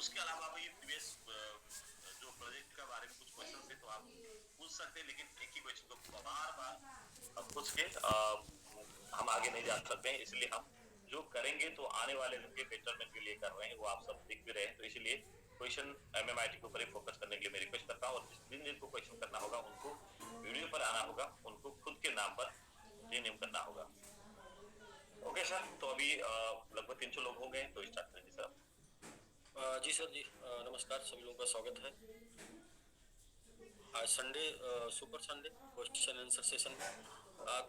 उसके अलावा भी निवेश जो प्रोजेक्ट के बारे में कुछ क्वेश्चन थे तो आप पूछ सकते हैं, लेकिन एक ही क्वेश्चन को बार बार पूछ के हम आगे नहीं जा सकते हैं। इसलिए हम जो करेंगे तो आने वाले दिन के बेटरमेंट के लिए कर रहे हैं, वो आप सब देख भी रहे हैं। तो इसलिए क्वेश्चन एमएमआईटी के ऊपर ही फोकस करने के लिए मैं रिक्वेस्ट करता हूँ, और जिन जिनको क्वेश्चन करना होगा उनको वीडियो पर आना होगा, उनको खुद के नाम पर रीनेम करना होगा। ओके सर, तो अभी लगभग 300 लोग हो गए, तो स्टार्ट करेंगे सर। जी सर जी, नमस्कार, सभी लोगों का स्वागत है। आज Sunday, super Sunday question answer session में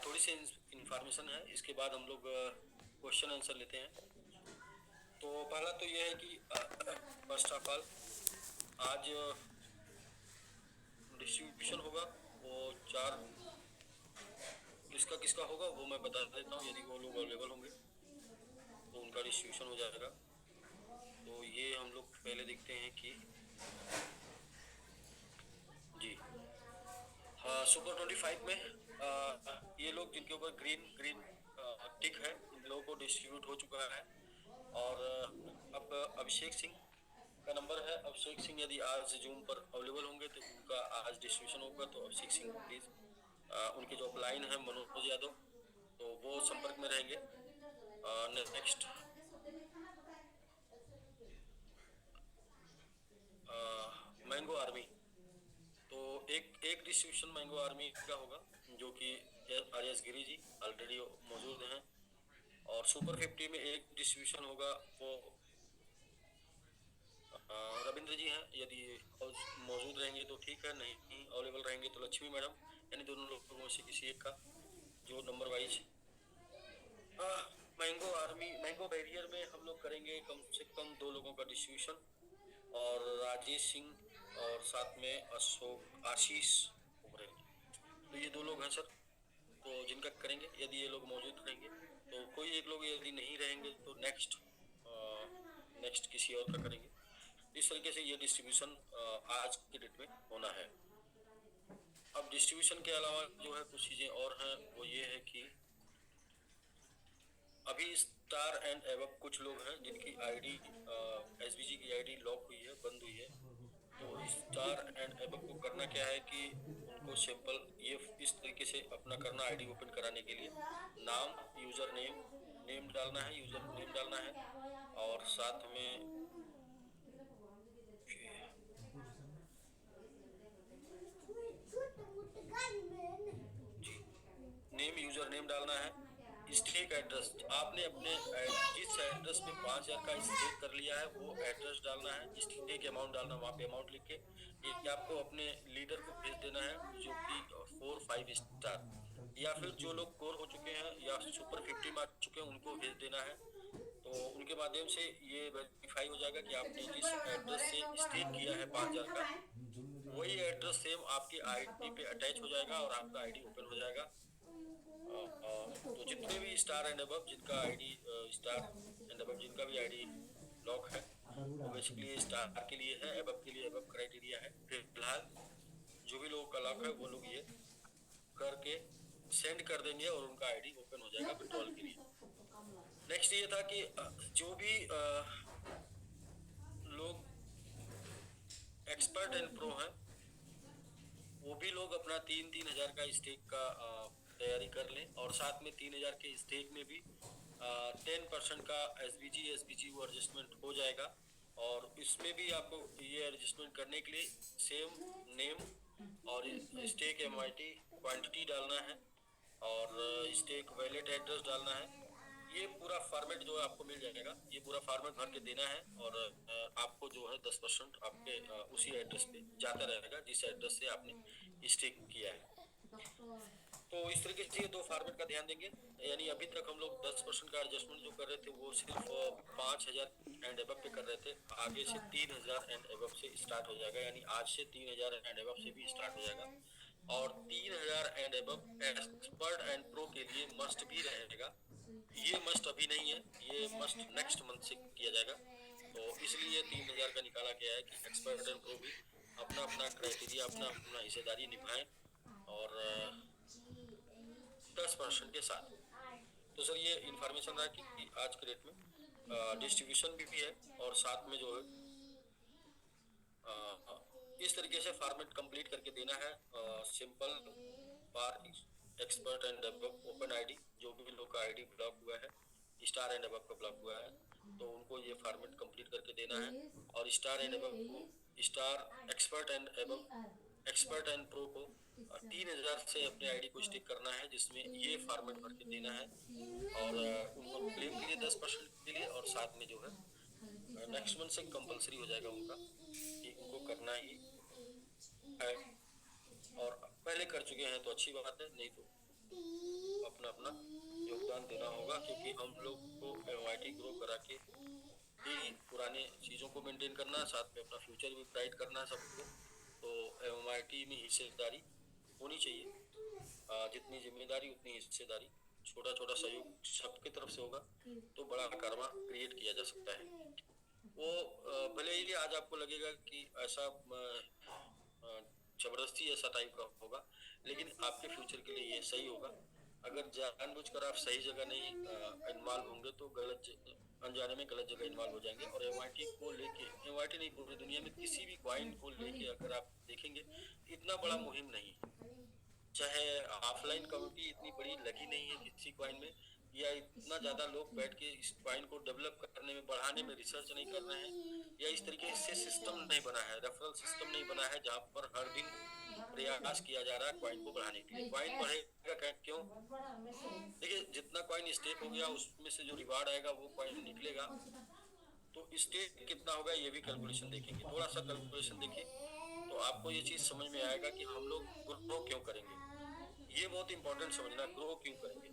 थोड़ी सी इंफॉर्मेशन है, इसके बाद हम लोग क्वेश्चन आंसर लेते हैं। तो पहला तो ये है कि फर्स्ट ऑफ ऑल आज डिस्ट्रीब्यूशन होगा, वो 4 किसका किसका होगा वो मैं बता देता हूँ। यदि वो लोग अवेलेबल होंगे तो उनका डिस्ट्रीब्यूशन हो जाएगा। तो ये हम लोग पहले देखते हैं कि जी हाँ, सुपर 25 में ये लोग जिनके ऊपर ग्रीन ग्रीन टिक है, इन लोगों को डिस्ट्रीब्यूट हो चुका है। और अब अभिषेक सिंह का नंबर है। अभिषेक सिंह यदि आज जूम पर अवेलेबल होंगे तो उनका आज डिस्ट्रीब्यूशन होगा। तो अभिषेक सिंह प्लीज, उनके जो अपलाइन है मनोज यादव, तो वो संपर्क में रहेंगे। नेक्स्ट मैंगो आर्मी, तो एक एक डिस्ट्रीब्यूशन मैंगो आर्मी का होगा, जो कि आर.एस. गिरी जी ऑलरेडी मौजूद हैं। और सुपर 50 में एक डिस्ट्रीब्यूशन होगा, वो रविंद्र जी हैं। यदि मौजूद रहेंगे तो ठीक है, नहीं अवेलेबल रहेंगे तो लक्ष्मी मैडम, यानी दोनों लोगों में से किसी एक का, जो number wise. Mango army, mango barrier में हम लोग करेंगे कम से कम 2 लोगों का डिस्ट्रीब्यूशन, और राजेश सिंह और साथ में अशोक आशीष उमरेल। तो ये 2 लोग हैं सर, तो जिनका करेंगे। यदि ये लोग मौजूद रहेंगे तो कोई एक लोग, यदि नहीं रहेंगे तो नेक्स्ट किसी और का करेंगे। इस तरीके से ये डिस्ट्रीब्यूशन आज के डेट में होना है। अब डिस्ट्रीब्यूशन के अलावा जो है कुछ चीजें और हैं, वो ये है कि अभी स्टार एंड एवब कुछ लोग हैं जिनकी आईडी, एसबीजी की आईडी लॉक हुई है, बंद हुई है। तो स्टार एंड एबव को करना क्या है कि उनको सिंपल ये इस तरीके से अपना करना, आईडी ओपन कराने के लिए नाम, यूजर नेम, नेम डालना है, यूजर नेम डालना है, और साथ में जी नेम, यूजर नेम डालना है। स्टेक एड्रेस, आपने अपने जिस एड्रेस पे 5,000 का स्टेक कर लिया है वो एड्रेस डालना है। स्टेक अमाउंट डालना, वहाँ पे अमाउंट लिख के ये आपको अपने लीडर को भेज देना है, जो कि 4-5 स्टार, या फिर जो लोग कोर हो चुके हैं या सुपर 50 में आ चुके हैं उनको भेज देना है। तो उनके माध्यम से ये वेरीफाई हो जाएगा कि आपने जिस एड्रेस से स्टेक किया है 5,000 का, वही एड्रेस सेम आपकी आईडी पे अटैच हो जाएगा और आपका आईडी ओपन हो जाएगा। तो जितने भी स्टार एंड अबव जिनका आईडी, स्टार एंड अबव जिनका भी आईडी लॉक है, वो बेसिकली स्टार के लिए है, अबव के लिए अबव क्राइटेरिया है। फिलहाल जो भी लोगों का लॉक है वो लोग ये करके सेंड कर देंगे और उनका आईडी ओपन हो जाएगा विड्रॉल के लिए। नेक्स्ट ये था कि जो भी लोग एक्सपर्ट एंड प्रो हैं, वो भी लोग अपना 3,000 का स्टेक का तैयारी कर लें, और साथ में 3,000 के स्टेक में भी 10% का एसबीजी वो एडजस्टमेंट हो जाएगा। और इसमें भी आपको ये एडजस्टमेंट करने के लिए सेम नेम और स्टेक एमआईटी क्वांटिटी डालना है, और स्टेक वैलेट एड्रेस डालना है। ये पूरा फॉर्मेट जो है आपको मिल जाएगा, ये पूरा फॉर्मेट भर के देना है, और आपको जो है 10% आपके उसी एड्रेस पे जाता रहेगा जिस एड्रेस से आपने स्टेक किया है। तो इस तरीके से ये 2 फॉर्मेट का ध्यान देंगे। यानी अभी तक हम लोग 10% का एडजस्टमेंट जो कर रहे थे वो सिर्फ 5,000 एंड एबव पे कर रहे थे। आगे से 3,000 एंड एबव से स्टार्ट हो जाएगा, यानी आज से 3,000 एंड एबव से भी स्टार्ट हो जाएगा। और 3,000 and above expert and pro के लिए मस्ट भी रहेगा। ये मस्ट अभी नहीं है, ये मस्ट नेक्स्ट मंथ से किया जाएगा। तो इसलिए 3,000 का निकाला गया है कि एक्सपर्ट एंड प्रो भी अपना अपना क्राइटेरिया, अपना अपना हिस्सेदारी निभाएं, और 10% के साथ। तो सर ये इंफॉर्मेशन रहा कि आज के डेट में डिस्ट्रीब्यूशन भी है, और साथ में जो है इस तरीके से फॉर्मेट कंप्लीट करके देना है। Simple bar expert and develop open ID, जो भी लोग का आईडी ब्लॉक हुआ है, स्टार एंड अबव का ब्लॉक हुआ है, तो उनको ये फॉर्मेट कंप्लीट करके देना है। और स्टार एंड अबव को, star expert and above, expert and pro को 3000 से अपने आईडी को स्टिक करना है, जिसमें ये फॉर्मेट भर के देना है। और उनको क्लेम के लिए 10% के लिए, और साथ में जो है नेक्स्ट मंथ से कंपलसरी हो जाएगा उनका कि उनको करना ही है। और पहले कर चुके हैं तो अच्छी बात है, नहीं तो अपना अपना योगदान देना होगा, क्योंकि हम लोग को एमआईटी ग्रो करा के ही पुराने चीज़ों को मेंटेन करना है, साथ में अपना फ्यूचर भी ब्राइट करना है सबको। तो एमआईटी में हिस्सेदारी होनी चाहिए, जितनी जिम्मेदारी उतनी हिस्सेदारी। छोटा छोटा सहयोग सबके तरफ से होगा तो बड़ा कारवा क्रिएट किया जा सकता है। वो भले ही आज आपको लगेगा कि ऐसा जबरदस्ती ऐसा टाइप का होगा, लेकिन आपके फ्यूचर के लिए ये सही होगा। अगर जानबूझकर आप सही जगह नहीं इन्वॉल्व होंगे तो अनजाने में गलत जगह इन्वॉल्व हो जाएंगे। और एमआईटी को लेके, एमआईटी नहीं पूरी दुनिया में किसी भी क्वाइन को लेके अगर आप देखेंगे, इतना बड़ा मुहिम नहीं है। चाहे ऑफलाइन कम्युनिटी इतनी बड़ी लगी नहीं है किसी क्वाइन में, या इतना ज्यादा लोग बैठ के इस क्वाइन को डेवलप करने में, बढ़ाने में रिसर्च नहीं कर रहे हैं, या इस तरीके से सिस्टम नहीं बना है, रेफरल सिस्टम नहीं बना है जहाँ पर हर दिन प्रयास किया जा रहा है क्वाइन को बढ़ाने के लिए। क्वाइन बढ़ेगा क्यों? देखिए, जितना क्वाइन स्टेक हो गया उसमें से जो रिवार्ड आएगा वो क्वाइन निकलेगा, तो स्टेक कितना होगा ये भी कैलकुलेशन देखेंगे। थोड़ा सा कैलकुलेशन देखिए तो आपको ये चीज समझ में आएगा कि हम लोग ग्रो क्यों करेंगे। ये बहुत इंपॉर्टेंट समझना, ग्रो क्यों करेंगे।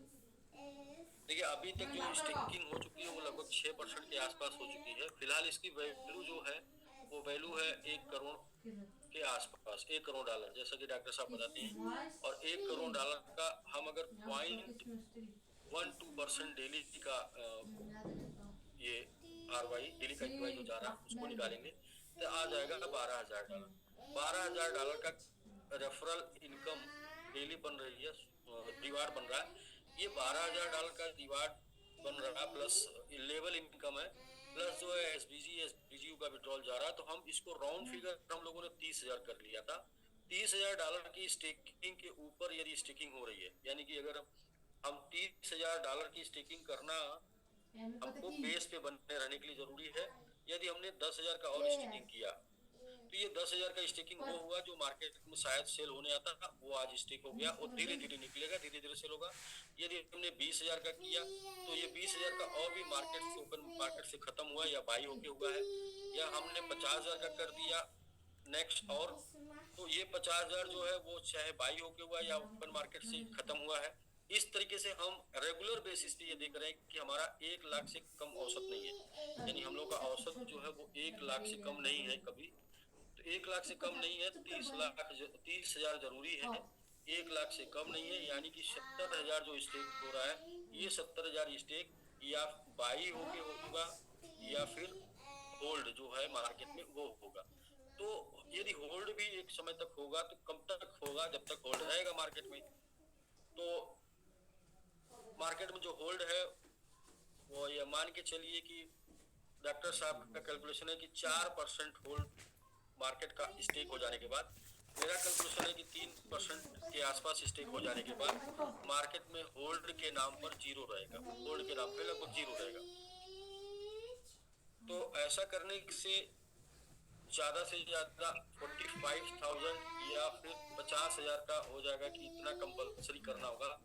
देखिए, अभी तक जो स्टेकिंग हो चुकी है वो लगभग 6% के आसपास हो चुकी है। फिलहाल इसकी वैल्यू जो है वो वैल्यू है 1 करोड़ के आसपास, $1 करोड़, जैसा कि डॉक्टर साहब बताते हैं। और $1 करोड़ का हम अगर 0.12% डेली का ये RY डेली का यूआई जो जा रहा है उसको निकालेंगे तो आ जाएगा $12,000। $12,000 का रेफरल इनकम डेली बन रही है, रिवार्ड बन रहा है। ये $12,000 का रिवार्ड बन रहा है, प्लस लेवल इनकम है, प्लस जो है एसबीजी का विड्रॉल जा रहा है। तो हम इसको राउंड फिगर हम लोगों ने 30,000 कर लिया था। $30,000 की स्टेकिंग के ऊपर यदि स्टेकिंग हो रही है, यानी कि अगर हम $30,000 की स्टेकिंग करना हमको बेस पे बने रहने के लिए जरूरी है। यदि हमने 10,000 का और स्टेकिंग किया तो ये 10,000 का स्टेकिंग वो हुआ जो मार्केट में शायद सेल होने आता था, वो आज स्टेक हो गया और धीरे धीरे निकलेगा, धीरे धीरे सेल होगा। यदि हमने 20,000 का किया तो ये 20,000 का और भी मार्केट से, ओपन मार्केट से खत्म हुआ या बाई होके हुआ है, या हमने 50,000 का कर दिया नेक्स्ट, और तो ये 50,000 जो है वो चाहे बाई होके हुआ या ओपन मार्केट से खत्म हुआ है। इस तरीके से हम रेगुलर बेसिस पे ये देख रहे हैं कि हमारा 1 लाख से कम औसत नहीं है, यानी हम लोग का औसत जो है वो 1 लाख से कम नहीं है कभी। तो 1 लाख से कम नहीं है, 30,000 जरूरी है। 1 लाख से कम नहीं है, यानी कि 70,000 जो स्टेक हो रहा है, ये 70,000 स्टेक या बाई होके होगा या फिर होल्ड जो है मार्केट में वो होगा। तो यदि होल्ड भी एक समय तक होगा तो कब तक होगा? जब तक होल्ड रहेगा मार्केट में। तो मार्केट में जो होल्ड है वो ये मान के चलिए कि डॉक्टर साहब का कैलकुलेशन है कि 4% होल्ड मार्केट का स्टेक हो जाने के बाद, मेरा कैलकुलेशन है कि 3% के आसपास स्टेक हो जाने के बाद मार्केट में होल्ड के नाम पर जीरो रहेगा, होल्ड के नाम पे लगभग जीरो रहेगा। तो ऐसा करने से ज्यादा से ज्यादा 45,000 या फिर 50,000 का हो जाएगा कि इतना कंपलसरी करना होगा।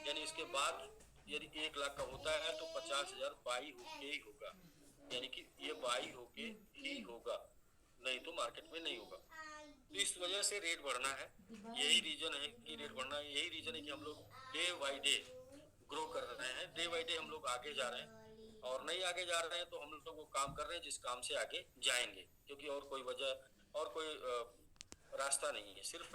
यानी इसके बाद यदि 1 लाख का होता है तो 50,000 बाई होके ही होगा, यानी कि ये बाई होके ही होगा, नहीं तो मार्केट में नहीं होगा। तो इस वजह से रेट बढ़ना है, यही रीजन है कि रेट बढ़ना है, यही रीजन है कि हम लोग डे बाई डे ग्रो कर रहे हैं, डे बाई डे हम लोग आगे जा रहे हैं। और नहीं आगे जा रहे हैं तो हम लोग वो काम कर रहे हैं जिस काम से आगे जाएंगे, क्योंकि और कोई वजह और कोई रास्ता नहीं है। सिर्फ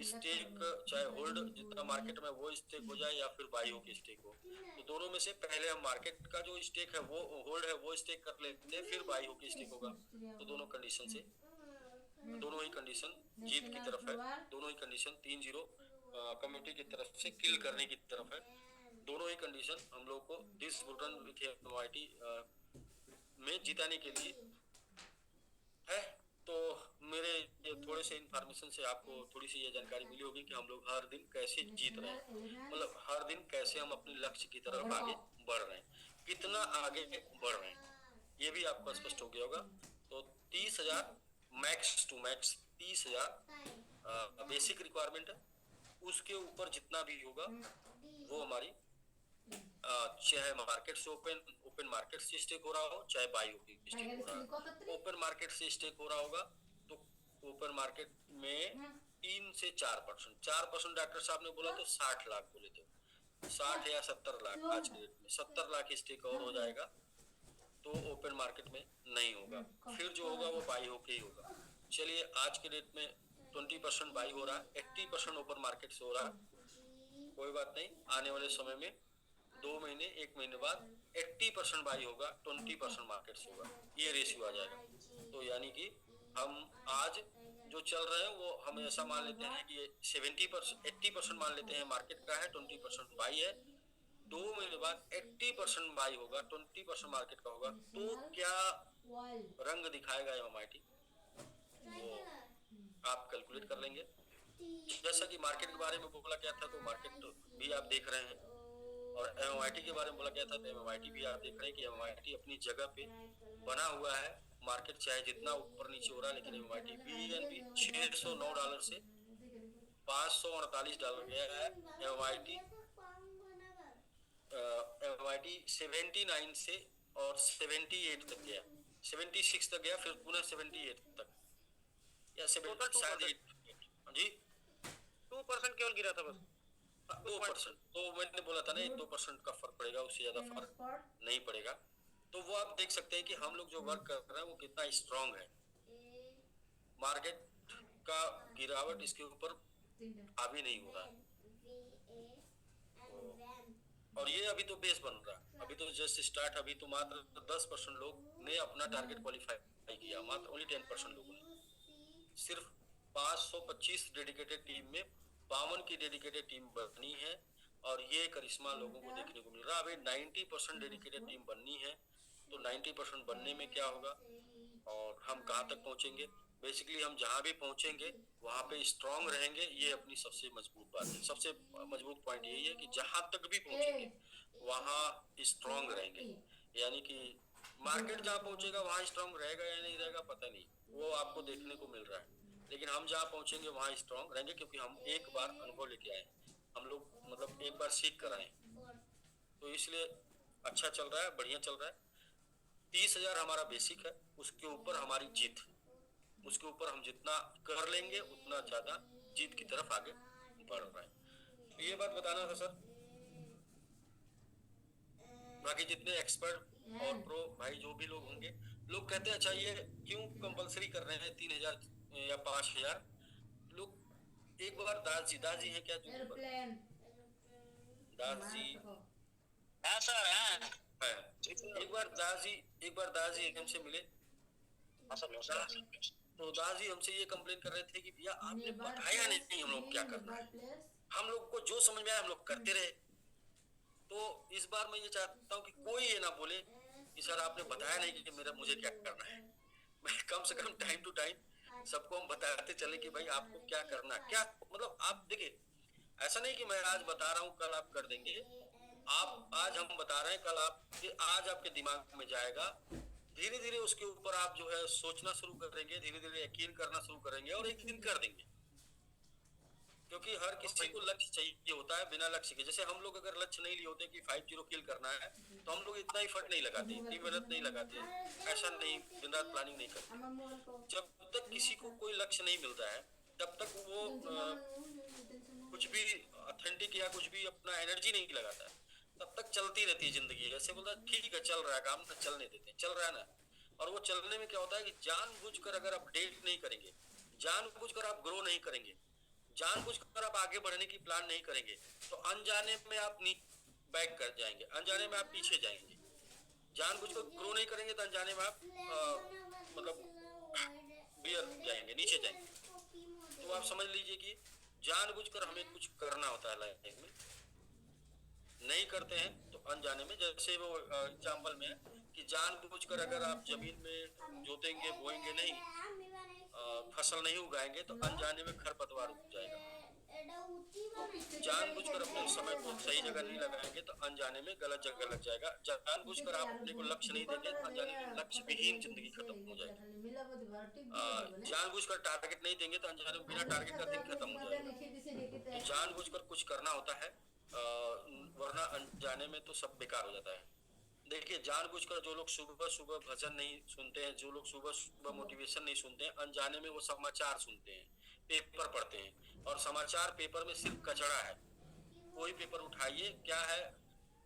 स्टेक चाहे होल्ड जितना मार्केट में वो स्टेक हो जाए या फिर बाई हो के स्टेक हो, तो दोनों में से पहले हम मार्केट का जो स्टेक है वो होल्ड है वो स्टेक कर लेते हैं, फिर बाई हो के स्टेक होगा। तो दोनों कंडीशन से, दोनों ही कंडीशन जीत की तरफ है, दोनों ही कंडीशन 3-0 कम्युनिटी की तरफ से किल करने की तरफ है। दोनों ही कंडीशन हम लोग को दिस वुडन विथ एमआईटी में जिताने के लिए है। तो से इंफॉर्मेशन से आपको थोड़ी सी ये जानकारी मिली होगी कि हम लोग हर दिन कैसे जीत रहे हैं, मतलब हर दिन कैसे हम अपने लक्ष्य की तरफ आगे बढ़ रहे हैं, कितना आगे बढ़ रहे हैं, ये भी आपको स्पष्ट हो गया होगा। तो 30,000 max to max 30,000 basic requirement है। उसके ऊपर जितना भी होगा वो हमारी चाहे मार्केट से ओपन मार्केट से स्टेक हो रहा हो, चाहे बाई स्टेक हो रहा हो। ओपन मार्केट से स्टेक हो रहा होगा तो ओपन मार्केट में 3 से 4%, 4% डॉक्टर साहब ने बोला तो 60 लाख बोले थे, 60 या 70 लाख आज के डेट में 70 लाख स्टेक और हो जाएगा तो ओपन मार्केट में नहीं होगा, फिर जो होगा वो बाई होके ही होगा। चलिए आज के डेट में 20% बाई हो रहा है, 80% ओपन मार्केट से हो रहा है, कोई बात नहीं, आने वाले समय में 2 महीने 1 महीने बाद 80% बाई होगा, 20% मार्केट से होगा, ये रेशियो आ जाएगा। तो यानी कि हम आज जो चल रहे हैं वो हम ऐसा मान लेते हैं कि 70% 80% मान लेते हैं मार्केट का है, 20% बाई है। 2 महीने बाद 80% बाई होगा, 20% मार्केट का होगा, तो क्या रंग दिखाएगा एमआईटी वो आप कैलकुलेट कर लेंगे। जैसा कि मार्केट के बारे में बोला गया था तो मार्केट भी आप देख रहे हैं, और एमआईटी के बारे में बोला गया था तो एमआईटी भी आप देख रहे हैं कि एमआईटी अपनी जगह पे बना हुआ है। मार्केट चाहे जितना ऊपर नीचे हो रहा है लेकिन एमआईटी बीएनबी $609 से $548 गया है। एमआईटी 79 से और 78 तक गया, 76 तक गया, फिर पुनः 78 तक या 70 शायद 8 जी 2% केवल गिरा था बस। 2%, तो मैंने बोला था ना 2% का फर्क पड़ेगा, उससे ज्यादा फर्क नहीं पड़ेगा। तो वो आप देख सकते हैं कि हम लोग जो वर्क कर रहे हैं वो कितना स्ट्रांग है। मार्केट का गिरावट इसके ऊपर अभी नहीं हो रहा है, और ये अभी तो बेस बन रहा है, अभी तो जस्ट स्टार्ट, अभी तो मात्र 10% लोग ने अपना टारगेट क्वालिफाई किया, मात्र ओनली 10% लोगों ने। सिर्फ 525 डेडिकेटेड टीम में 52 की डेडिकेटेड टीम बनी है, और ये करिश्मा लोगों को देखने को मिल रहा है। अभी 90% डेडिकेटेड टीम बननी है, तो 90% बनने में क्या होगा और हम कहाँ तक पहुंचेंगे। बेसिकली हम जहाँ भी पहुंचेंगे वहाँ पे स्ट्रांग रहेंगे, ये अपनी सबसे मजबूत बात है। सबसे मजबूत पॉइंट यही है कि जहाँ तक भी पहुंचेंगे वहाँ स्ट्रांग रहेंगे, यानी कि मार्केट जहाँ पहुंचेगा वहाँ स्ट्रांग रहेगा या नहीं रहेगा पता नहीं, वो आपको देखने को मिल रहा है, लेकिन हम जहाँ पहुंचेंगे वहाँ स्ट्रांग रहेंगे, क्योंकि हम एक बार अनुभव लेके आए, हम लोग मतलब एक बार सीख कर आए, तो इसलिए अच्छा चल रहा है, बढ़िया चल रहा है। 30,000 हमारा बेसिक है, उसके ऊपर हमारी जीत, उसके ऊपर हम जितना कर लेंगे उतना ज्यादा जीत की तरफ आगे बढ़ रहा है। तो ये बात बताना था सर। बाकी जितने एक्सपर्ट और प्रो भाई जो भी लोग होंगे, लोग कहते हैं अच्छा ये क्यों कंपलसरी कर रहे हैं 3,000 या 5,000। लोग एक बार दास जी है क्या, दास जी हाँ सर हाँ। है, एक बार दास जी हमसे मिले, तो दास जी हमसे ये कंप्लेन कर रहे थे कि भैया आपने बताया नहीं हम लोग क्या करना है, हम लोग को जो समझ में आया हम लोग करते रहे। तो इस बार मैं ये चाहता हूँ कि कोई ये ना बोले कि सर आपने बताया नहीं कि मुझे क्या करना है। मैं कम से कम टाइम टू टाइम सबको हम बताते चले कि भाई आपको क्या करना है, क्या मतलब आप देखिए, ऐसा नहीं कि मैं आज बता रहा हूँ कल आप कर देंगे। आप आज हम बता रहे हैं, कल आप आज आपके दिमाग में जाएगा, धीरे धीरे उसके ऊपर आप जो है सोचना शुरू करेंगे, धीरे धीरे यकीन करना शुरू करेंगे और एक दिन कर देंगे। क्योंकि हर किसी को लक्ष्य चाहिए होता है, बिना लक्ष्य के, जैसे हम लोग अगर लक्ष्य नहीं लिए होते कि 5-0 किल करना है तो हम लोग इतना एफर्ट नहीं लगाते, इतनी मेहनत नहीं लगाते, ऐसा नहीं दिन रात प्लानिंग नहीं करते। जब तक किसी को कोई लक्ष्य नहीं मिलता है तब तक वो कुछ भी ऑथेंटिक या कुछ भी अपना एनर्जी नहीं लगाता है, तब तक चलती रहती है जिंदगी। ऐसे बोलता ठीक है चल रहा है काम, ना चलने देते हैं, चल रहा है ना। और वो चलने में क्या होता है कि जानबूझकर अगर आप अपडेट नहीं करेंगे, जानबूझकर आप ग्रो नहीं करेंगे, जानबूझकर आप आगे बढ़ने की प्लान नहीं करेंगे, तो अनजाने में आप बैक कर जाएंगे, अनजाने में आप पीछे जाएंगे। जानबूझकर ग्रो नहीं करेंगे तो अनजाने में आप मतलब बियर जाएंगे, नीचे जाएंगे। तो आप समझ लीजिए कि जानबूझकर हमें कुछ करना होता है लाइफ में, नहीं करते हैं तो अनजाने में, जैसे वो एग्जाम्पल में है कि जानबूझकर अगर आप जमीन में जोतेंगे बोएंगे नहीं, फसल नहीं उगाएंगे तो अनजाने में खरपतवार उग जाएगा। जानबूझकर अपने समय को सही जगह नहीं लगाएंगे तो अनजाने में गलत जगह लग जाएगा। जानबूझकर आप अपने को लक्ष्य नहीं देंगे तो अनजाने में लक्ष्य विहीन जिंदगी खत्म हो जाएगी। जानबूझकर टारगेट नहीं देंगे तो अनजाने में बिना टारगेट का दिन खत्म हो जाएगा। तो जानबूझकर कुछ करना होता है, वरना अनजाने में तो सब बेकार हो जाता है। देखिए, जानबूझकर जो लोग सुबह सुबह भजन नहीं सुनते हैं, जो लोग सुबह सुबह मोटिवेशन नहीं सुनते हैं, अनजाने में वो समाचार सुनते हैं, पेपर पढ़ते हैं, और समाचार पेपर में सिर्फ कचरा है। कोई पेपर उठाइए, क्या है?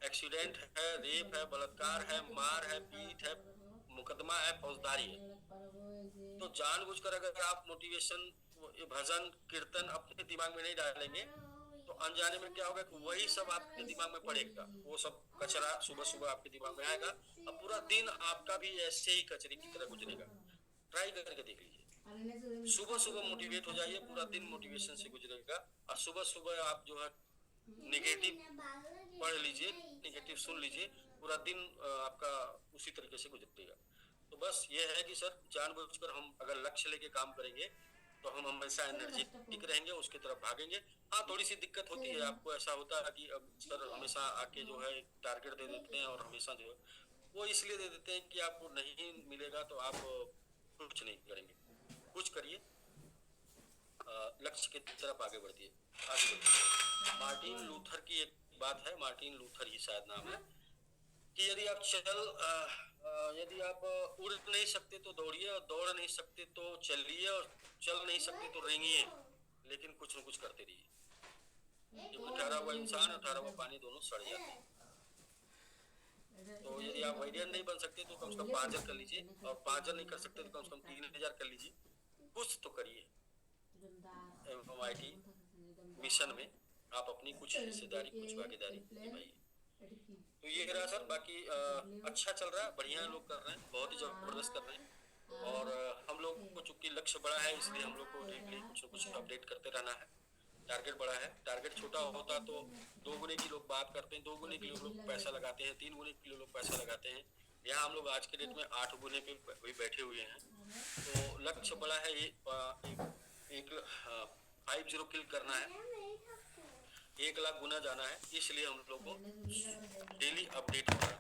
एक्सीडेंट है, रेप है, बलात्कार है, मार है, पीट है, मुकदमा है, फौजदारी है। तो जानबूझकर अगर आप मोटिवेशन, भजन, कीर्तन अपने दिमाग में नहीं डालेंगे तो अनजाने में क्या होगा कि वही सब आपके दिमाग में पड़ेगा, वो सब कचरा सुबह सुबह आपके दिमाग में आएगा और पूरा दिन आपका भी ऐसे ही कचरे की तरह गुजरेगा। ट्राई करके देख लीजिए, सुबह सुबह मोटिवेट हो जाइए, पूरा दिन मोटिवेशन से गुजरेगा। और सुबह सुबह आप जो है नेगेटिव पढ़ लीजिए, नेगेटिव सुन लीजिए, पूरा दिन आपका उसी तरीके से गुजरेगा। तो बस ये है कि सर, जानबूझकर हम अगर लक्ष्य लेके काम करेंगे तो हम हमेशा एनर्जेटिक रहेंगे, उसकी तरफ भागेंगे। हाँ, थोड़ी सी दिक्कत होती है, आपको ऐसा होता है कि अब सर हमेशा आके जो है टारगेट दे देते हैं, और हमेशा जो है वो इसलिए दे देते हैं कि आपको नहीं मिलेगा तो आप कुछ नहीं करेंगे। कुछ करिए, लक्ष्य की तरफ आगे बढ़िए, आगे बढ़िए। मार्टिन लूथर की एक बात है, मार्टिन लूथर ही शायद नाम है, कि यदि आप उड़ नहीं सकते तो दौड़िए, और दौड़ नहीं सकते तो चलिए, और चल नहीं सकते तो रेंगिए, लेकिन कुछ न कुछ करते रहिए। जब ठहरा हुआ इंसान और ठहरा हुआ पानी दोनों सड़ जाते हैं। तो यदि आप वाइडियन नहीं बन सकते तो कम से कम 5 हजार कर लीजिए, और 5 हजार नहीं कर सकते तो कम से कम 3000 कर लीजिए। कुछ तो करिए। MIT मिशन में आप अपनी कुछ हिस्सेदारी, कुछ भागीदारी निभाइए। तो ये रहा सर। बाकी अच्छा चल रहा है, बढ़िया लोग कर रहे हैं, बहुत ही जबरदस्त कर रहे हैं। और हम लोग को चूंकि लक्ष्य बड़ा है, इसलिए हम लोग को डेली कुछ न कुछ अपडेट करते रहना है। टारगेट बड़ा है, टारगेट छोटा होता तो 2 गुने की लोग बात करते हैं, 2 गुने के लोग पैसा लगाते हैं, 3 गुने के लोग पैसा लगाते हैं। यहाँ हम लोग आज के डेट में 8 गुने पे भी बैठे हुए हैं। तो लक्ष्य बड़ा है, एक 50 किल करना है, 1 लाख गुना जाना है। इसलिए हम लोग को डेली अपडेट होना है,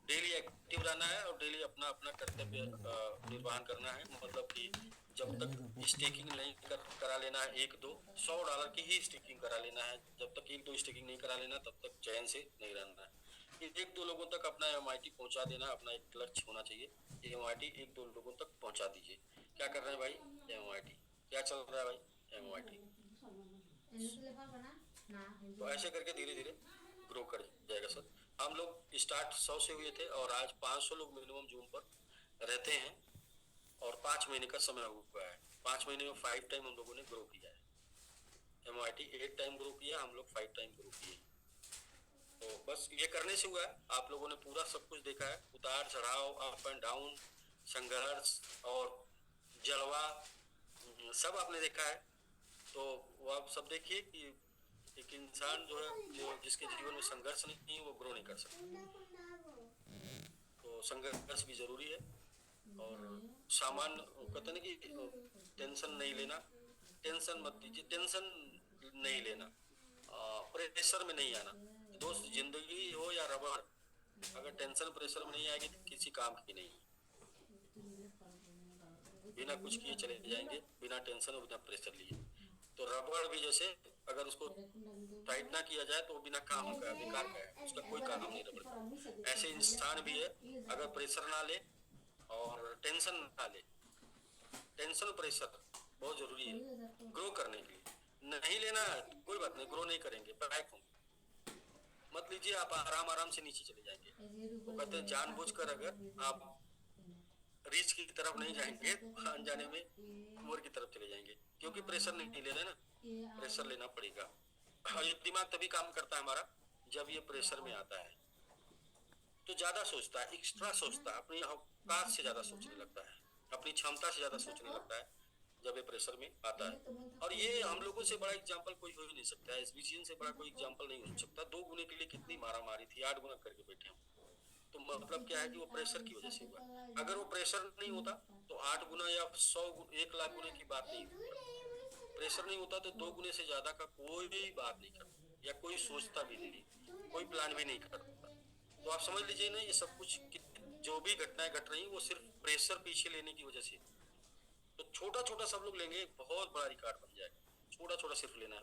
डेली एक्टिव रहना है, और डेली अपना अपना कर्तव्य निर्वहन करना है। मतलब कि जब तक स्टेकिंग नहीं करा लेना है, $100 की ही स्टेकिंग करा लेना है। जब तक 1-2 स्टेकिंग नहीं करा लेना, तब तक चैन से नहीं रहना है। 1-2 लोगों तक अपना MIT पहुंचा देना, अपना एक लक्ष्य होना चाहिए। MIT 1-2 लोगों तक पहुंचा दीजिए। क्या कर रहे हैं भाई? MIT क्या चल रहा है भाई? MIT। तो ऐसे करके धीरे धीरे ग्रो कर जाएगा सर। हम लोग स्टार्ट 100 से हुए थे, और आज 500 लोग मिनिमम जूम पर रहते हैं, और 5 महीने का समय हुआ है। 5 महीने में 5 टाइम हम लोगों ने ग्रो किया है। MIT 8 टाइम ग्रो किया, हम लोग 5 टाइम ग्रो किए। तो बस ये करने से हुआ है। आप लोगों ने पूरा सब कुछ देखा है, उतार चढ़ाव, अप एंड डाउन, संघर्ष और जलवा, सब आपने देखा है। तो वो आप सब देखिए कि एक इंसान जो है, जिसके जीवन में संघर्ष नहीं, वो ग्रो नहीं कर सकता। तो संघर्ष भी जरूरी है। और सामान कहते हैं कि टेंशन नहीं लेना, टेंशन मत लीजिए, टेंशन नहीं लेना, प्रेशर में नहीं आना। दोस्त, जिंदगी हो या रबड़, अगर टेंशन प्रेशर में नहीं आएगी तो किसी काम की नहीं। बिना कुछ किए चले जाएंगे, बिना टेंशन और बिना प्रेशर लिए। तो रबड़ भी जैसे अगर उसको टाइट ना किया जाए तो बिना काम का, बेकार का है, उसका कोई काम नहीं रबड़ का। ऐसे इंसान भी है, अगर प्रेशर ना ले और टेंशन ना ले। टेंशन प्रेशर बहुत जरूरी है ग्रो करने के लिए। नहीं लेना है तो कोई बात नहीं, ग्रो नहीं करेंगे, बैक मत लीजिए, आप आराम आराम से नीचे चले जाएंगे। वो कहते हैं जानबूझकर अगर आप रीच की तरफ नहीं जाएंगे, अनजाने में कुंवर की तरफ चले जाएंगे, क्योंकि प्रेशर नहीं ले रहे ना। प्रेशर लेना पड़ेगा। और ये दिमाग तभी काम करता है हमारा जब ये प्रेशर में आता है, तो ज्यादा सोचता है, एक्स्ट्रा सोचता है, अपनी औकात से ज्यादा सोचने लगता है, अपनी क्षमता से ज्यादा सोचने लगता है जब ये प्रेशर में आता है। और ये हम लोगों से बड़ा एग्जाम्पल कोई हो ही नहीं सकता है, SBGN से बड़ा कोई एग्जाम्पल नहीं हो सकता। 2 गुने के लिए कितनी मारा मारी थी, 8 गुना करके बैठे हम। तो मतलब क्या है कि वो प्रेशर की वजह से हुआ। अगर वो प्रेशर नहीं होता तो 8 गुना या 1 लाख गुने की बात नहीं होती। प्रेशर नहीं होता तो 2 गुने से ज्यादा का कोई भी बात नहीं करता या कोई सोचता भी नहीं, कोई प्लान भी नहीं करता। तो आप समझ लीजिए ना, ये सब कुछ जो भी घटनाएं घट रही वो सिर्फ प्रेशर पीछे लेने की वजह से। तो छोटा छोटा सब लोग लेंगे, बहुत बड़ा रिकॉर्ड बन जाएगा। छोटा छोटा सिर्फ लेना है,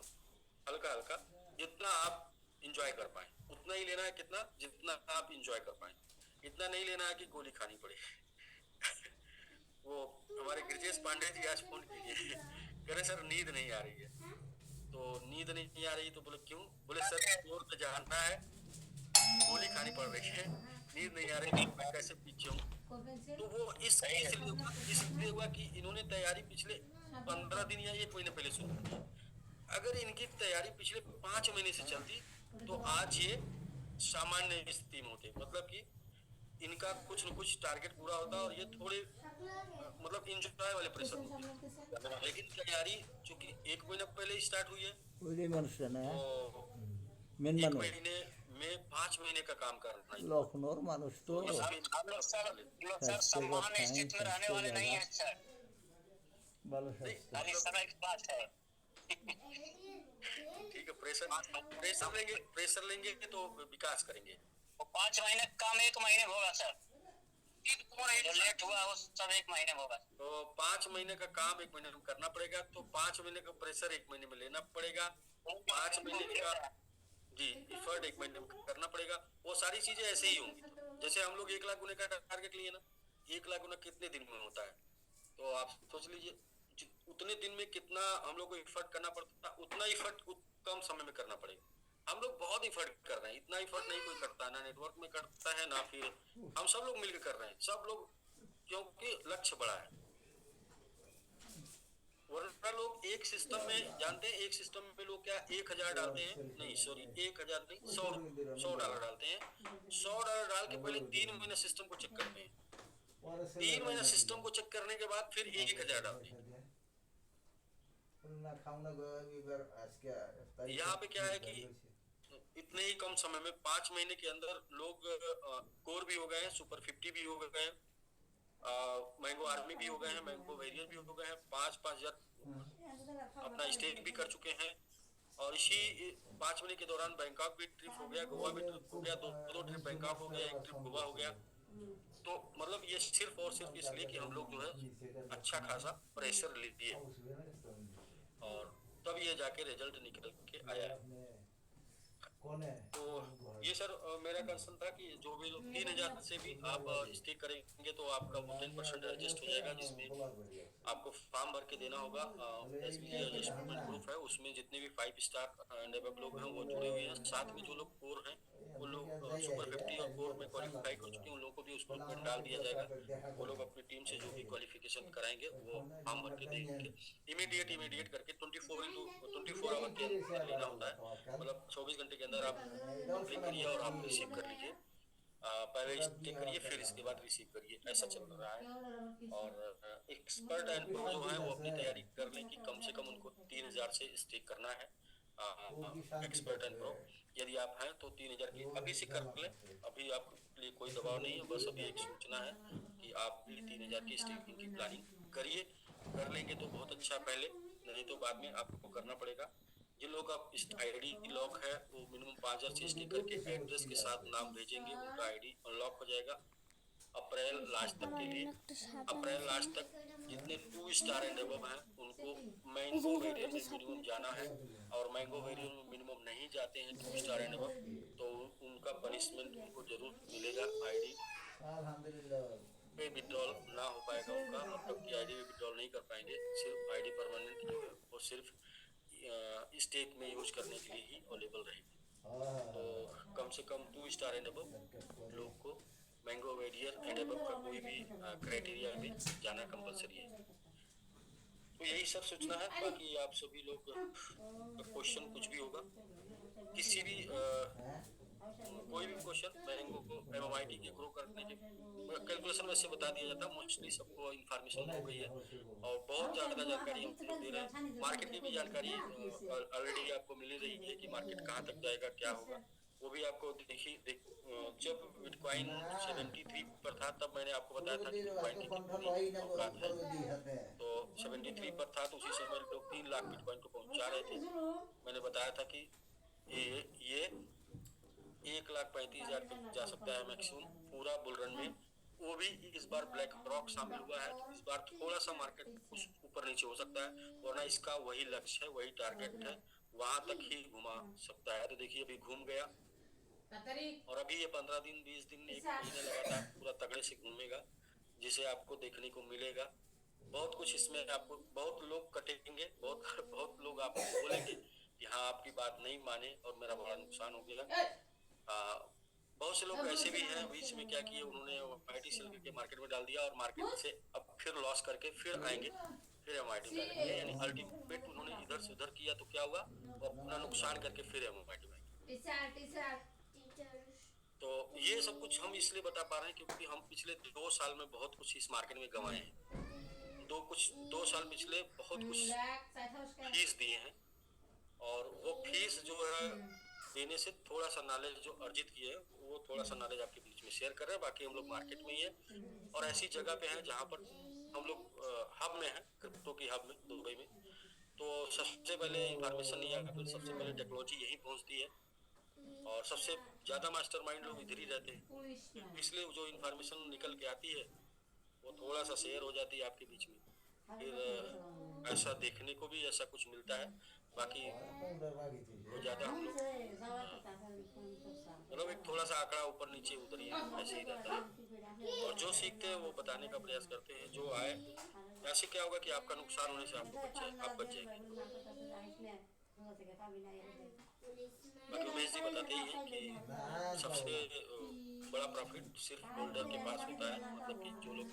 हल्का हल्का, जितना आप इंजॉय कर पाए उतना ही लेना है, कितना जितना आप इंजॉय कर पाए। इतना नहीं लेना है कि गोली खानी पड़े। वो हमारे गिरजेश पांडे जी आज फोन किए, कह रहे सर नींद नहीं आ रही है। तो नींद नहीं आ रही तो बोले क्यों? बोले सर चोर तो जानना है, गोली खानी पड़ रही है, नींद नहीं आ रही, तो मैं कैसे पीछे हूँ। तो वो इसलिए हुआ कि इन्होंने तैयारी पिछले 15 दिन या 1 महीने पहले शुरू की। अगर इनकी तैयारी पिछले 5 महीने से चलती तो आज ये सामान्य स्थिति में होते, मतलब कि इनका कुछ न कुछ टारगेट पूरा होता और ये थोड़े मतलब इंजॉय वाले प्रेशर होते। लेकिन तैयारी चूंकि 1 महीना पहले स्टार्ट हुई है 우리 মানুষ잖아. तो 맨 1 মানুষ. महीने में 5 महीने का काम करना ही। লখনৌর মানুষ তো तो इसमें हम लोग सर सम्मान स्थिति में रहने वाले नहीं है सर। ভালো नहीं, স্বাস্থ্য खाली समय की बात है। ठीक है, प्रेशर लेंगे तो विकास करेंगे। वो 5 महीने का काम 1 महीने में होगा सर। जो लेट हुआ वो सब 1 महीने में होगा। तो 5 महीने का काम 1 महीने में करना पड़ेगा, तो 5 महीने का प्रेशर 1 महीने में लेना पड़ेगा। 5 महीने का जी एफर्ट 1 महीने में करना पड़ेगा। वो सारी चीजें ऐसे ही होंगी। जैसे हम लोग 1 लाख गुने का टारगेट लिए ना, 1 लाख गुना कितने दिन में होता है? तो आप सोच लीजिए उतने दिन में कितना हम लोग को एफर्ट करना पड़ता है, उतना एफर्ट कम समय में करना पड़ेगा। हम लोग बहुत एफर्ट कर रहे हैं, इतना एफर्ट नहीं कोई करता, ना नेटवर्क में करता है ना फिर हम सब लोग मिलकर कर रहे हैं, सब लोग, क्योंकि लक्ष्य बड़ा है। वरना लोग एक सिस्टम में जानते हैं, एक सिस्टम में लोग क्या 1,000 डालते हैं, नहीं सॉरी 1,000 नहीं, 100 डॉलर डालते हैं। 100 डॉलर डाल के पहले 3 महीने सिस्टम को चेक करते हैं, 3 महीने सिस्टम को चेक करने के बाद फिर 1,000 डालते हैं। यहाँ पे क्या है कि इतने ही कम समय में 5 महीने के अंदर लोग कोर भी हो गए हैं, सुपर 50 भी हो गए हैं, मैंगो आर्मी भी हो गए हैं, मैंगो वेरियर भी हो गए हैं, 5,000 अपना स्टेक भी कर चुके हैं। और इसी 5 महीने के दौरान बैंकॉक भी ट्रिप हो गया, गोवा भी ट्रिप हो गया, दो ट्रिप बैंकॉक हो गया, 1 ट्रिप गोवा हो गया। तो मतलब ये सिर्फ और सिर्फ इसलिए कि हम लोग जो है अच्छा खासा प्रेशर लिए और तब ये जाके रिजल्ट निकल के आया। तो ये सर मेरा कंसर्न था कि जो भी लोग 3,000 से भी आप स्टे करेंगे तो आपका 10% एडजस्ट हो जाएगा, जिसमें आपको फॉर्म भर के देना होगा। एसबीजी एडजस्टमेंट ग्रुप है, उसमें जितने भी 5 स्टार एंड अबव लोग हैं वो जुड़े हुए हैं। साथ में जो लोग कोर हैं वो लोग सुपर 50 और कोर में क्वालिफाई कर चुके हैं, उन लोगों को भी उस ग्रुप में डाल दिया जाएगा। वो लोग अपनी टीम से जो भी क्वालिफिकेशन कराएंगे वो फॉर्म भर के देंगे। इमीडिएट करके 24 आवर के अंदर लेना होता है, मतलब 24 घंटे के अंदर आप कंप्लीट करिए और आप रिसीव कर लीजिए। पहले स्टे करिए फिर इसके बाद रिसीव करिए, ऐसा चल रहा है। और एक्सपर्ट एंड प्रो जो है वो अपनी तैयारी कर लें कि कम से कम उनको 3,000 से स्टे करना है। एक्सपर्ट एंड प्रो यदि आप हैं तो 3,000 की अभी से कर लें, अभी आपके लिए कोई दबाव नहीं है, बस अभी एक सूचना है कि आप भी 3,000 की स्टेकिंग की प्लानिंग करिए। कर लेंगे तो बहुत अच्छा, पहले नहीं तो बाद में आपको करना पड़ेगा। जिन लोग का आईडी लॉक है वो मिनिमम 5,000 से स्टे करके एड्रेस के साथ नाम भेजेंगे, उनका आईडी अनलॉक हो जाएगा। अप्रैल लास्ट तक के लिए, अप्रैल लास्ट तक जितने 2 स्टार एंड अबव हैं उनको मैंगो वेरिएंट में मिनिमम जाना है, और मैंगो वेरिएंट में मिनिमम नहीं जाते हैं 2 स्टार एंड अबव तो उनका पनिशमेंट उनको जरूर मिलेगा। आईडी पे विड्रॉल ना हो पाएगा उनका, मतलब कि आईडी पे विड्रॉल नहीं कर पाएंगे, सिर्फ आईडी परमानेंट जो है वो सिर्फ स्टेक में यूज करने के लिए ही अवेलेबल रहेगी। तो कम से कम 2 स्टार एंड अबव लोग को मैंगो वेरियर एंड अबव का कोई भी क्राइटेरिया में जाना कंपलसरी है। तो यही सब सूचना है। बाकी आप सभी लोग क्वेश्चन कुछ भी होगा, किसी भी कोई भी क्वेश्चन मैंगो को MMIT के ग्रो करने के कैलकुलेशन वैसे बता दिया जाता है, मोस्टली सबको इन्फॉर्मेशन हो गई है और बहुत ज़्यादा जानकारी हम लोग दे रहे हैं। मार्केट की भी जानकारी ऑलरेडी आपको मिल रही है कि मार्केट कहाँ तक जाएगा, क्या होगा। वो भी आपको जब बिटकॉइन 73 पर था तब मैंने आपको बताया था कि बिटकॉइन की कितनी औकात है। तो 73 पर था तो उसी समय लोग 3 लाख बिटकॉइन को पहुंचा रहे थे। मैंने बताया था कि ये 1,35,000 तक जा सकता है मैक्सिमम पूरा बुल रन में। वो भी इस बार ब्लैक रॉक शामिल हुआ है तो इस बार थोड़ा सा मार्केट कुछ ऊपर नीचे हो सकता है, वरना इसका वही लक्ष्य है, वही टारगेट है, वहां तक ही घुमा सकता है। तो देखिए अभी घूम गया और अभी ये 15 दिन 20 दिन 1 महीने लगातार पूरा तगड़े से घूमेगा, जिसे आपको देखने को मिलेगा। बहुत कुछ इसमें आपको, बहुत लोग कटेंगे, बहुत बहुत लोग आपको बोलेंगे कि हाँ आपकी बात नहीं माने और मेरा बड़ा नुकसान हो गया। बहुत से लोग ऐसे भी हैं बीच में क्या किए, उन्होंने एमआईटी सेल करके मार्केट में डाल दिया और मार्केट से अब फिर लॉस करके फिर आएंगे, फिर एमआईटी डालेंगे, यानी अल्टीमेट उन्होंने इधर से उधर किया तो क्या हुआ, वो अपना नुकसान करके फिर एमआईटी में आएंगे। तो ये सब कुछ हम इसलिए बता पा रहे हैं क्योंकि हम पिछले 2 साल में बहुत कुछ इस मार्केट में गंवाए हैं। 2 साल पिछले बहुत कुछ फीस दिए हैं और वो फीस जो है देने से थोड़ा सा नॉलेज जो अर्जित किए है वो थोड़ा सा नॉलेज आपके बीच में शेयर कर रहे हैं। बाकी हम लोग मार्केट में ही है और ऐसी जगह पे हैं जहाँ पर हम लोग हब में है, क्रिप्टो की हब में दुबई में। तो सबसे पहले इंफॉर्मेशन या फिर सबसे पहले टेक्नोलॉजी यही पहुँचती है और सबसे ज्यादा मास्टरमाइंड लोग इधर ही रहते हैं, इसलिए जो इंफॉर्मेशन निकल के आती है वो थोड़ा सा शेयर हो जाती है आपके बीच में। फिर ऐसा देखने को भी ऐसा कुछ मिलता है। बाकी वो ज्यादा हम लोग मतलब एक थोड़ा सा आंकड़ा ऊपर नीचे उधर ही ऐसे ही रहता है और जो सीखते हैं वो बताने का प्रयास करते हैं जो आए। ऐसे क्या होगा कि आपका नुकसान होने से आप बच जाएंगे। बाकी उमेश जी बताते ही हैं कि सबसे बड़ा प्रॉफिट सिर्फ होल्डर के पास होता है, मतलब कि जो लोग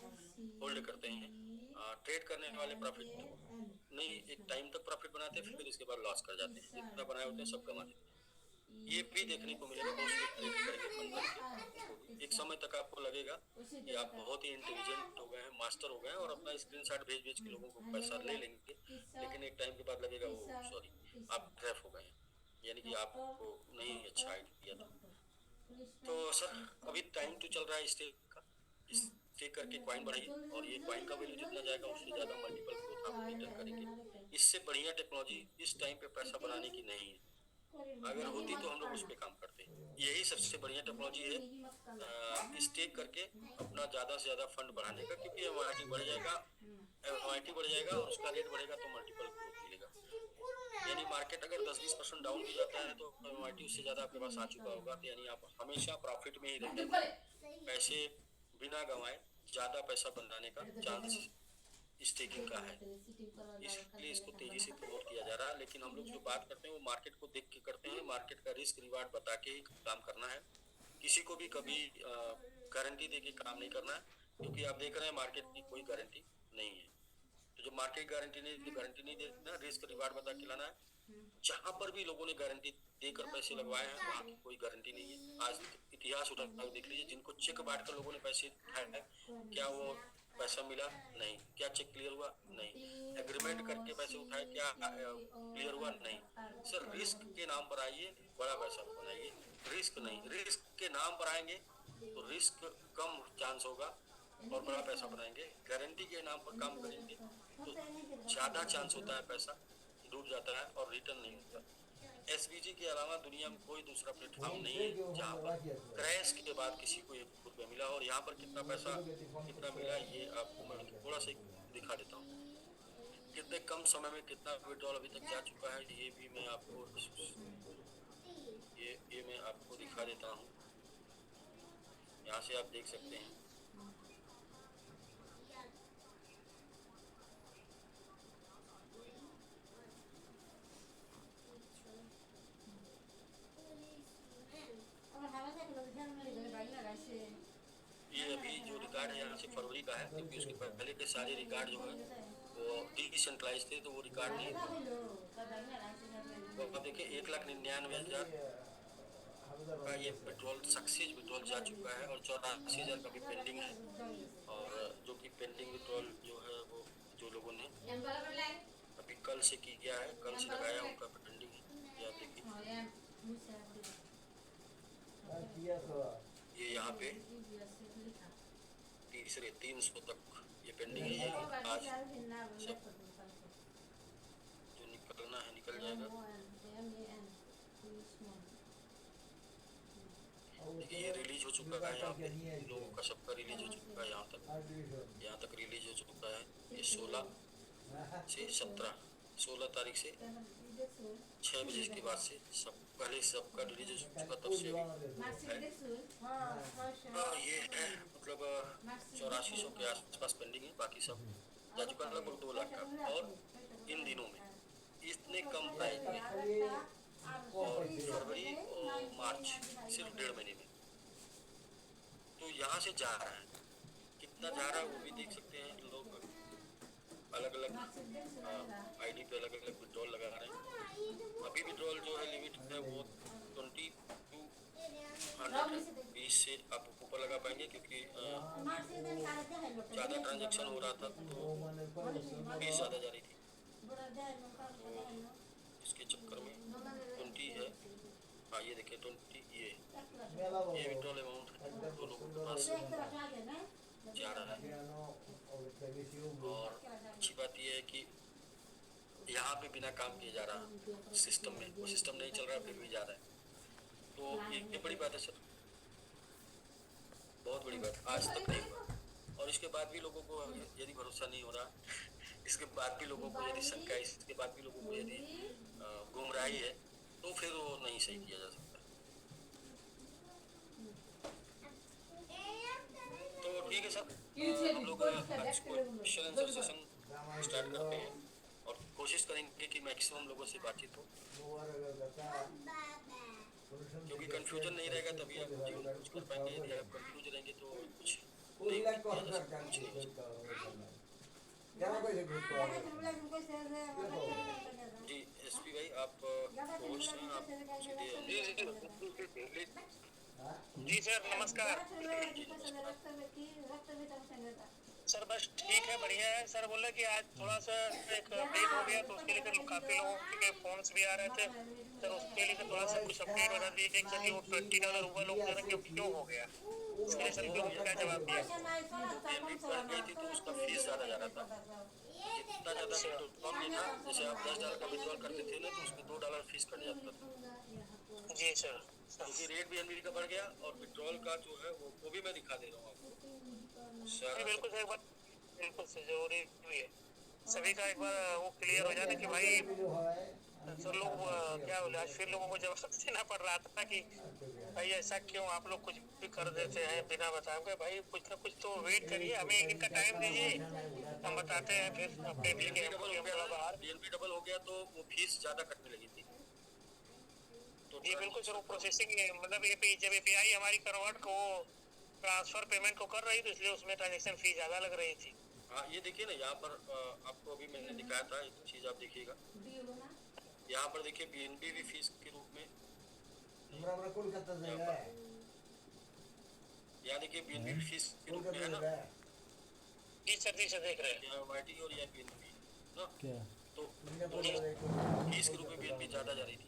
होल्ड करते हैं। ट्रेड करने वाले प्रॉफिट नहीं, एक टाइम तक प्रॉफिट बनाते हैं फिर इसके बाद लॉस कर जाते हैं, जितना बनाए होते हैं सब कमा देते हैं। ये भी देखने को मिलेगा, बहुत से ट्रेड करेंगे फंड करके, एक समय तक आपको लगेगा कि आप बहुत ही इंटेलिजेंट हो गए हैं, मास्टर हो गए हैं और अपना स्क्रीनशॉट भेज भेज के लोगों को पैसा ले लेंगे, लेकिन एक टाइम के बाद लगेगा वो सॉरी आप ट्रैप हो गए हैं, यानी कि आपको नहीं अच्छा आइडिया था। तो सर अभी टाइम तो चल रहा है स्टेक का, स्टेक करके कॉइन बढ़ाइए और ये कॉइन का वैल्यू जितना जाएगा उससे ज्यादा मल्टीपल ग्रोथ आप रिटर्न करेंगे। इससे बढ़िया टेक्नोलॉजी इस टाइम पे पैसा बनाने की नहीं है, अगर होती तो हम लोग उस पर काम करते। यही सबसे बढ़िया टेक्नोलॉजी है स्टेक करके अपना ज्यादा से ज्यादा फंड बढ़ाने का, क्योंकि एमआईटी बढ़ जाएगा, एमआईटी बढ़ जाएगा और उसका रेट बढ़ेगा तो मल्टीपल ग्रोथ मिलेगा। यानी मार्केट अगर 10-20% डाउन भी जाता है तो एमआईटी उससे ज्यादा आपके पास आ चुका होगा, तो यानी आप हमेशा प्रॉफिट में ही रहेंगे। पैसे बिना गंवाए ज्यादा पैसा बनाने का चांस स्टेकिंग का है, इसलिए इसको तेजी से प्रमोट किया जा रहा है। लेकिन हम लोग जो बात करते हैं वो मार्केट को देख के करते हैं, मार्केट का रिस्क रिवार्ड बता के ही काम करना है, किसी को भी कभी गारंटी दे के काम नहीं करना है, क्योंकि आप देख रहे हैं मार्केट की कोई गारंटी नहीं है। तो जो मार्केट गारंटी नहीं देना, रिस्क रिवार्ड बता के लाना है। जहां पर भी लोगों ने गारंटी देकर पैसे लगवाए हैं वहां की कोई गारंटी नहीं है। आज इतिहास उठा देख लीजिए, जिनको चेक बांट कर लोगों ने पैसे उठाए हैं, क्या वो पैसा मिला? नहीं। क्या चेक क्लियर हुआ? नहीं। एग्रीमेंट करके पैसे उठाए, क्या क्लियर हुआ? नहीं। सर रिस्क के नाम पर आइए, बड़ा पैसा बनाइए, रिस्क नहीं। रिस्क के नाम पर आएंगे तो रिस्क कम चांस होगा और बड़ा पैसा बनाएंगे। गारंटी के नाम पर काम करेंगे तो ज्यादा चांस होता है पैसा डूब जाता है और रिटर्न नहीं होता। एसबीजी के अलावा दुनिया में कोई दूसरा प्लेटफॉर्म नहीं है जहाँ पर क्रैश के बाद किसी को ₹1 मिला, और यहाँ पर कितना पैसा कितना मिला ये आपको मैं थोड़ा सा दिखा देता हूँ। कितने कम समय में कितना विड्रॉल अभी तक जा चुका है ये भी मैं आपको ये मैं आपको दिखा देता हूँ। यहाँ से आप देख सकते हैं। ये अभी जो रिकॉर्ड है यहाँ से फरवरी का है, क्योंकि उसके पहले के सारे रिकॉर्ड जो है वो डिसेंट्रलाइज थे तो वो रिकॉर्ड नहीं थे। तो अब देखिए 1,99,000 का ये पेट्रोल सक्सेस विड्रॉल जा चुका है और 84,000 का भी पेंडिंग है। और जो कि पेंडिंग विड्रॉल जो है वो जो लोगों ने अभी कल से की गया है, कल से लगाया उनका पेंडिंग है। ये आप देखिए ये यहाँ पे तीसरे 300 तक ये पेंडिंग है। ये आज सब जो निकलना है निकल जाएगा। देखिए ये रिलीज हो चुका है, यहाँ पे लोगों का सबका रिलीज हो चुका है। यहाँ तक रिलीज हो चुका है। ये 16 से 16 तारीख से 6 बजे के बाद से सब पहले सबका रिलीज हो चुका, तब से भी ये है मतलब 8400 के आसपास पेंडिंग है। बाकी सब जा चुका है लगभग 2 लाख का। और इन दिनों में इतने कम प्राइस में और फरवरी और मार्च सिर्फ 1.5 महीने में तो यहाँ से जा रहा है। कितना जा रहा है वो भी देख सकते हैं। लोग अलग अलग आईडी पे अलग अलग विड्रॉल लगा रहे हैं। अभी विड्रॉल जो है लिमिट है वो 2220 से आप ऊपर लगा पाएंगे, क्योंकि ज़्यादा ट्रांजैक्शन हो रहा था तो फीस ज़्यादा जा रही थी। तो इसके चक्कर में 20 है। हाँ ये देखिए 20 ये विड्रॉल अमाउंट है तो लोगों के पास जा रहा है। और अच्छी बात यह है कि यहाँ पे बिना काम किए जा रहा है सिस्टम में, वो सिस्टम नहीं चल रहा फिर भी जा रहा है। तो ये बड़ी बात है सर, बहुत बड़ी बात। आज तक नहीं हुआ और इसके बाद भी लोगों को यदि भरोसा नहीं हो रहा, इसके बाद भी लोगों को यदि शंका है, इसके बाद भी लोगों को यदि गुमराही है तो फिर वो नहीं सही किया जा सकता। तो ठीक है सर, हम लोग आज क्वेश्चन आंसर सेशन स्टार्ट करते हैं और कोशिश करेंगे कि मैक्सिमम लोगों से बातचीत हो, क्योंकि कंफ्यूजन नहीं रहेगा तभी आप जीवन में कुछ कर पाएंगे। यदि आप कंफ्यूज रहेंगे तो कुछ नहीं किया जा सकता, कुछ नहीं हो सकता। जी एसपी भाई आप होस्ट हैं, आप सीधे जी सर नमस्कार। सर बस ठीक है, बढ़िया है। सर बोला कि आज थोड़ा सा एक अपडेट हो गया तो उसके लिए काफी लोगों के फोन्स भी आ रहे थे। सर उसके लिए थोड़ा सा कुछ अपडेट बता दीजिए कि वो $20 हुआ लोग क्यों हो गया, इसके लिए सर क्या जवाब दिया। गई थी तो उसका फीस ज़्यादा जा रहा था। जितना ज़्यादा विड्रॉल नहीं था, जैसे आप $10 का विड्रॉल करते थे ना तो उसमें $2 फीस कट जाता था। जी सर, क्योंकि रेट भी एनबीडी का बढ़ गया और विड्रॉल का जो है वो भी मैं दिखा दे रहा हूँ आपको। बिल्कुल सर, बिल्कुल सर जरूरी भी है सभी का एक बार वो क्लियर हो जाना कि भाई सर लोग क्या बोले, आज फिर लोगों को जवाब देना पड़ रहा था कि भाई ऐसा क्यों आप लोग कुछ भी कर देते हैं बिना बताए। भाई कुछ ना कुछ तो वेट करिए, हमें एक दिन का टाइम दीजिए, हम बताते हैं फिर अपडेट लेके। बीएनपी डबल हो गया तो वो फीस ज़्यादा कटने लगी थी। तो जी बिल्कुल सर, वो प्रोसेसिंग मतलब जब एपीआई हमारी कन्वर्ट को ट्रांसफर पेमेंट को कर रही तो इसलिए उसमें ट्रांजेक्शन फी ज़्यादा लग रही थी। हाँ ये देखिए ना, यहाँ पर आपको अभी मैंने दिखाया था एक चीज़, आप देखिएगा यहाँ पर देखिए बीएनबी भी फीस के रूप में, यहाँ देखिए बीएनबी भी फीस के रूप में है ना। जी सर देख रहे हैं यहाँ वाईटी और यहाँ बीएनबी ना, तो फीस के रूप में बीएनबी ज़्यादा जा रही थी,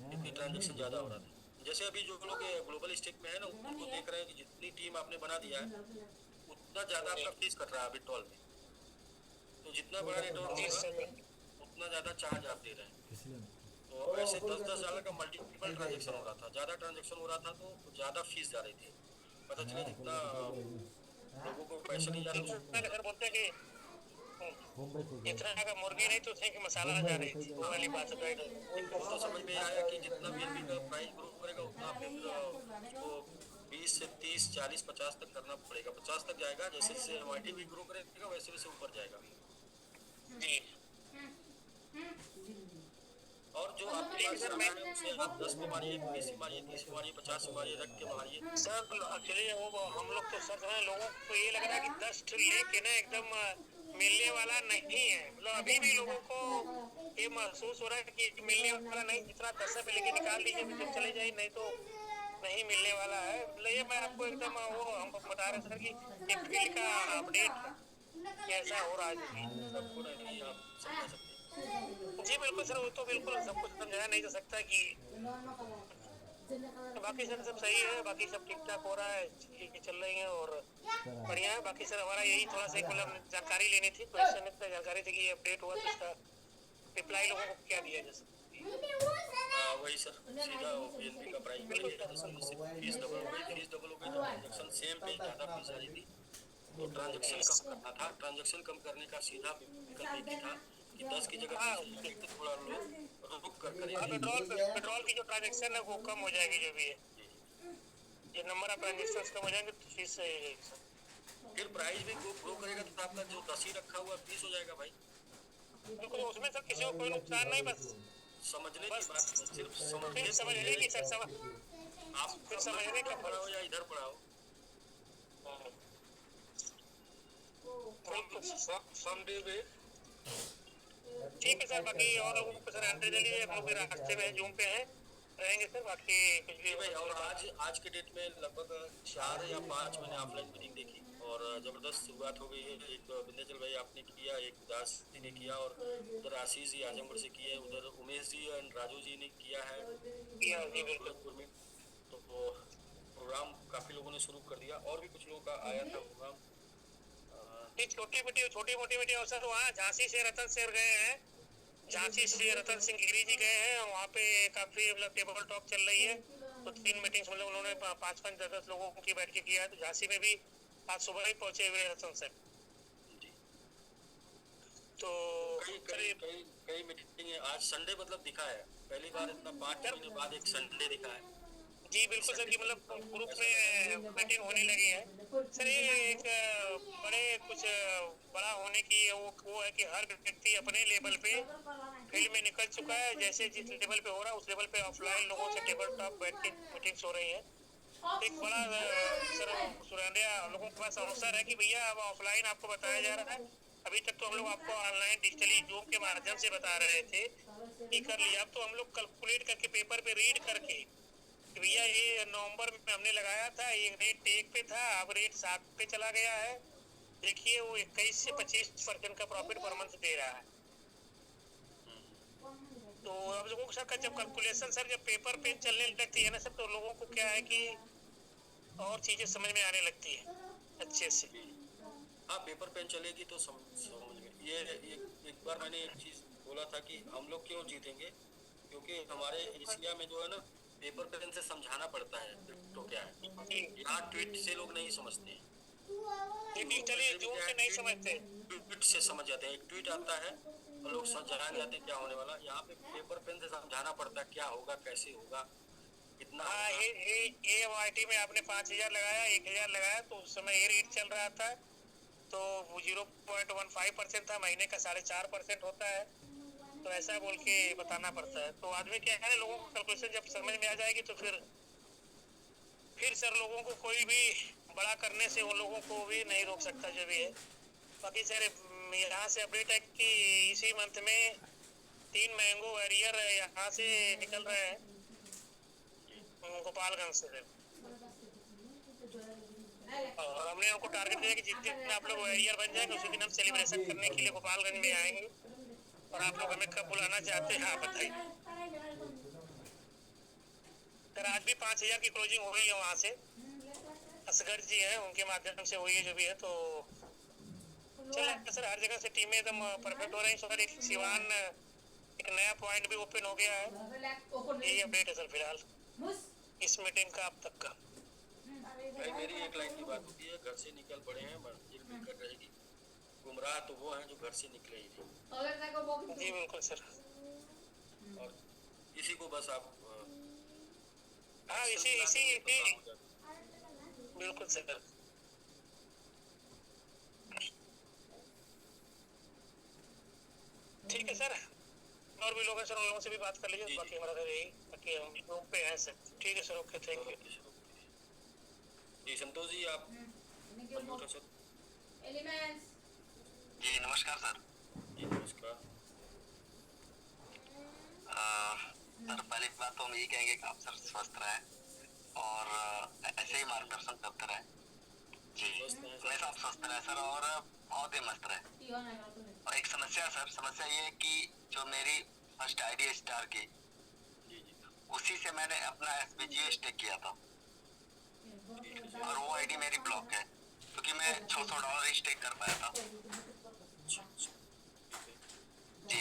इतनी ट्रांजेक्शन ज़्यादा हो रहा था। जैसे अभी जो लोग ग्लोबल स्टेक में है ना, उनको देख रहे हैं कि जितनी टीम आपने बना दिया है उतना ज़्यादा आपका फीस कट रहा है विड्रॉल में। तो जितना बड़ा नेटवर्क होगा उतना ज़्यादा चार्ज आप दे रहे हैं। तो ऐसे 10-10 का मल्टीपल ट्रांजेक्शन हो रहा था, ज़्यादा ट्रांजेक्शन हो रहा था तो ज़्यादा फीस जा रही थी। पता चले जितना लोगों को पैसे नहीं जा रहे बोलते कि इतना का मुर्गी नहीं तो थे कि मसाला जा रही थी, वो वाली बात है। तो समझ में आया कि जितना बीएनबी का प्राइस ग्रो करेगा उतना आपको 20 से 30, 40, 50 तक करना पड़ेगा। 50 तक जाएगा, जैसे जैसे एमआईटी भी ग्रो करेगा वैसे वैसे ऊपर जाएगा। जी और जो आपके पास सामान है उसे आप 10 पे मारिए, 20 पे मारिए, 30 पे मारिए, 50 पे मारिए, रख के मारिए। सर एक्चुअली वो हम लोग तो सर लोगों को ये लग रहा है कि डस्ट लेके ना एकदम मिलने वाला नहीं है। मतलब अभी भी लोगों को ये महसूस हो रहा है कि मिलने वाला नहीं, जितना 10 पे लेके निकाल लीजिए तो चले जाए, नहीं तो नहीं मिलने वाला है। मतलब ये मैं आपको एकदम वो हम बता रहे सर कि ये फील्ड का अपडेट कैसा हो रहा है सबको नहीं आप समझा सकते। जी बिल्कुल सर, वो तो बिल्कुल सब कुछ समझाया नहीं जा सकता कि बाकी सर सब सही है, बाकी सब ठीक ठाक हो रहा है, चीजें चल रही हैं और बढ़िया है। बाकी सर हमारा यही थोड़ा सा मतलब जानकारी लेनी थी, क्वेश्चन इतना जानकारी थी कि ये अपडेट हुआ तो इसका रिप्लाई लोगों को क्या दिया जाए। वही सर, सीधा बीएनपी का प्राइस बढ़ गया, जैसे फीस डबल हो गई, तो ट्रांजेक्शन सेम पे ज़्यादा फीस आ रही थी, तो ट्रांजेक्शन कम करना था। ट्रांजेक्शन कम करने का सीधा विकल्प एक ही था कि 10 की जगह 20 हज़ार तो थोड़ा लोग रुक कर करेंगे। पेट्रोल की जो ट्रांजेक्शन है वो कम हो जाएगी, जो भी है ये नंबर ऑफ ट्रांजेक्शन कम हो जाएंगे तो फीस सही है सर। फिर प्राइस भी ग्रो करेगा तो आपका जो 10 ही रखा हुआ 20 हो जाएगा भाई। बिल्कुल, उसमें सर किसी को कोई नुकसान नहीं, बस समझने की बात, सिर्फ समझने फिर समझने की सर आप फिर समझने का पढ़ाओ या इधर पढ़ाओ। समझे भी ठीक है सर। बाकी और लोगों को सर एंट्री दे लीजिए, हम लोग भी रास्ते में जूम पे हैं, रहेंगे सर। बाकी कुछ भी भाई, और आज के डेट में लगभग 4 या 5 मैंने ऑफलाइन मीटिंग देखी और जबरदस्त शुरुआत हो गई है। एक विंध्याचल भाई आपने किया, एक उदास जी ने किया और उधर आशीष जी आजमगढ़ से किए, उधर उमेश जी एंड राजू जी ने किया है गोरखपुर में। तो प्रोग्राम काफी लोगों ने शुरू कर दिया और भी कुछ लोगों का आया था प्रोग्राम। छोटी मोटी मीटिंग अवसर वहाँ झांसी से रतन सर गए हैं, झांसी से रतन सिंह गिरी जी गए हैं, वहाँ पे काफी मतलब टेबल टॉक चल रही है। तो 3 मीटिंग्स मतलब उन्होंने 5-5 10 लोगों की बैठ के किया है। तो झांसी में भी आज सुबह ही पहुंचे हुए रतन सर। तो कई मीटिंग आज संडे मतलब दिखा है, पहली बार इतना 5 महीने बाद एक संडे दिखा है। जी बिल्कुल सर, कि मतलब ग्रुप में मीटिंग होने लगी है सर। ये एक कुछ बड़ा होने की वो है कि हर व्यक्ति अपने लेवल पे फील्ड में निकल चुका है। जैसे जिस लेवल पे हो रहा है उस लेवल पे ऑफलाइन लोगों से टेबल टॉप बैठ के मीटिंग्स हो रही है। एक बड़ा सर सुरंडिया लोगों के पास अवसर है कि भैया अब ऑफलाइन आपको बताया जा रहा है। अभी तक तो हम लोग आपको ऑनलाइन डिजिटली जूम के माध्यम से बता रहे थे कि कर लिया। अब तो हम लोग कैलकुलेट करके पेपर पे रीड करके भैया ये नवंबर में हमने लगाया था, ये रेट 1 पे था, अब रेट 7 पे चला गया है। देखिए वो 21 से 25% का प्रॉफिट पर मंथ दे रहा है। तो अब लोगों को सर का जब कैलकुलेशन सर जब पेपर पे चलने लगती है ना सर, तो लोगों को क्या है कि और चीजें समझ में आने लगती है अच्छे से। हाँ, पेपर पेन चलेगी तो समझ में। ये एक बार मैंने एक चीज बोला था कि हम लोग क्यों जीतेंगे, क्योंकि हमारे एशिया में जो है ना पेपर पेन से समझाना पड़ता है तो क्या है। यहाँ ट्वीट से लोग नहीं समझते हैं, डिजिटली जूम से नहीं समझते, ट्वीट से समझ जाते हैं। एक ट्वीट आता है और लोग जान जाते हैं क्या होने वाला। यहाँ पे पेपर पेन से समझाना पड़ता है क्या होगा, कैसे होगा, कितना। हाँ, ये वाईटी में आपने 5000 लगाया, 1000 लगाया तो उस समय ये रेट चल रहा था, तो 0.15% था, महीने का 4.5% होता है। तो ऐसा बोल के बताना पड़ता है। तो आदमी क्या है, लोगों को कैलकुलेशन जब समझ में आ जाएगी तो फिर सर लोगों को कोई भी बड़ा करने से उन लोगों को भी नहीं रोक सकता जो भी है। बाकी सर यहाँ से अपडेट है कि इसी मंथ में 3 मैंगो वैरियर यहाँ से निकल रहे हैं गोपालगंज से। और हमने उनको टारगेट दिया कि जिस दिन आप लोग वैरियर बन जाएंगे उसी दिन हम सेलिब्रेशन करने के लिए गोपालगंज में आएंगे। और आप लोग हमें कब बुलाना चाहते हैं आप बताइए। सर आज भी 5000 की क्लोजिंग हो गई है वहाँ से, असगर जी हैं उनके माध्यम से हुई है जो भी है। तो चलो सर हर जगह से टीमें एकदम परफेक्ट हो रही हैं। सर एक सिवान एक नया पॉइंट भी ओपन हो गया है। यही अपडेट है सर फिलहाल इस मीटिंग का अब तक का। भाई मेरी एक लाइन की बात होती है, घर से निकल पड़े हैं, मंजिल मिलकर रहेगी। गुमराह तो वो हैं जो घर से निकले ही नहीं। जी बिल्कुल सर। और इसी को बस आप हाँ इसी बिल्कुल सर। ठीक है सर, और भी लोग हैं सर, उन लोगों से भी बात कर लीजिए। बाकी हमारा सर यही, बाकी हम रूम पे हैं सर। ठीक है सर, ओके, थैंक यू जी। संतोष जी आप सर। जी नमस्कार सर। जी नमस्कार। सर पहली बात तो हम यही कहेंगे कि आप सर स्वस्थ रहे और ऐसे ही मार्गदर्शन करते रहे जी, हमेशा आप स्वस्थ रहे सर और बहुत ही मस्त रहे। और एक समस्या सर, समस्या ये है कि जो मेरी फर्स्ट आईडी स्टार की उसी से मैंने अपना SBG स्टेक किया था और वो आईडी मेरी ब्लॉक है क्योंकि मैं $600 स्टेक कर पाया था। जी,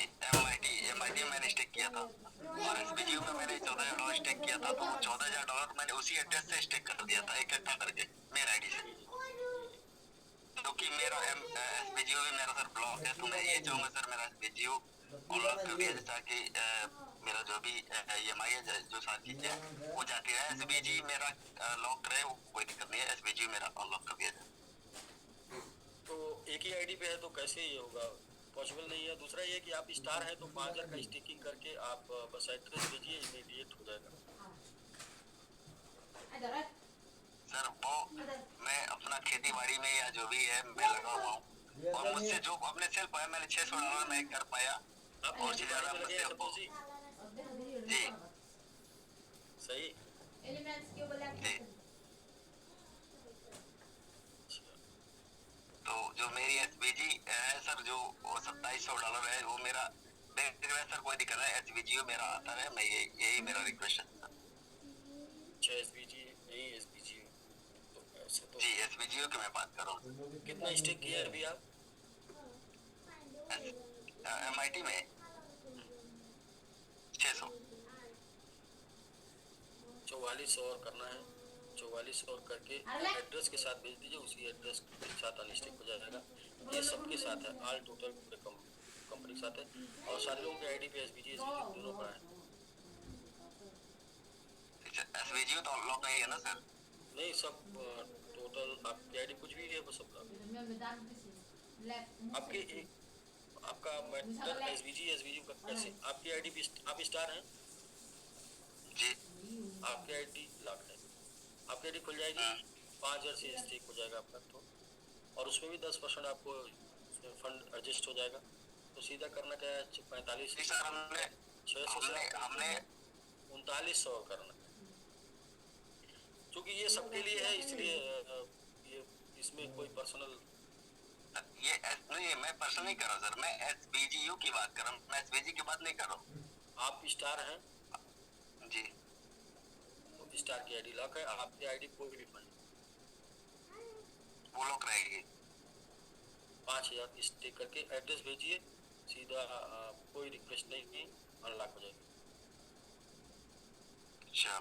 MIT में मैंने स्टेक किया था और SBG में मैंने $14,000 स्टेक किया था, तो वो $14,000 मैंने उसी एड्रेस से स्टेक कर दिया था इकट्ठा करके मेरा आईडी से, क्योंकि मेरा SBG भी मेरा सर ब्लॉक है। तो मैं ये चाहूंगा सर मेरा SBG अनलॉक कर दिया ताकि मेरा जो भी EMI है जो सारी चीजें वो जाती है। SBG मेरा लॉक रहे वो कोई दिक्कत नहीं है, SBG मेरा अनलॉक कर दिया जाए। तो एक ही आईडी पे है तो कैसे ये होगा, पॉसिबल नहीं है। दूसरा ये कि आप स्टार है तो 5,000 का स्टेकिंग करके आप बस एड्रेस भेजिए, इमीडिएट हो जाएगा। सर वो मैं अपना खेती बाड़ी में या जो भी है मैं लगा हुआ हूँ और मुझसे जो अपने सेल्फ है मैंने $600 में कर पाया आप और खेती बाड़ी में लगे हैं सपोज जी, जी सही। जी। तो जो मेरी SBG है सर जो $2,700 है वो मेरा देख रहा है सर, कोई दिक्कत है SBG मेरा आता है, मैं यही मेरा रिक्वेस्ट है सर। अच्छा SBG नहीं SBG, तो ऐसे तो जी SBG की मैं बात कर रहा हूँ। कितना स्टेक किया है अभी आप? MIT में 600। 44 और करना है, 44 और करके एड्रेस के साथ भेज दीजिए, उसी एड्रेस के साथ अनस्टेक हो जाएगा। ये सबके साथ है, ऑल टोटल पूरे कंपनी के साथ है और सारे लोगों के आईडी पे SBG दोनों का है। SBG तो लॉक नहीं है ना सर? नहीं सब टोटल आपकी आईडी कुछ भी है वो सब आपके आपका मैटर SBG का कैसे आपकी आईडी पे आप स्टार हैं? जी आपकी आईडी लॉक है, आपकी आईडी खुल जाएगी, 5,000 से स्टेक हो जाएगा आपका तो, और उसमें भी 10% आपको फंड एडजस्ट हो जाएगा। तो सीधा करना क्या है, 45 सर हमने 600 से हमने 3900 करना, क्योंकि ये सबके लिए है इसलिए ये इसमें कोई पर्सनल ये नहीं मैं पर्सनल नहीं कर रहा सर, मैं SBGU की बात कर रहा हूँ, मैं SBG की बात नहीं कर रहा हूँ। आप स्टार हैं जी तो स्टार की आईडी लॉक है, आपकी आईडी कोई भी फंड वो लोग रहेगी। 5,000 स्टेक करके एड्रेस भेजिए, सीधा कोई रिक्वेस्ट नहीं की अनलॉक हो जाएगी। अच्छा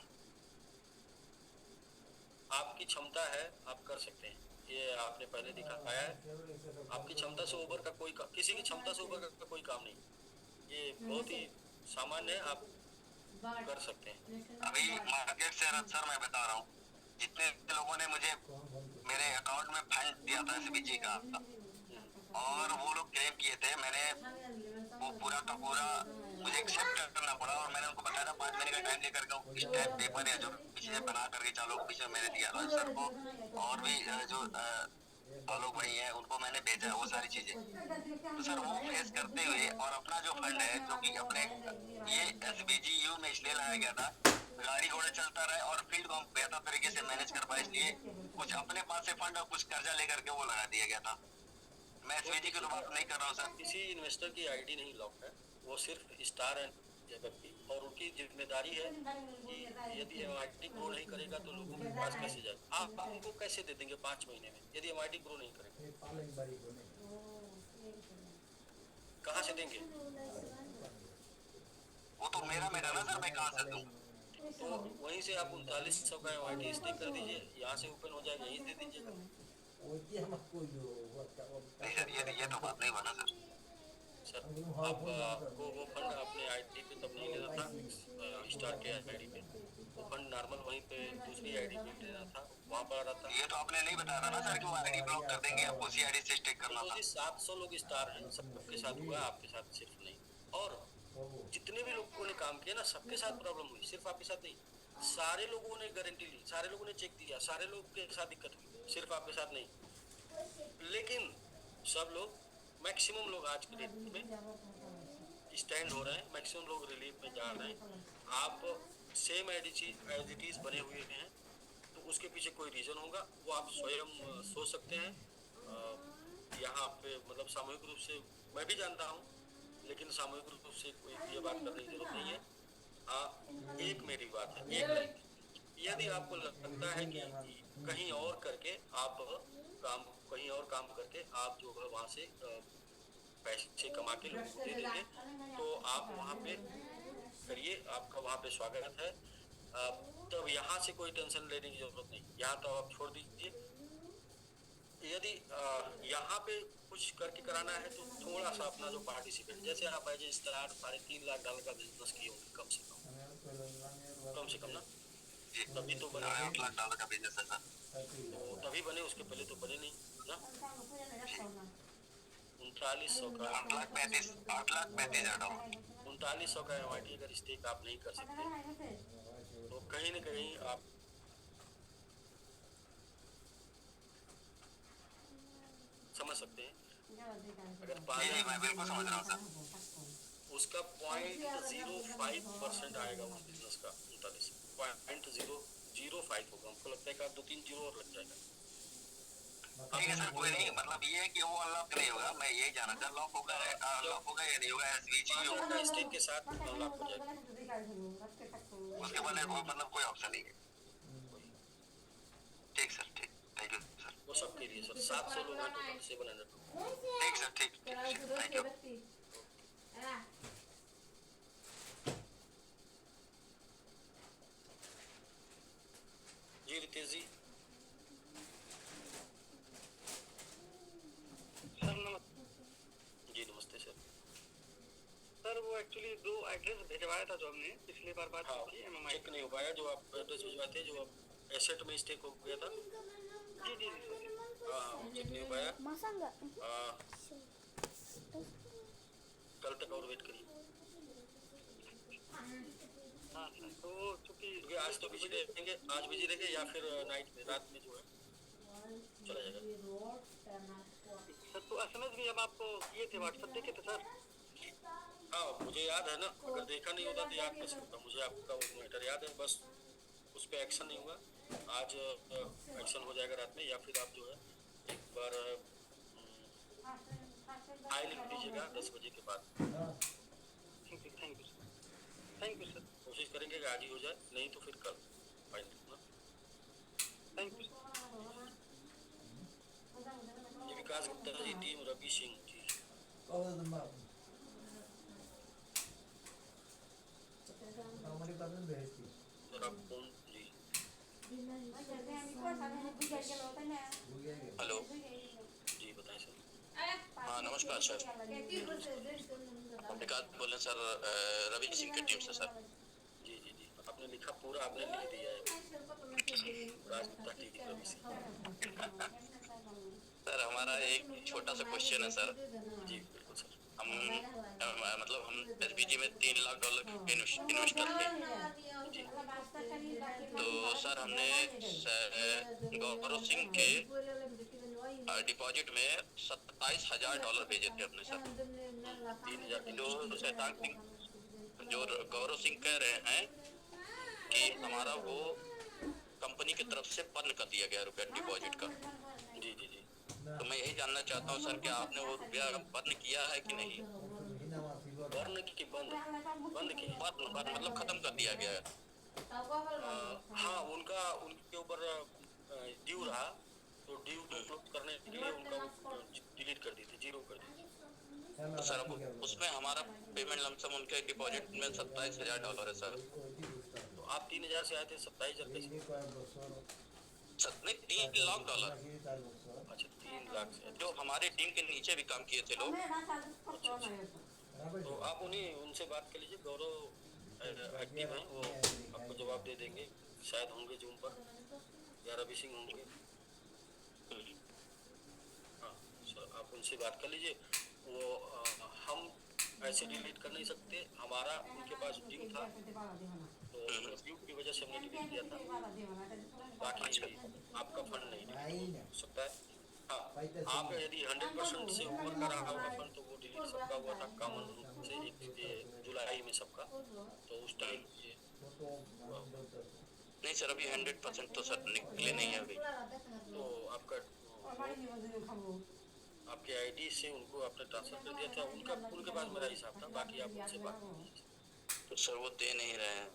आपकी क्षमता है आप कर सकते हैं, ये आपने पहले दिखाया है। आपकी क्षमता से ऊपर का कोई किसी की क्षमता से ऊपर का कोई काम नहीं, ये बहुत ही सामान्य है, आप कर सकते हैं। अभी मार्केट से सर मैं बता रहा हूँ, जितने लोगों ने मुझे मेरे अकाउंट में फंड दिया था SBG का और वो लोग क्लेम किए थे, मैंने वो पूरा का पूरा मुझे एक्सेप्ट करना पड़ा और मैंने उनको बताया था 5 महीने का टाइम लेकर के स्टैम्प पेपर या जो चीजें बना करके चालू पीछे मैंने दिया था सर को, और भी जो लोग भाई हैं उनको मैंने भेजा वो सारी चीजें। तो सर वो फेस करते हुए और अपना जो फंड है जो कि अपने ये SBGU में इसलिए लाया गया था गाड़ी घोड़ा चलता रहे और फील्ड को हम बेहतर तरीके से मैनेज कर पाए, इसलिए कुछ अपने पास से फंड और कुछ कर्जा लेकर के वो लगा दिया गया था। मैं SBG की तो बात नहीं कर रहा हूँ सर। किसी इन्वेस्टर की आईडी नहीं लॉक है, वो सिर्फ स्टार है व्यक्ति और उनकी जिम्मेदारी है कि यदि MIT ग्रो नहीं करेगा तो लोगों के पास कैसे जाए, आप उनको कैसे दे देंगे 5 महीने में यदि MIT ग्रो नहीं करेगा, कहाँ से देंगे? वो तो मेरा मेरा ना सर, मैं कहाँ से दूँ? तो वहीं से आप 3900 का MIT स्टेक कर दीजिए, यहाँ से ओपन हो जाएगा, यहीं दे दीजिएगा। नहीं सर ये तो बात नहीं बना सर। सर आपको वो फंड अपने आईडी पे तब नहीं लेना था, स्टार के आईडी पे वो फंड नॉर्मल वहीं पे दूसरी आईडी पे लेना था, वहाँ पर आ रहा था। ये तो आपने नहीं बताया था ना सर कि वो आईडी ब्लॉक कर देंगे, आपको उसी आईडी से स्टेक करना था। 700 लोग स्टार हैं, सबके साथ हुआ, आपके साथ सिर्फ नहीं। और जितने भी लोगों ने काम किया ना सबके साथ प्रॉब्लम हुई, सिर्फ आपके साथ नहीं, सारे लोगों ने गारंटी ली, सारे लोगों ने चेक दिया, सारे लोग के साथ दिक्कत हुई, सिर्फ आपके साथ नहीं। लेकिन सब लोग मैक्सिमम लोग आज के डेट में स्टैंड हो रहे हैं, मैक्सिमम लोग रिलीफ में जा रहे हैं। आप सेम एज इट इज बने हुए हैं तो उसके पीछे कोई रीजन होगा, वो आप स्वयं सोच सकते हैं। यहाँ पे मतलब सामूहिक रूप से मैं भी जानता हूँ, लेकिन सामूहिक रूप से कोई ये बात करने की जरूरत नहीं है। एक मेरी बात है, एक लाइन। यदि आपको लगता है कि कहीं और करके आप काम कहीं और काम करके आप जो है वहाँ से पैसे कमा के लोगों को दे देंगे, तो आप वहाँ पे करिए, आपका वहाँ पे स्वागत है। तब यहाँ से कोई टेंशन लेने की जरूरत नहीं, यहाँ तो आप छोड़ दीजिए। यदि यहाँ पे कुछ करके कराना है तो थोड़ा सा अपना जो पार्टिसिपेट, जैसे आप एज ए स्टार $3.5 लाख का बिजनेस किए होंगे कम से कम ना, तभी तो बने। $8 लाख का बिजनेस है सर। तो तभी बने, उसके पहले तो बने नहीं ना। 3900 का $8,35,000। 3900 का MIT अगर स्टेक आप नहीं कर सकते तो कहीं न कहीं आप समझ सकते हैं। अगर जी जी, मैं बिल्कुल समझ रहा हूँ सर। उसका 0.05% आएगा उस बिजनेस का, 0.005 होगा। हमको लगता है कि 2-3 जीरो और लग जाएगा। ठीक है सर, कोई नहीं, मतलब ये है कि वो अनलॉक नहीं होगा, मैं यही जानना था, लॉक होगा या नहीं होगा, SVG होगा, स्टेक के साथ अनलॉक हो जाएगा। उसके बाद मतलब कोई ऑप्शन नहीं है। ठीक सर, ठीक, थैंक यू सर। वो सबके लिए सर 700 लोग हैं टोटल, 700। ठीक सर, ठीक, थैंक यू। जी रितेश जी। सर नमस्ते। जी नमस्ते सर। सर वो एक्चुअली 2 एड्रेस भिजवाया था जो हमने पिछली बार बात हाँ, की MMI। चेक नहीं हो पाया जो आप एड्रेस भिजवाए थे, जो एसेट में स्टेक हो गया था। जी जी जी सर। हाँ, चेक नहीं हो पाया। कल तक और वेट करिए। हाँ सर, तो चूंकि क्योंकि आज तो बिजी रहेंगे, आज बिजी रहेंगे या फिर नाइट में, रात में जो है चला जाएगा। सर तो SMS भी जब आपको किए थे व्हाट्सएप देखे थे सर। हाँ मुझे याद है ना, अगर देखा नहीं होता तो याद कैसे होता। मुझे आपका वो मैटर याद है, बस उस पर एक्शन नहीं हुआ। आज एक्शन हो जाएगा रात में, या फिर आप जो है एक बार फाइल लिख दीजिएगा 10 बजे के बाद। Thank you sir, thank you sir. कोशिश करेंगे कि आज ही हो जाए, नहीं तो फिर कल फाइल लिखना। Thank you sir. ये विकास गुप्ता जी, टीम रवि सिंह जी। सर आप कौन जी? हेलो, जी बताएं सर। हाँ नमस्कार सर, विकास बोल रहे हैं सर, रवि सिंह की टीम से सर। जी जी जी, आपने लिखा पूरा, आपने लिख दिया है विकास गुप्ता टीम रवि सिंह। सर हमारा एक छोटा सा क्वेश्चन है सर। जी बिल्कुल सर। हम मतलब हम SVG में $3 लाख के इन्वेस्टर थे। तो सर हमने गौरव सिंह के डिपॉजिट में $27,000 भेजे थे अपने सर। 3000 जो शैतान सिंह, जो गौरव सिंह कह रहे हैं कि हमारा वो कंपनी की तरफ से बंद कर दिया गया रुपया डिपॉजिट का। जी जी जी। तो मैं यही जानना चाहता हूँ सर कि आपने वो रुपया बंद किया है कि नहीं? बंद की मतलब खत्म कर दिया गया है। हाँ, उनके ऊपर ड्यू रहा, तो ड्यू को क्लोज करने के लिए उनका डिलीट कर दी थी, जीरो कर दी थी। तो सर उसमें हमारा पेमेंट लमसम उनके डिपॉजिट में $27,000 है सर। तो आप 3000 से आए थे, 27,000 कैसे? नहीं, $3 लाख। अच्छा 3 लाख से। जो हमारी टीम के नीचे भी काम किए थे लोग। तो आप उनसे बात कर लीजिए। गौरव एक्टिव हैं, वो आपको जवाब दे देंगे, शायद होंगे जूम पर, या रवि सिंह होंगे। हाँ सर, आप उनसे बात कर लीजिए। वो हम ऐसे डिलीट कर नहीं सकते, हमारा उनके पास ड्यू था, तो ड्यू की वजह से हमने डिलीट किया था। बाकी आपका फंड नहीं डिलीट हो सकता है। हाँ, आप यदि 100% से ऊपर का रहा होगा फंड, तो वो डिलीट सबका हुआ था कॉमन रूप से 1 जुलाई में सबका, तो उस टाइम नहीं सर, अभी 100% तो सर निकले नहीं है अभी। तो आपका आपके आईडी से उनको आपने ट्रांसफर कर दिया था, उनके पास मेरा हिसाब था। बाकी आप उनसे बात कीजिए। तो सर वो दे नहीं रहे हैं।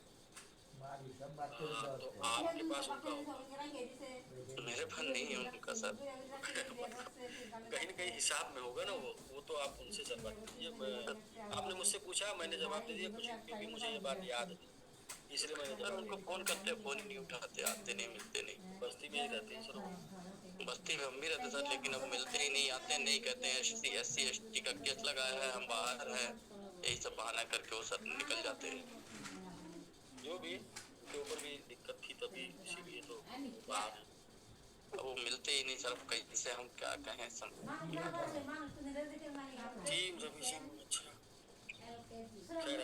तो आपके पास उनका होगा, मेरे पास नहीं है उनका सर। कहीं न कहीं हिसाब में होगा ना वो तो आप उनसे सर बात कीजिए। आपने मुझसे पूछा, मैंने जवाब दे दिया कुछ, क्योंकि मुझे ये बात याद है, इसलिए मैंने सर जवाब उनको दिया। फोन करते हैं, फोन ही नहीं उठाते, आते नहीं, मिलते नहीं। बस्ती में ही रहते हैं सर वो। बस्ती में हम भी रहते सर, लेकिन अब मिलते ही नहीं, आते नहीं, कहते हैं SC ST का केस लगाया है, हम बाहर हैं, यही सब बहाना करके वो सर निकल जाते हैं। जो भी उनके ऊपर भी दिक्कत थी तभी, इसीलिए तो बाहर हैं। अब वो मिलते ही नहीं सर, कैसे हम क्या कहें सर। टीम जब इसी में अच्छा, खैर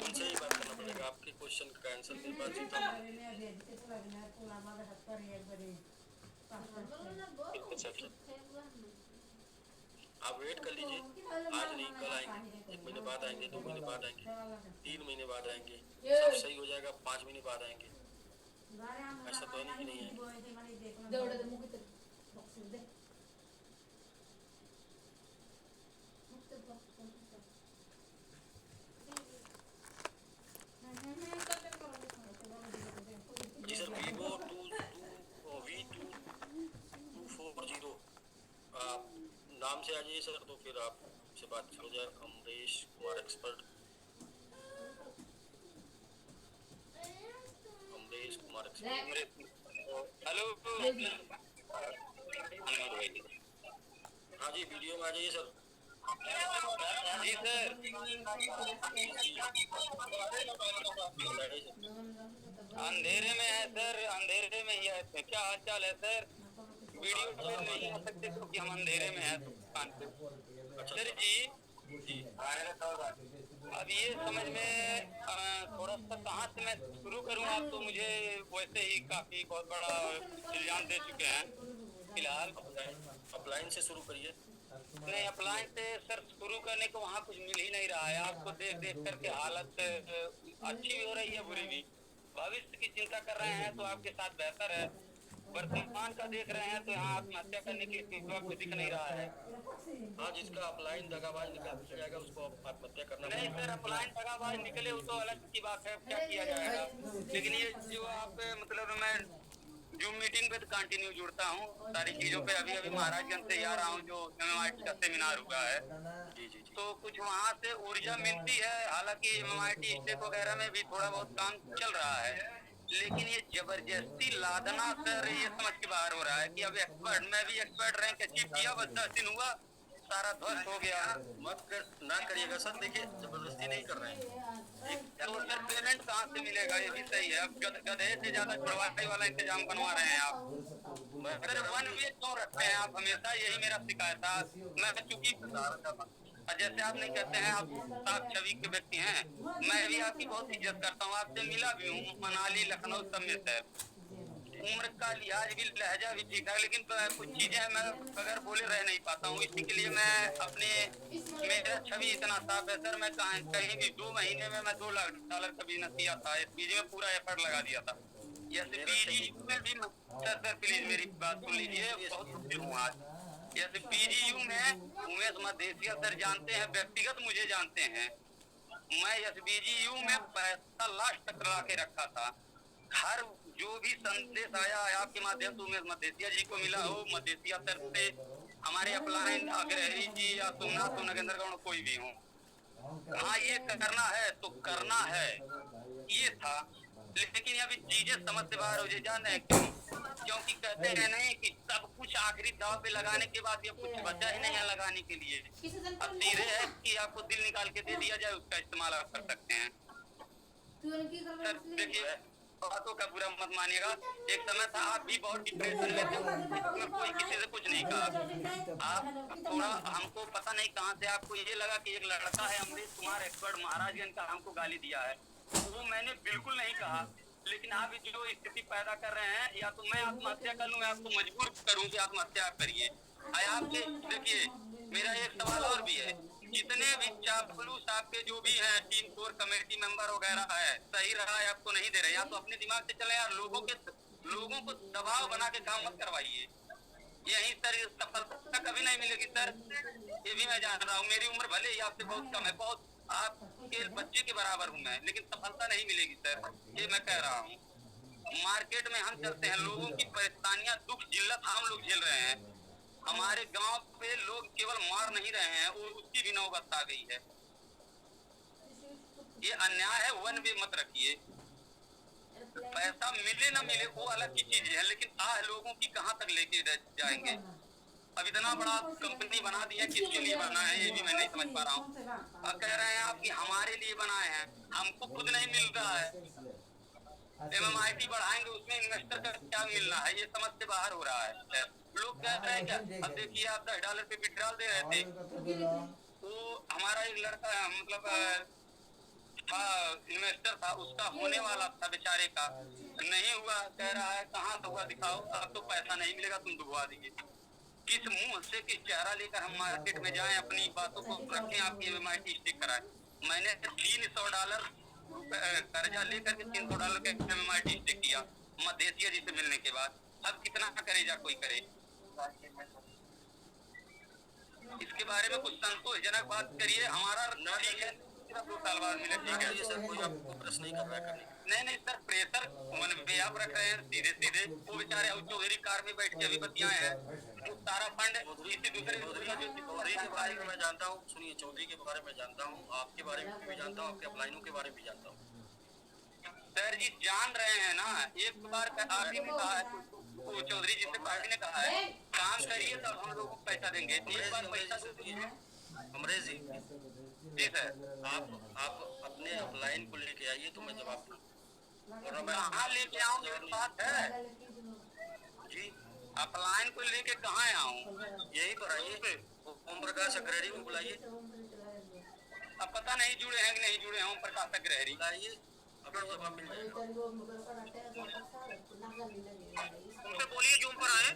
उनसे ही बात करना पड़ेगा। आपके क्वेश्चन का आंसर मेरे पास जीता हूँ। आप वेट कर लीजिए, आज नहीं कल आएंगे, 1 महीने बाद आएंगे, 2 महीने बाद आएंगे, 3 महीने बाद आएंगे, सब सही हो जाएगा, 5 महीने बाद आएंगे, ऐसा तो है नहीं कि नहीं है। जी सर, Vivo V2240 आप नाम से आ जाइए सर, तो फिर आपसे बात हो जाए। Amrish Kumar expert, Amrish Kumar expert. Hello हाँ जी, वीडियो में आ जाइए सर। जी सर। बताइए सर। अंधेरे में है सर, अंधेरे में ही है। क्या हाल चाल है सर? वीडियो पे नहीं आ सकते क्योंकि हम अंधेरे में हैं दुकान पे। सर जी, अब ये समझ में थोड़ा सा कहाँ से मैं शुरू करूँ? आप तो मुझे वैसे ही काफी बहुत बड़ा इल्जाम दे चुके हैं। फिलहाल अपलाइन से शुरू करिए। नहीं, अप्लायंस से सर शुरू करने को वहाँ कुछ मिल ही नहीं रहा है। आपको देख देख करके हालत अच्छी भी हो रही है, बुरी भी। भविष्य की चिंता कर रहे हैं तो आपके साथ बेहतर है, वर्तमान का देख रहे हैं तो यहाँ आत्महत्या करने की स्थिति कुछ दिख नहीं रहा है। हाँ, जिसका अपलाइन दगाबाज निकाल दिया जाएगा उसको आत्महत्या करना नहीं सर, अपलाइन दगाबाज निकले वो तो अलग की बात है, क्या किया जाएगा। लेकिन ये जो आप मतलब मैं जूम मीटिंग पे तो कंटिन्यू जुड़ता हूँ सारी चीजों पे। अभी अभी महाराजगंज से आ रहा हूँ, जो MMIT का सेमिनार हुआ है, तो कुछ वहाँ से ऊर्जा मिलती है। हालांकि MMIT स्टेट वगैरह में भी थोड़ा बहुत काम चल रहा है, लेकिन ये जबरदस्ती लादना सर, ये समझ के बाहर हो रहा है कि अब एक्सपर्ट, मैं भी एक्सपर्ट रैंक अचीव किया, बस 10 दिन हुआ सारा ध्वस्त हो गया। ना करिएगा सर, देखिए जबरदस्ती नहीं कर रहे हैं। तो सर पेमेंट कहाँ से मिलेगा? ये भी सही है। अब गधे से ज्यादा छुड़वाने वाला इंतजाम बनवा रहे हैं आप। सर 1 वे क्यों रखते हैं आप हमेशा? यही मेरा शिकायत था। मैं चूंकि जैसे आप नहीं कहते हैं, आप साफ छवि के व्यक्ति हैं, मैं भी आपकी बहुत इज्जत करता हूँ, आपसे मिला भी हूँ मनाली लखनऊ सब में सर। उम्र का लिहाज भी, लहजा भी ठीक है, लेकिन कुछ चीजें मैं बगैर बोले रह नहीं पाता हूँ। इसी के लिए मैं अपने, मेरा छवि इतना साफ है सर, मैं कहीं भी 2 महीने में मैं $2 लाख का बिजनेस किया था। SPG में पूरा एफर्ट लगा दिया था। SPG में भी सर प्लीज मेरी बात सुन लीजिए, बहुत दुखी हूँ आज। SPGU में उमेश मदेसिया सर जानते हैं, व्यक्तिगत मुझे जानते हैं। मैं SPGU में पैसा लास्ट तक ला के रखा था। हर जो भी संदेश आया है आपके माध्यम से उमेश मदेसिया जी को मिला हो, मदेसिया सर से, हमारे अपलाइन अग्रहरी जी या सोमनाथ नगेंद्र गौड़ कोई भी हो, हाँ ये करना है तो करना है, ये था। लेकिन अभी चीजें समझ से बाहर हो जाने हैं, क्योंकि कहते हैं नहीं कि सब कुछ आखिरी दाव पे लगाने के बाद ये कुछ बचा ही नहीं है लगाने के लिए। अब सीधे है कि आपको दिल निकाल के दे दिया जाए, उसका इस्तेमाल आप कर सकते हैं। सर देखिए, बातों का बुरा मत मानिएगा। एक समय था आप भी बहुत डिप्रेशन में थे, उसमें कोई किसी से कुछ नहीं कहा। आप थोड़ा, हमको पता नहीं कहाँ से आपको ये लगा कि एक लड़का है अमरीश कुमार एक्सपर्ट महाराजगंज का, हमको गाली दिया है। वो मैंने बिल्कुल नहीं कहा, लेकिन आप जो स्थिति पैदा कर रहे हैं, या तो मैं आत्महत्या कर लूँ, आपको मजबूर करूँ कि आत्महत्या करिए। आपके देखिए, मेरा एक सवाल और भी है, जितने भी चापलूस आपके जो भी हैं, टीम कोर कमेटी मेंबर वगैरह है, सही रहा है आपको नहीं दे रहे, या तो अपने दिमाग से चले यार, लोगों को दबाव बना के काम मत करवाइए। यही सर सफलता कभी नहीं मिलेगी सर, ये भी मैं जान रहा हूँ। मेरी उम्र भले ही आपसे बहुत कम है, बहुत आपके बच्चे के बराबर हूँ मैं, लेकिन सफलता नहीं मिलेगी सर, ये मैं कह रहा हूँ। मार्केट में हम चलते हैं, लोगों की परेशानियां दुख जिल्लत हम लोग झेल रहे हैं। हमारे गांव पे लोग केवल मार नहीं रहे हैं, उसकी भी नौबत आ गई है। ये अन्याय है, वन वे मत रखिए। पैसा मिले ना मिले वो अलग की चीज है, लेकिन लोगों की कहाँ तक लेके जाएंगे। अब इतना बड़ा कंपनी बना दिया, किसके लिए बना है ये भी मैं नहीं समझ पा रहा हूँ। और कह रहे हैं आप कि हमारे लिए बनाए हैं, हमको खुद नहीं मिल रहा है। MMIT बढ़ाएंगे, उसमें इन्वेस्टर का क्या मिलना है, ये समझ से बाहर हो रहा है। लोग कह रहे हैं क्या, अब देखिए आप $10 पे विड्रॉल दे रहे थे, तो हमारा एक लड़का मतलब इन्वेस्टर था, उसका होने वाला था बेचारे का, नहीं हुआ। कह रहा है कहाँ से हुआ दिखाओ, अब तो पैसा नहीं मिलेगा, तुम डुबवा दीजिए। किस मुंह से, किस चेहरा लेकर हम मार्केट में जाएं, अपनी बातों को रखें, आपकी MMIT स्टिक कराएं। मैंने $300 कर्जा लेकर के $300 के MMIT स्टिक किया मधेसिया जी से मिलने के बाद। अब कितना करेगा कोई करे। इसके बारे में कुछ संतोषजनक बात करिए। हमारा ठीक है, 2 साल बाद मिले, ठीक है सर, कोई आपको प्रश्न नहीं कर रहा है करने के लिए। नहीं सर, प्रेशर मन पे आप रख रहे हैं सीधे सीधे। वो बेचारे चौधरी कार में बैठ के अभी बतियाए हैं, वो सारा फंड किसी दूसरे चौधरी के बारे में मैं जानता हूँ, सुनिए, चौधरी के बारे में जानता हूँ, आपके बारे में भी जानता हूँ, आपके अपलाइनों के बारे में भी जानता हूँ। सर जी जान रहे हैं ना, एक बार आप ही ने कहा है, वो चौधरी जी से पार्टी ने कहा है काम करिए तो हम लोगों को पैसा देंगे। एक बार पैसा दीजिए। अमरेश जी, जी सर, आप अपने अपलाइन को लेके आइए तो मैं जवाब दूँ। और मैं कहाँ लेके आऊँ, ये बात है जी, अपलाइन को लेके कहाँ आऊँ। यहीं पर आइए, ओम प्रकाश अग्रहरी को बुलाइए। अब पता नहीं जुड़े हैं कि नहीं जुड़े हैं ओम प्रकाश अग्रहरी। बुलाइए, अपना जवाब मिल जाएगा। उनसे बोलिए जूम पर आए,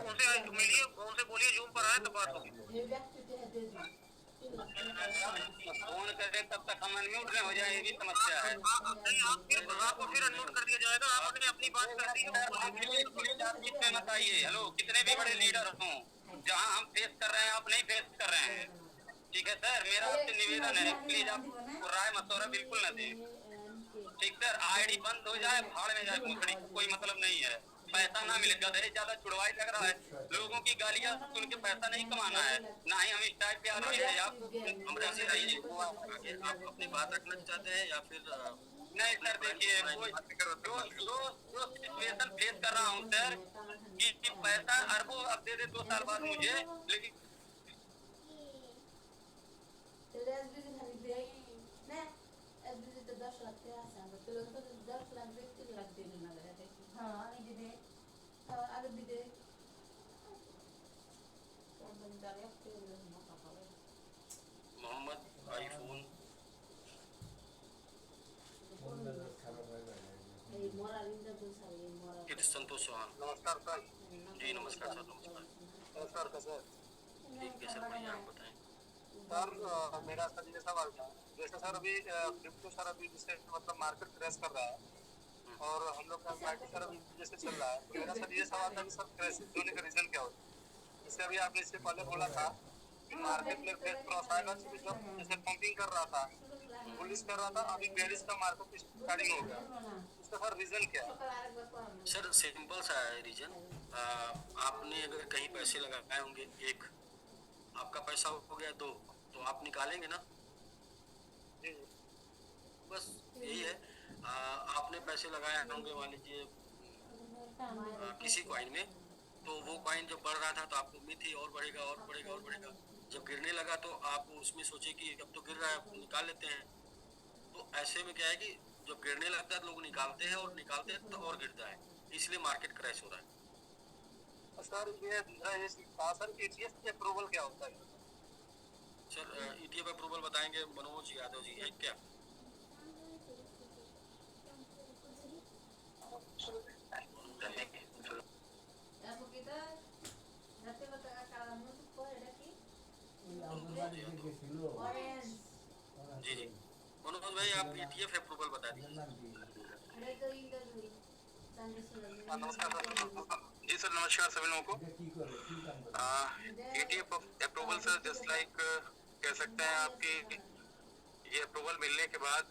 उनसे मिलिए, उनसे बोलिए जूम पर आए तो बात होगी। फोन करें तब तक हम अनम्यूट न हो जाए, ये भी समस्या है। नहीं, आपको फिर अनम्यूट कर दिया जाएगा। आपने अपनी बात कर दी है। मत आइए। हेलो, कितने भी बड़े लीडर हों, जहाँ हम फेस कर रहे हैं आप नहीं फेस कर रहे हैं, ठीक है सर। मेरा आपसे निवेदन है, प्लीज आप राय मशवरा बिल्कुल न दें, ठीक सर। ID बंद हो जाए, भाड़ में जाए भूतड़ी, कोई मतलब नहीं है। पैसा ना मिले, गधे ज्यादा छुड़वाई लग रहा है। लोगों की गालियां सुन के पैसा नहीं कमाना है, ना ही हम इस टाइप के आदमी है। आप अमरेश जी आइए, आप अपनी बात रखना चाहते हैं या फिर नहीं सर, देखिए जो सिचुएशन फेस कर रहा हूँ सर, कि पैसा अरबों अब दे दे 2 साल बाद मुझे, लेकिन मोहम्मद आईफोन कित संतोष चौहान। नमस्कार सर। जी नमस्कार सर, नमस्कार। नमस्कार सर। ठीक है सर, बढ़िया, आप बताएं। सर मेरा सर ये सवाल था, जैसे सर अभी क्रिप्टो सर अभी जिससे मतलब मार्केट क्रैश कर रहा है और हम लोग का मार्केट सर अभी जैसे चल रहा है, तो मेरा सर ये सवाल था कि सर क्रैश होने का रीजन क्या होता है। जैसे अभी आपने इससे पहले बोला था कि मार्केट में क्रैश क्रॉस आएगा, जैसे पंपिंग कर रहा था, बुलिश कर रहा था, अभी बेरिश का मार्केट स्टार्टिंग हो गया, इसका सर रीजन क्या है। सर सिंपल सा है रीजन। आपने अगर कहीं पैसे लगाए होंगे, एक आपका पैसा हो गया 2, तो आप निकालेंगे ना, बस यही है। आपने पैसे लगाए होंगे मान लीजिए किसी कॉइन में, तो वो कॉइन जब बढ़ रहा था तो आपको उम्मीद थी और बढ़ेगा और बढ़ेगा और बढ़ेगा। जब गिरने लगा तो आप उसमें सोचे कि अब तो गिर रहा है, निकाल लेते हैं। तो ऐसे में क्या है कि जब गिरने लगता है तो लोग निकालते हैं और निकालते हैं तो और गिरता है, इसलिए मार्केट क्रैश हो रहा है। सर ये सर ETF की अप्रूवल क्या होता है। सर ETF अप्रूवल बताएंगे मनोज यादव जी हैं क्या। जी जी मनोज भाई, आप ETF अप्रूवल बता दीजिए। जी सर, नमस्कार सभी लोगों को। ETF approval sir, just like कह सकते हैं आपकी ये अप्रूवल मिलने के बाद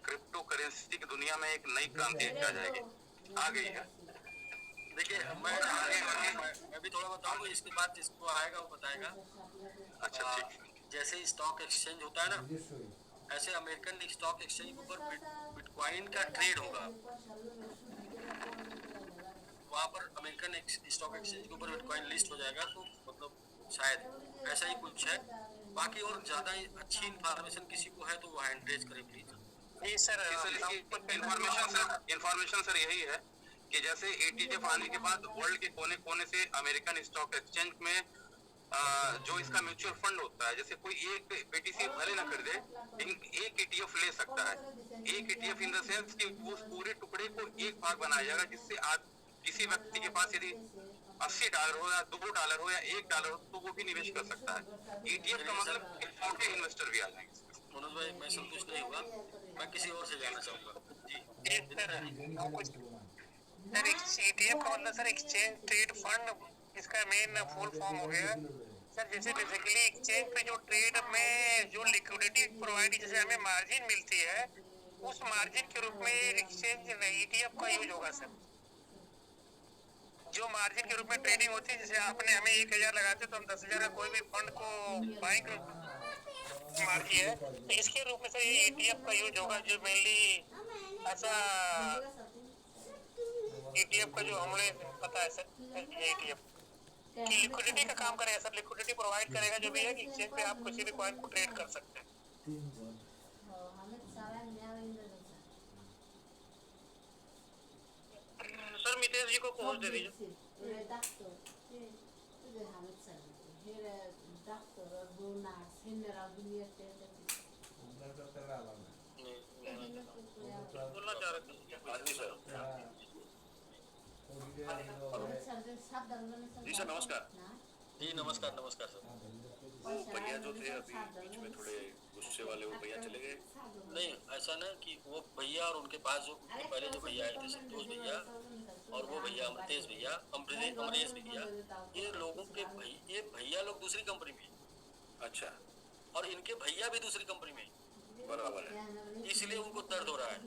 क्रिप्टो करेंसी की दुनिया में एक नई क्रांति आ जाएगी, आ गई है। देखिए मैं भी थोड़ा बताऊंगा, इसके बाद जिसको आएगा वो बताएगा। अच्छा ठीक। जैसे स्टॉक एक्सचेंज होता है ना, ऐसे अमेरिकन स्टॉक एक्सचेंज के ऊपर बिटकॉइन का ट्रेड होगा। वहाँ पर अमेरिकन स्टॉक एक्सचेंज के ऊपर बिटकॉइन लिस्ट हो जाएगा, तो मतलब शायद ऐसा ही कुछ है। बाकी और ज्यादा अच्छी इंफॉर्मेशन किसी को है तो वो हैंड रेज करे प्लीज। जी सर, इन्फॉर्मेशन सर यही है कि जैसे ETF आने के बाद वर्ल्ड के कोने कोने से अमेरिकन स्टॉक एक्सचेंज में जो इसका म्यूचुअल फंड होता है, जैसे कोई एक BTC भले ना खरीदे, लेकिन एक ETF ले सकता है। एक ETF इन द सेंस कि उस पूरे टुकड़े को एक भाग बनाया जाएगा, जिससे आज किसी व्यक्ति के पास यदि $80 हो या $2 हो या $1 हो तो वो भी निवेश कर सकता है। ETF का मतलब छोटे इन्वेस्टर भी आ जाएंगे। मनोज भाई, मैं संतुष्ट नहीं हुआ, मैं किसी और से जानना चाहूंगा जी। सर ETF का मतलब सर एक्सचेंज ट्रेड फंड, इसका मेन फुल फॉर्म हो गया सर। जैसे बेसिकली एक्सचेंज पे जो ट्रेड में जो लिक्विडिटी प्रोवाइड, जैसे हमें मार्जिन मिलती है, उस मार्जिन के रूप में एक्सचेंज ETF का यूज होगा सर। जो मार्जिन के रूप में ट्रेडिंग होती है, जैसे आपने हमें 1000 लगाते तो हम 10,000 का कोई भी फंड को बाइंग मार्जिन है, तो इसके रूप में सर ये ETF का यूज होगा, जो मेनली ऐसा ETF का जो हमें पता है सर, ETF कि लिक्विडिटी का काम करेगा सर। लिक्विडिटी प्रोवाइड करेगा जो भी है कि एक्सचेंज पे आप किसी भी कॉइन को ट्रेड कर सकते हैं। सर मितेश जी को पहुंच दे दीजिए। बोलना चाह रहे थे। हाँ जी सर। जी सर, नमस्कार। जी नमस्कार, नमस्कार सर। वो भैया जो थे अभी बीच में थोड़े गुस्से वाले, वो भैया चले गए? नहीं, ऐसा ना कि वो भैया और उनके पास जो पहले जो भैया आए थे, संतोष भैया और वो भैया अमृतेश भैया, अमरेश भैया, ये लोगों के ये भैया लोग दूसरी कंपनी में। अच्छा। और इनके भैया भी दूसरी कंपनी में। बराबर है। इसलिए उनको दर्द हो रहा है।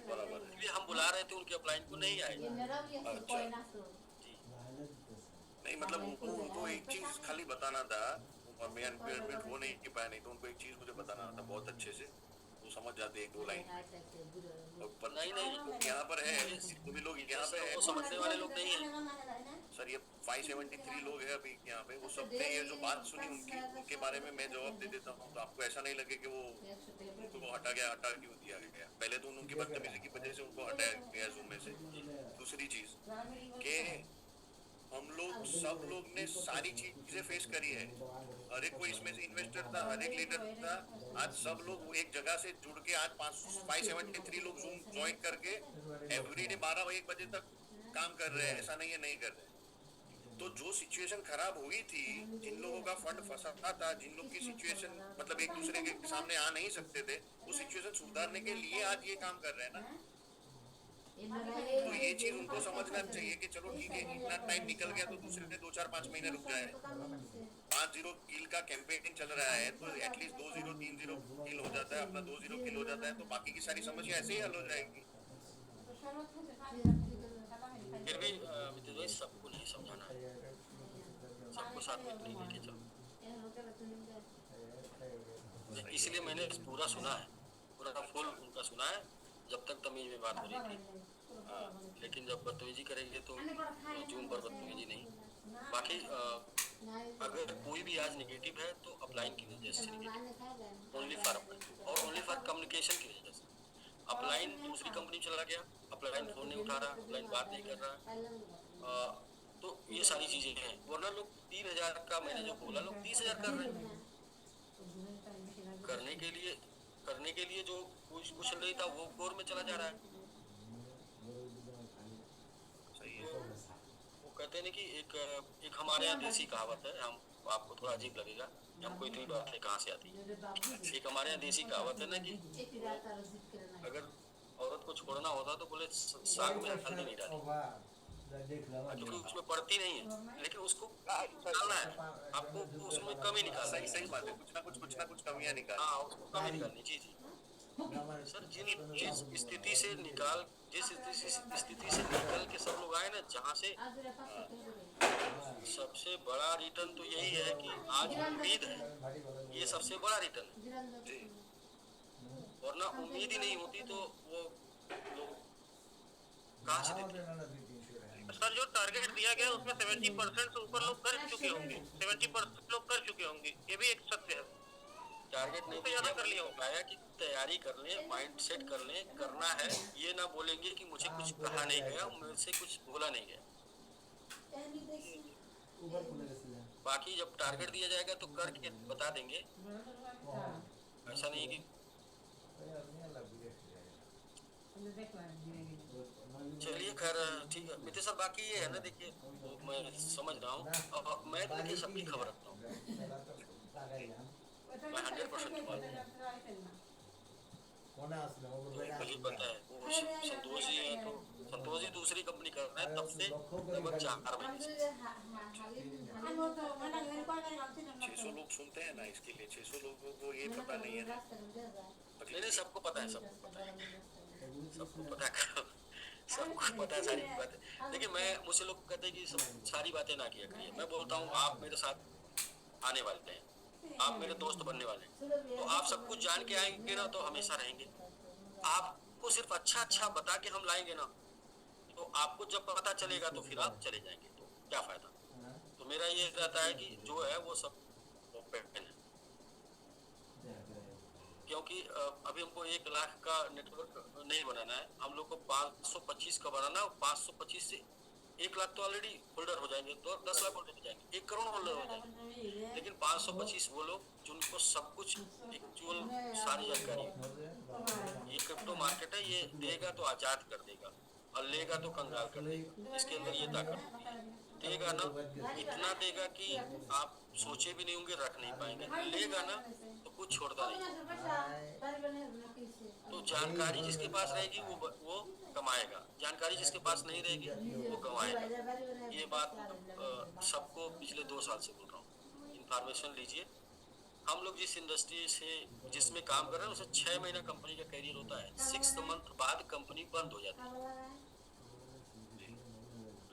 बराबर है। इसलिए हम बुला रहे थे, उनके अपलाइन को नहीं आए। अच्छा। नहीं मतलब उनको एक चीज खाली बताना था, और मैं अनपेयरमेंट हो नहीं पाया, नहीं तो उनको एक चीज मुझे बताना था बहुत अच्छे से, वो समझ जाते एक दो लाइन। पर नहीं यहाँ पर है, तो भी लोग यहाँ पे वो समझने वाले लोग नहीं है सर। ये 573 लोग हैं अभी यहाँ पे, वो सब ने ये जो बात सुनी उनके बारे में मैं जवाब दे देता हूँ, तो आपको ऐसा नहीं लगे कि वो उनको हटा क्यों दिया गया। पहले तो उनकी बदतमीजी की वजह से उनको हटाया गया जूम में से। दूसरी चीज के हम लोग सब लोग ने सारी चीजें फेस करी है। हर एक कोई इसमें से इन्वेस्टर था, हर एक लीडर था। आज सब लोग एक जगह से जुड़ के आज 573 लोग जूम ज्वाइन करके एवरीडे 12-1 बजे तक काम कर रहे हैं। ऐसा नहीं है नहीं कर रहे। तो जो सिचुएशन खराब हुई थी, जिन लोगों का फंड फंसा था, जिन लोग की सिचुएशन मतलब एक दूसरे के सामने आ नहीं सकते थे, वो सिचुएशन सुधारने के लिए आज ये काम कर रहे हैं ना। तो ये चीज उनको समझना चाहिए कि चलो ठीक है, इतना टाइम निकल गया तो दूसरे 2-4-5 महीने रुक जाए। 5-0 किल का कैंपेन चल रहा है, तो एटलीस्ट 2-0 3-0 किल हो जाता है, अपना 2-0 किल हो जाता है, तो बाकी की सारी समस्या ऐसे ही हल हो जाएगी। फिर भी सबको नहीं समझाना है, सबको साथ में नहीं लेके चलो। इसलिए मैंने पूरा सुना है, पूरा फुल उनका सुना है, जब तक तमीज में बात हो रही थी। लेकिन जब बदतमीजी करेंगे तो जूम पर बदतमीजी नहीं। बाकी अगर कोई भी आज नेगेटिव है तो अपलाइन की वजह से नेगेटिव, ओनली फॉर कम्युनिकेशन की वजह से। अपलाइन दूसरी कंपनी चला गया, अपलाइन फोन नहीं उठा रहा, अपलाइन बात नहीं कर रहा, तो ये सारी चीजें हैं। वरना लोग 3,000 का मैंने जो बोला, लोग 30,000 कर रहे हैं। करने के लिए जो कुछ नहीं था वो कोर में चला जा रहा है। सही है। वो कहते हैं कि एक हमारे यहाँ देसी कहावत है, हम आपको थोड़ा अजीब लगेगा, हमको इतनी बातें कहाँ से आती है। एक हमारे यहाँ देसी कहावत है ना कि अगर औरत को छोड़ना होता तो बोले साग में हल्दी नहीं डाली, क्योंकि उसमें पड़ती नहीं है, लेकिन उसको निकालना है, आपको उसमें कमी निकालना है। सही बात है, कुछ ना कुछ कमियां निकाल। हाँ, उसको कमी निकालनी। जी जी सर, जिस स्थिति से निकल के सब लोग आए ना, जहाँ से सबसे बड़ा रिटर्न तो यही है कि आज उम्मीद है, ये सबसे बड़ा रिटर्न है। वरना उम्मीद ही नहीं होती तो वो लोग कहाँ से देते? सर जो टारगेट दिया गया उसमें 70% से ऊपर लोग कर चुके होंगे, 70% लोग कर चुके होंगे, ये भी एक सत्य है। टारगेट नहीं तो ज्यादा कर लिया होगा। बताया कि तैयारी कर लें, माइंड सेट कर लें, करना है। ये ना बोलेंगे कि मुझे कुछ कहा नहीं गया, मुझे से कुछ बोला नहीं गया। बाकी जब टारगेट दिया जाएगा तो करके बता देंगे, ऐसा नहीं कि चलिए खैर ठीक है मित्र सर। बाकी ये है ना, देखिए वो मैं समझ रहा हूँ, और मैं तो देखिए सबकी खबर रखता हूँ, मैं 100% की बात मुझे पता है। वो संतोष जी है, तो संतोष जी दूसरी कंपनी कर रहे हैं तब से लगभग 4 महीने से। 600 लोग सुनते हैं ना, इसके लिए 600 लोगों को ये पता नहीं है ना। नहीं, सबको पता है, सबको पता है, सबको पता है, सबको पता है सारी बातें। देखिए मैं, मुझसे लोग कहते हैं कि सब सारी बातें ना किया करिए। मैं बोलता हूँ आप मेरे साथ आने वाले हैं, आप मेरे दोस्त बनने वाले हैं, तो आप सब कुछ जान के आएंगे ना तो हमेशा रहेंगे। आपको सिर्फ अच्छा अच्छा बता के हम लाएंगे ना, तो आपको जब पता चलेगा तो फिर आप चले जाएंगे, तो क्या फायदा। तो मेरा ये रहता है कि जो है वो सब ओपन है, क्योंकि अभी हमको 1 लाख का नेटवर्क नहीं बनाना है, हम लोग को 525 का बनाना है। 525 से 1 लाख तो ऑलरेडी होल्डर हो जाएंगे, तो 10 लाख होल्डर हो जाएंगे, 1 करोड़ होल्डर हो जाएंगे। लेकिन 525 वो लोग जिनको सब कुछ एक्चुअल सारी जानकारी है। ये क्रिप्टो मार्केट है, ये देगा तो आजाद कर देगा और लेगा तो कंगाल कर देगा। इसके अंदर ये ताकत होती है। देगा ना, इतना देगा कि आप सोचे भी नहीं होंगे, रख नहीं पाएंगे। लेगा ना तो कुछ छोड़ता नहीं। तो जानकारी जिसके पास रहेगी वो कमाएगा, जानकारी जिसके पास नहीं रहेगी वो कमाएगा। ये बात सबको पिछले 2 साल से बोल रहा हूँ। इंफॉर्मेशन लीजिए। हम लोग जिस इंडस्ट्री से जिसमें काम कर रहे हैं उसे 6 महीना कंपनी का कैरियर होता है। 6th मंथ बाद कंपनी बंद हो जाती है,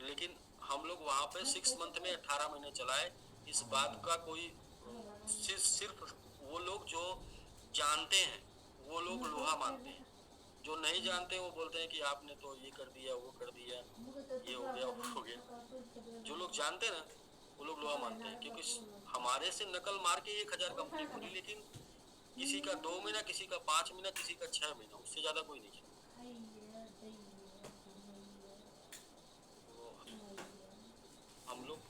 लेकिन हम लोग वहाँ पे 6 मंथ में 18 महीने चलाए। इस बात का कोई सिर्फ वो लोग जो जानते हैं वो लोग लोहा मानते हैं, जो नहीं जानते वो बोलते हैं कि आपने तो ये कर दिया, वो कर दिया, ये हो गया, वो हो गया। जो लोग जानते हैं ना वो लोग लोहा मानते हैं, क्योंकि हमारे से नकल मार के 1000 कंपनी खुली, लेकिन किसी का 2 महीना, किसी का 5 महीना, किसी का 6 महीना, उससे ज्यादा कोई नहीं है। हम लोग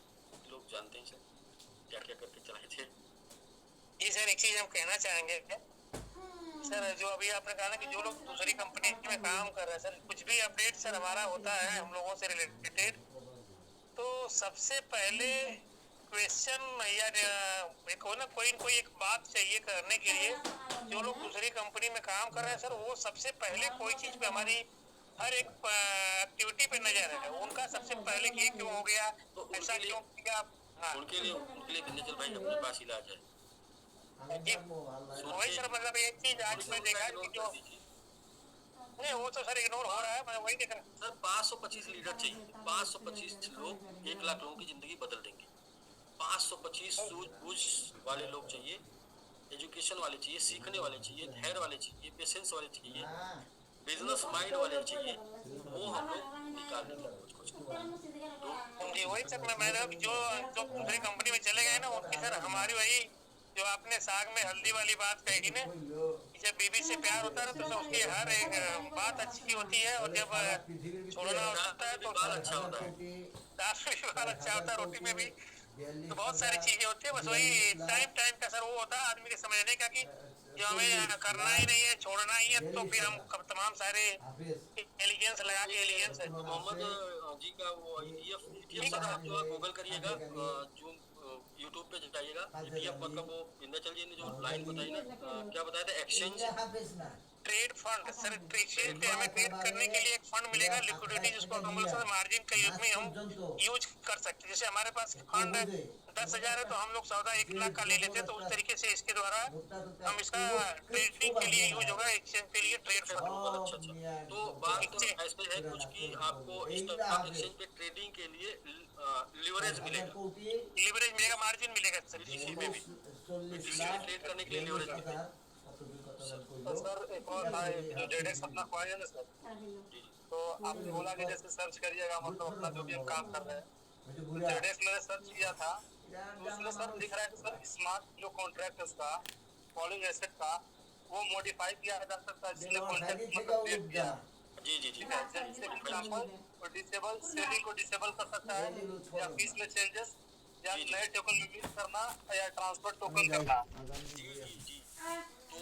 जानते हैं सर क्या क्या करके चलाए थे। जी सर, एक चीज हम कहना चाहेंगे सर, जो अभी आपने कहा ना कि जो लोग दूसरी कंपनी में काम कर रहे हैं सर, कुछ भी अपडेट सर हमारा होता है हम लोगों से रिलेटेड, तो सबसे पहले क्वेश्चन या एक हो ना कोई एक बात चाहिए करने के लिए। जो लोग दूसरी कंपनी में काम कर रहे हैं सर, वो सबसे पहले कोई चीज पे हमारी हर एक एक्टिविटी पे नजर है। उनका सबसे पहले ये क्यों हो गया, तो ऐसा क्यों किया। हाँ, उनके लिए विंध्याचल भाई अपने पास इलाज है। वही सर, मतलब एक चीज आज मैं देखा कि जो नहीं वो तो सर इग्नोर हो रहा है, मैं वही देख रहा हूँ सर। 525 लीडर चाहिए, 525 लोग 1 लाख लोगों की जिंदगी बदल देंगे। 525 सूझबूझ वाले लोग चाहिए, एजुकेशन वाले चाहिए, सीखने वाले चाहिए, धैर्य वाले चाहिए, पेशेंस वाले चाहिए, बिजनेस माइंड वाले चाहिए। वो हम लोग निकाल देंगे कुछ। जी वही सर, मैं जो दूसरी कंपनी में चले गए ना, उनकी सर हमारी वही जो आपने साग में हल्दी वाली बात कही ना, जब बीवी से प्यार होता है तो उसकी हर एक बात अच्छी होती है, और जब छोड़ना होता है तो अच्छा होता है, दाल में भी बात अच्छा होता है, रोटी में भी, तो बहुत सारी चीजें होती है। बस वही टाइम का सर वो होता है आदमी के समझने का कि जो हमें करना ही नहीं है, छोड़ना ही है, तो फिर हम तमाम सारे इंटेलिजेंस लगा के एलियंस है। मोहम्मद जी का वो ETF सर, आप जो गूगल करिएगा, जो यूट्यूब पे जाइएगा, ETF मतलब वो विंध्याचल जी ने जो लाइन बताई ना, क्या बताया था, exchange trade fund sir, trade हमें क्रिएट करने के लिए एक फंड मिलेगा, लिक्विडिटी, जिसको हम बोल सकते मार्जिन के यूज में हम यूज कर सकते हैं। जैसे हमारे पास फंड 10,000 है तो हम लोग सौदा 1 लाख का ले लेते हैं, तो उस तरीके से इसके द्वारा हम इसका ट्रेडिंग के लिए यूज होगा, एक्सचेंज के लिए ट्रेड फंड। बहुत अच्छा। तो बात तो ऐसे है कुछ कि आपको स्टॉक एक्सचेंज पे ट्रेडिंग के लिए लिवरेज मिलेगा, लिवरेज मिलेगा, मार्जिन मिलेगा सर बीटीसी में भी। ट्रेड करने के लिए लिवरेज मिलेगा। तो सर एक और था, जो जेडेक्स अपना कॉइन है ना सर, तो आपने बोला कि जैसे सर्च करिएगा, मतलब अपना जो भी हम काम कर रहे हैं, जेडेक्स मैंने सर्च किया था, तो उसमें सर दिख रहा है कि सर स्मार्ट जो कॉन्ट्रैक्ट है उसका, फॉलोइंग एसेट का, वो मॉडिफाई किया जा सकता है, जिसने कॉन्ट्रैक्ट मतलब क्रिएट किया। जी जी जी। ठीक है, जैसे एग्जांपल डिसेबल सेलिंग को डिसेबल कर सकता है, या फीस में चेंजेस, या नए टोकन में मिल करना, या ट्रांसफर टोकन करना। जी जी जी। तो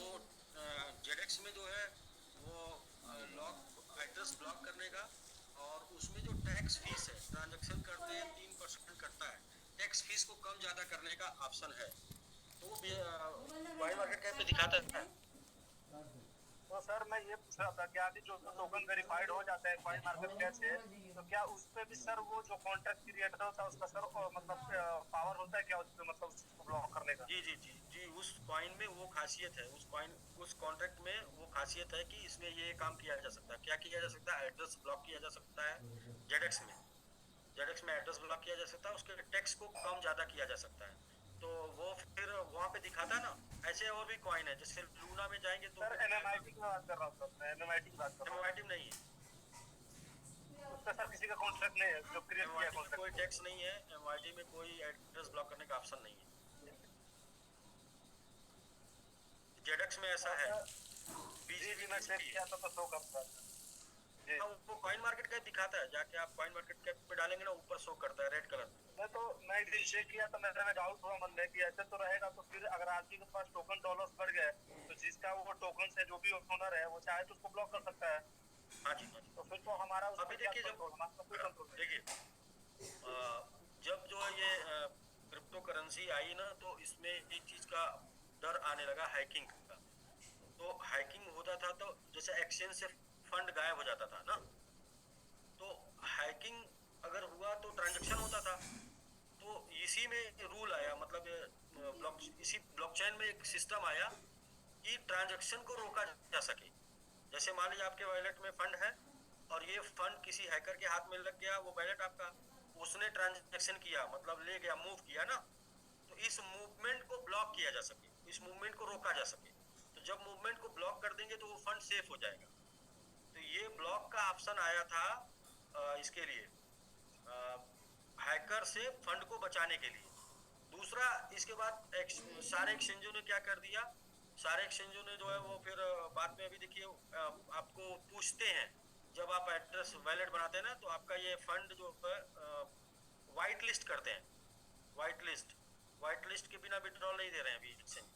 जेडेक्स में जो है वो लॉक एड्रेस ब्लॉक करने का, और उसमें जो टैक्स फीस है, ट्रांजैक्शन करते हैं 3% कटता है, टैक्स फीस को कम ज्यादा करने का ऑप्शन है। तो वो कॉइन मार्केट कैप पे दिखाता है। तो सर मैं ये पूछ रहा था, क्या जो टोकन वेरीफाइड हो जाता है कॉइन मार्केट कैप से, तो क्या उस पे भी सर वो जो कॉन्ट्रैक्ट क्रिएटर होता है उसका सर मतलब पावर होता है क्या उस पे, मतलब उसको ब्लॉक करने का? जी जी जी जी। उस कॉइन में वो खासियत है, उस कॉन्ट्रैक्ट में वो खासियत है कि इसमें ये काम किया जा सकता है। क्या किया जा सकता है? एड्रेस ब्लॉक किया जा सकता है जेडेक्स में। जेडेक्स में एड्रेस ब्लॉक किया जा सकता है, उसके टैक्स को कम ज्यादा किया जा सकता है। तो वो फिर वहाँ पे दिखाता है ना। ऐसे और भी कॉइन है, जैसे लूना में जाएंगे तो सर एमएमआईटी की बात कर रहा हूँ, सर मैं एमएमआईटी की बात कर रहा हूँ। एमआईटी नहीं है, उस पे सर किसी का कॉन्ट्रैक्ट नहीं है जो क्रिएट किया एमआईटी में कोई कॉन्ट्रैक्ट। टैक्स नहीं है, एमआईटी में कोई एड्रेस ब्लॉक करने का ऑप्शन नहीं है। जेडेक्स में ऐसा है। जी मैं चेक किया था तो शो करता है जी। वो कॉइन मार्केट कैप दिखाता है, जाके आप कॉइन मार्केट कैप पे डालेंगे ना, ऊपर शो करता है रेड कलर। मैं एक दिन चेक किया तो मेरे में डाउट हुआ मन में कि ऐसे तो रहेगा, तो फिर अगर आदमी के पास टोकन डॉलर्स बढ़ गए तो जिसका वो टोकन से जो भी ओनर है वो चाहे तो उसको ब्लॉक कर सकता है। हाँ जी हाँ जी। तो फिर तो हमारा अभी देखिए देखिए जब जो ये क्रिप्टो करेंसी आई ना, तो इसमें एक चीज का डर आने लगा, हैकिंग का। तो हैकिंग होता था तो जैसे एक्सचेंज से फंड गायब हो जाता था ना, तो हैकिंग अगर हुआ तो ट्रांजैक्शन होता था। तो इसी में रूल आया, मतलब इसी ब्लॉकचेन में एक सिस्टम आया कि ट्रांजैक्शन को रोका जा सके। जैसे मान लीजिए आपके वॉलेट में फंड है और ये फंड किसी हैकर के हाथ में लग गया, वो वॉलेट आपका, उसने ट्रांजैक्शन किया, मतलब ले गया, मूव किया ना, तो इस मूवमेंट को ब्लॉक किया जा सके, इस मूवमेंट को रोका जा सके। तो जब मूवमेंट को ब्लॉक कर देंगे तो वो फंड सेफ हो जाएगा। तो ये ब्लॉक का ऑप्शन आया था इसके लिए, हैकर से फंड को बचाने के लिए। दूसरा, इसके बाद सारे एक्सचेंजों ने क्या कर दिया, सारे एक्सचेंजों ने जो है वो फिर बाद में, अभी देखिए आपको पूछते हैं जब आप एड्रेस वैलेट बनाते हैं ना, तो आपका ये फंड जो है वाइट लिस्ट करते हैं, वाइट लिस्ट के बिना विड्रॉल नहीं दे रहे हैं अभी एक्सचेंज।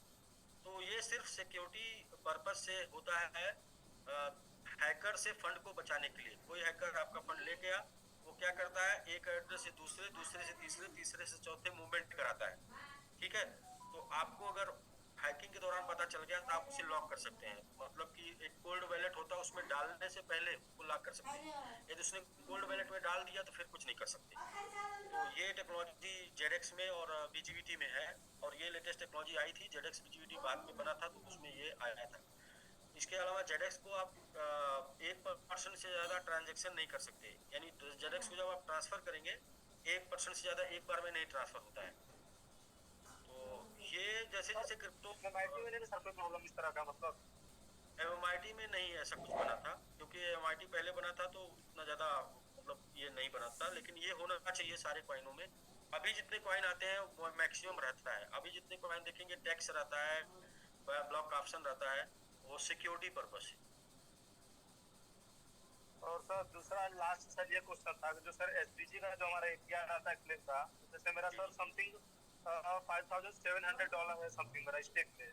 तो ये सिर्फ सिक्योरिटी पर्पज से होता है, हैकर से फंड को बचाने के लिए। कोई हैकर आपका फंड ले गया, वो क्या करता है, एक एड्रेस से दूसरे, दूसरे से तीसरे, तीसरे से चौथे मूवमेंट कराता है। ठीक है, तो आपको अगर हैकिंग के दौरान पता चल गया तो आप उसे लॉक कर सकते हैं। मतलब कि एक कोल्ड वैलेट होता है, उसमें डालने से पहले वो लॉक कर सकते हैं। यदि उसने कोल्ड वैलेट में डाल दिया तो फिर कुछ नहीं कर सकते। तो ये टेक्नोलॉजी जेडेक्स में और बीजीवीटी में है, और ये लेटेस्ट टेक्नोलॉजी आई थी। जेडेक्स बीजीवीटी बाद में बना था तो उसमें ये आया था। इसके अलावा जेडेक्स को आप 1% से ज़्यादा ट्रांजैक्शन नहीं कर सकते, यानी जेडेक्स को जब आप ट्रांसफ़र करेंगे 1% से ज़्यादा एक बार में नहीं ट्रांसफ़र होता है। तो ये जैसे जैसे क्रिप्टो एमआईटी में नहीं सर कोई प्रॉब्लम इस तरह का, मतलब एमआईटी में नहीं ऐसा कुछ बना था, क्योंकि एमआईटी पहले बना था तो उतना ज़्यादा मतलब ये नहीं बना था। लेकिन ये होना चाहिए सारे कॉइनों में। अभी जितने कॉइन आते हैं वो मैक्सिमम रहता है। अभी जितने कॉइन देखेंगे टैक्स रहता है, ब्लॉक ऑप्शन रहता है, वो सिक्योरिटी पर्पस है। और सर दूसरा लास्ट सर ये क्वेश्चन था जो सर एसबीजी का जो हमारा एपीआर आता है क्लेम का, जैसे मेरा सर समथिंग $5,700 है समथिंग मेरा स्टेक में,